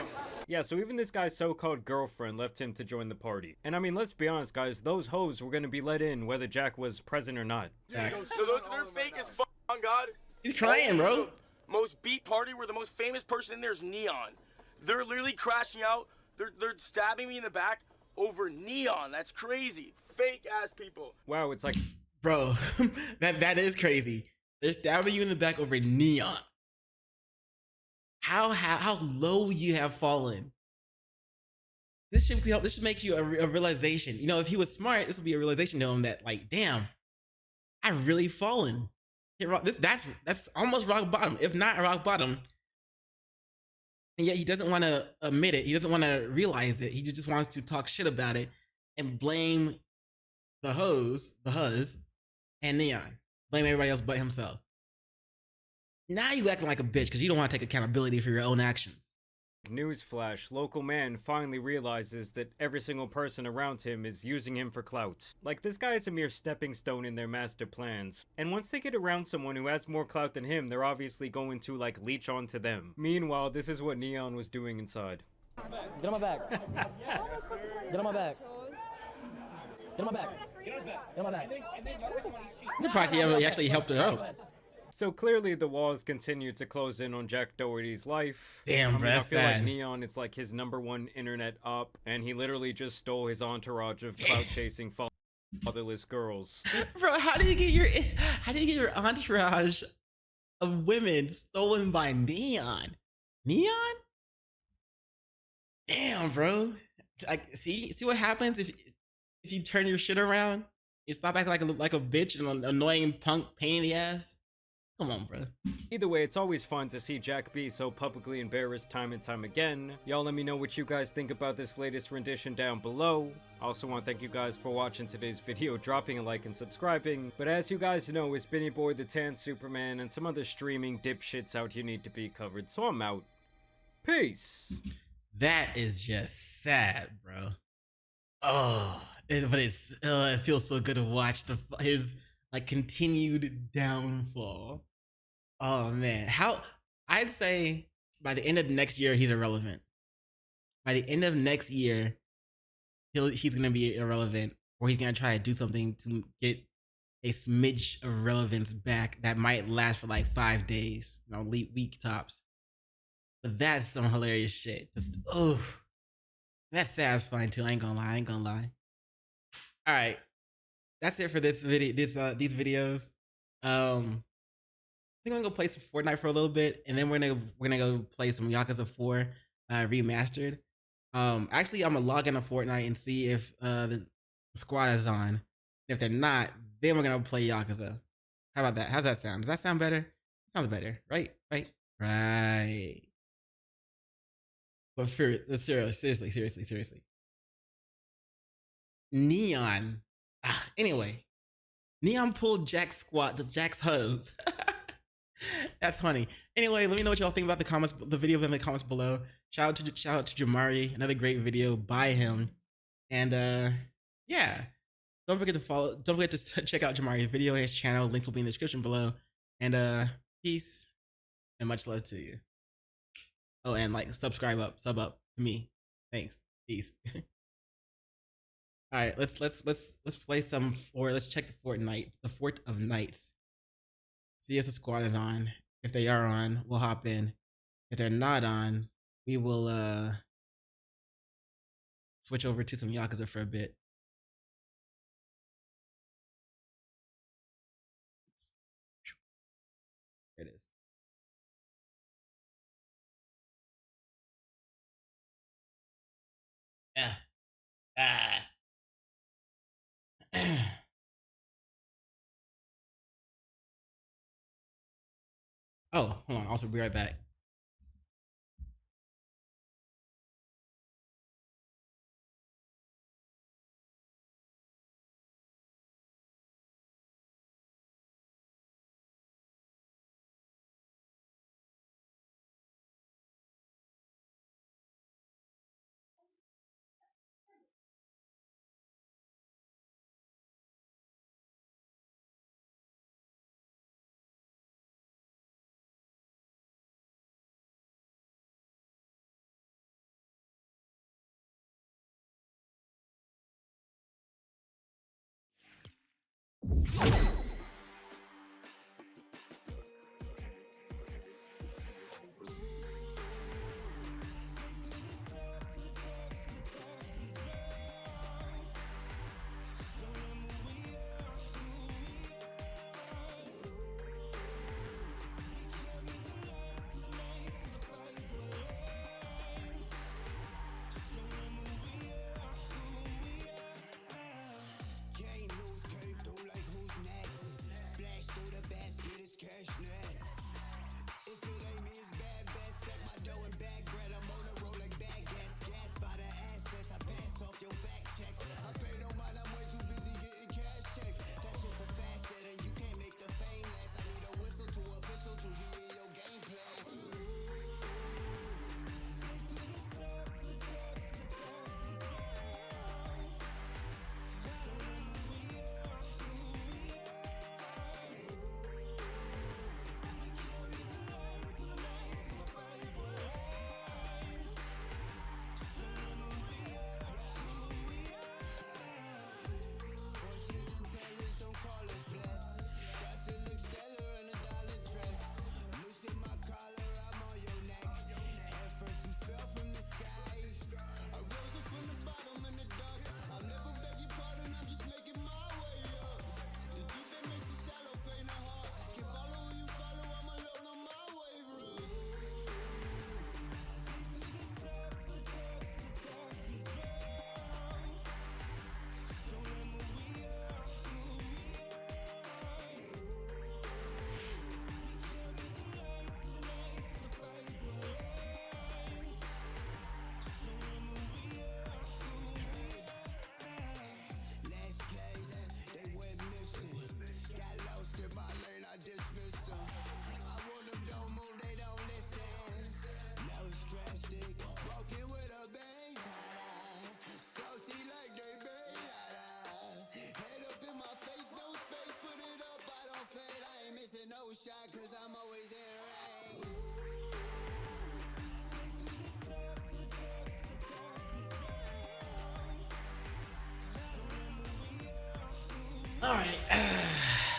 Yeah, so even this guy's so-called girlfriend left him to join the party. And I mean, let's be honest, guys, those hoes were gonna be let in whether Jack was present or not.
So those are fake as fuck, on God.
He's crying, bro.
Most beat party where the most famous person in there is Neon. They're literally crashing out. They're stabbing me in the back over Neon. That's crazy. Fake ass people.
Wow, it's like,
bro, that is crazy. They're stabbing you in the back over Neon. How low you have fallen. This should make you a realization. You know, if he was smart, this would be a realization to him that, like, damn, I've really fallen. That's almost rock bottom, if not rock bottom. And yet he doesn't want to admit it. He doesn't want to realize it. He just wants to talk shit about it and blame the huzz, and Neon. Blame everybody else but himself. Now you acting like a bitch because you don't want to take accountability for your own actions.
Newsflash, local man finally realizes that every single person around him is using him for clout. Like, this guy is a mere stepping stone in their master plans. And once they get around someone who has more clout than him, they're obviously going to, like, leech onto them. Meanwhile, this is what Neon was doing inside.
Get on my back. Get on my back. Get on my back. Get on my back.
I'm surprised he actually helped her out.
So clearly the walls continue to close in on Jack Doherty's life.
Damn, bro,
I
that's
feel like
sad.
Neon is like his #1 internet op, and he literally just stole his entourage of clout-chasing fatherless girls.
Bro, how do you get your entourage of women stolen by Neon? Neon? Damn, bro. Like, see what happens if you turn your shit around? You stop acting like a bitch and an annoying punk pain in the ass. Come on, bro.
Either way, it's always fun to see Jack be so publicly embarrassed time and time again. Y'all let me know what you guys think about this latest rendition down below. I also want to thank you guys for watching today's video, dropping a like and subscribing. But as you guys know, it's been your boy the Tan Superman and some other streaming dipshits out here need to be covered, so I'm out. Peace.
That is just sad, bro. Oh, it feels so good to watch his like continued downfall. Oh man, I'd say by the end of next year he's irrelevant. By the end of next year, he's gonna be irrelevant, or he's gonna try to do something to get a smidge of relevance back that might last for like 5 days, week tops. But that's some hilarious shit. Just that's satisfying too. I ain't gonna lie. All right, that's it for this video. These videos. I think I'm gonna go play some Fortnite for a little bit, and then we're gonna go play some Yakuza 4 remastered. Actually, I'm gonna log into Fortnite and see if the squad is on. If they're not, then we're gonna play Yakuza. How about that? How's that sound? Does that sound better? Sounds better, right? Right. But seriously. Neon. Anyway, Neon pulled Jack's hose. That's funny. Anyway, let me know what y'all think about the video in the comments below. Shout out to Jamari, another great video by him. And yeah, don't forget to check out Jamari's video and his channel. Links will be in the description below. And peace and much love to you. Oh, and like sub up to me. Thanks. Peace. All right, let's play some, or let's check the Fort of Nights. See if the squad is on. If they are on, we'll hop in. If they're not on, we will switch over to some Yakuza for a bit. There it is. Oh, hold on. Also, be right back. All right.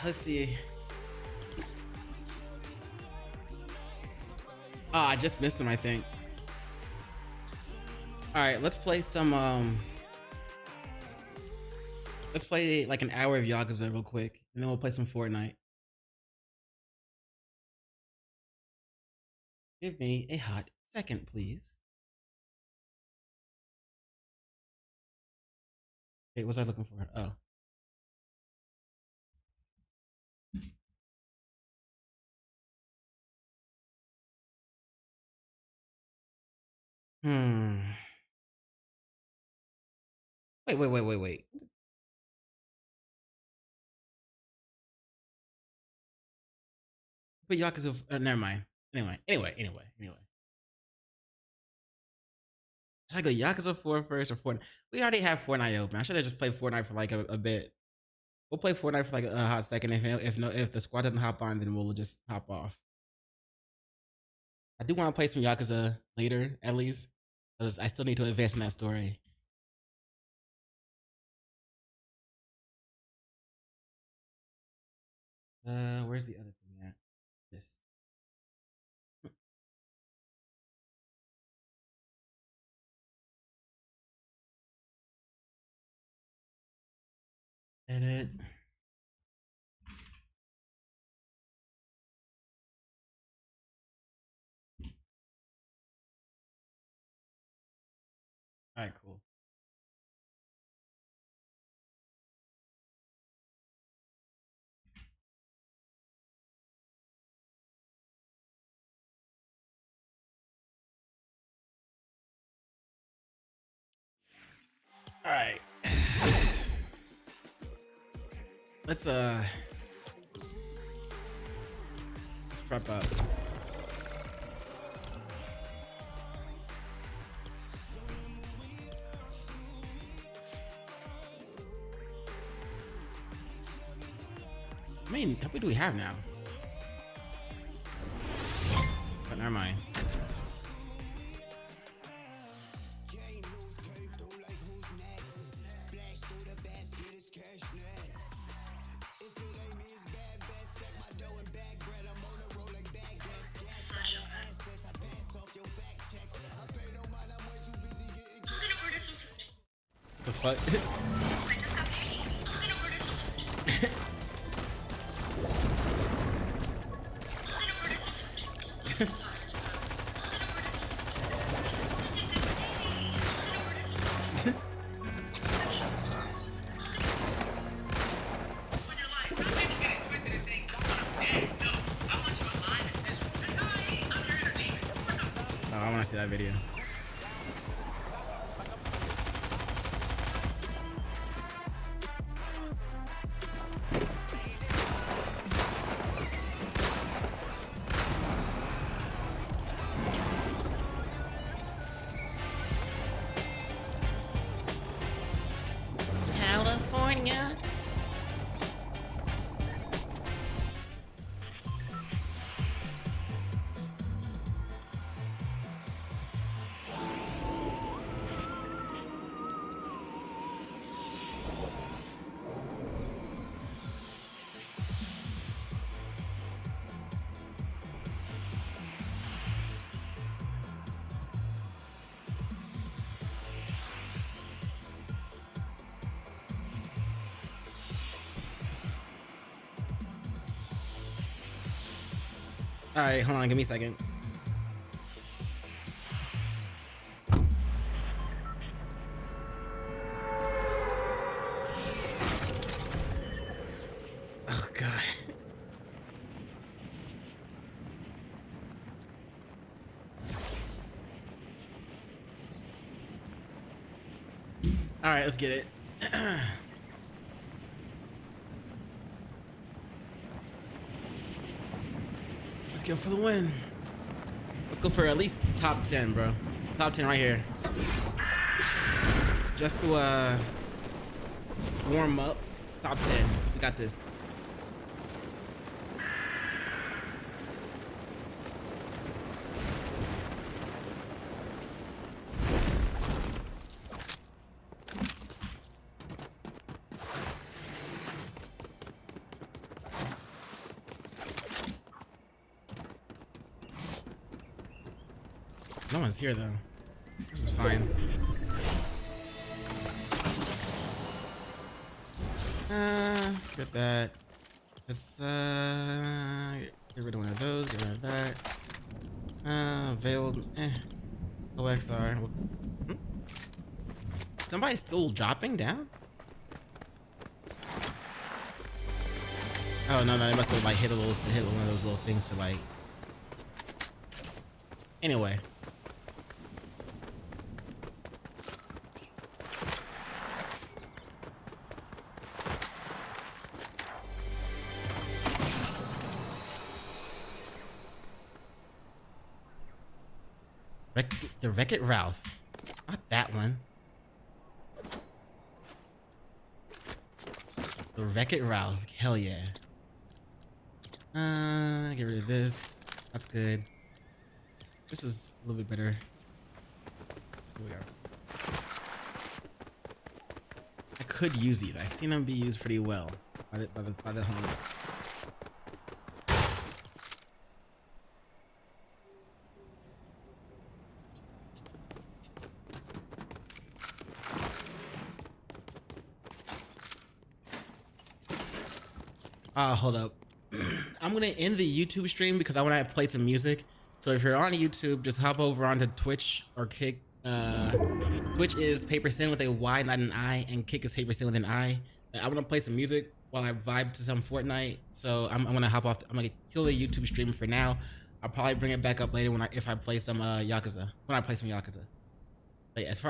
Let's see. Oh, I just missed him, I think. All right, let's play some. Let's play like an hour of Yakuza real quick, and then we'll play some Fortnite. Give me a hot second, please. Wait, what was I looking for? Oh. Wait. But Yakuza, never mind. Anyway. Should I go Yakuza 4 first or Fortnite? We already have Fortnite open. I should have just played Fortnite for like a bit. We'll play Fortnite for like a hot second. If the squad doesn't hop on, then we'll just hop off. I do want to play some Yakuza later, at least, because I still need to advance in that story. Where's the other thing at? This. Edit. All right, cool. All right. Let's prep up. I mean, how many do we have now? But never mind. The fuck? Oh, I want to see that video. California. All right, hold on, give me a second. Oh God. All right, let's get it. Let's go for the win. Let's go for at least top 10, bro. Top 10 right here. Just to warm up. Top 10. We got this. one's here though. This is fine. Let's get that. Let's get rid of one of those. Get rid of that. Veiled. OXR. Hmm? Somebody's still dropping down? Oh no, they must have like hit one of those little things to like. Anyway. The Wreck-It Ralph. Not that one. The Wreck-It Ralph. Hell yeah. Get rid of this. That's good. This is a little bit better. Here we go. I could use these. I've seen them be used pretty well by the homies. Hold up. I'm gonna end the YouTube stream because I want to play some music. So if you're on YouTube, just hop over onto Twitch or Kick. Twitch is PaperSIn with a Y, not an I, and Kick is PaperSIn with an I. I want to play some music while I vibe to some Fortnite. So I'm gonna hop off. I'm gonna kill the YouTube stream for now. I'll probably bring it back up later if I play some Yakuza. When I play some Yakuza. But as far as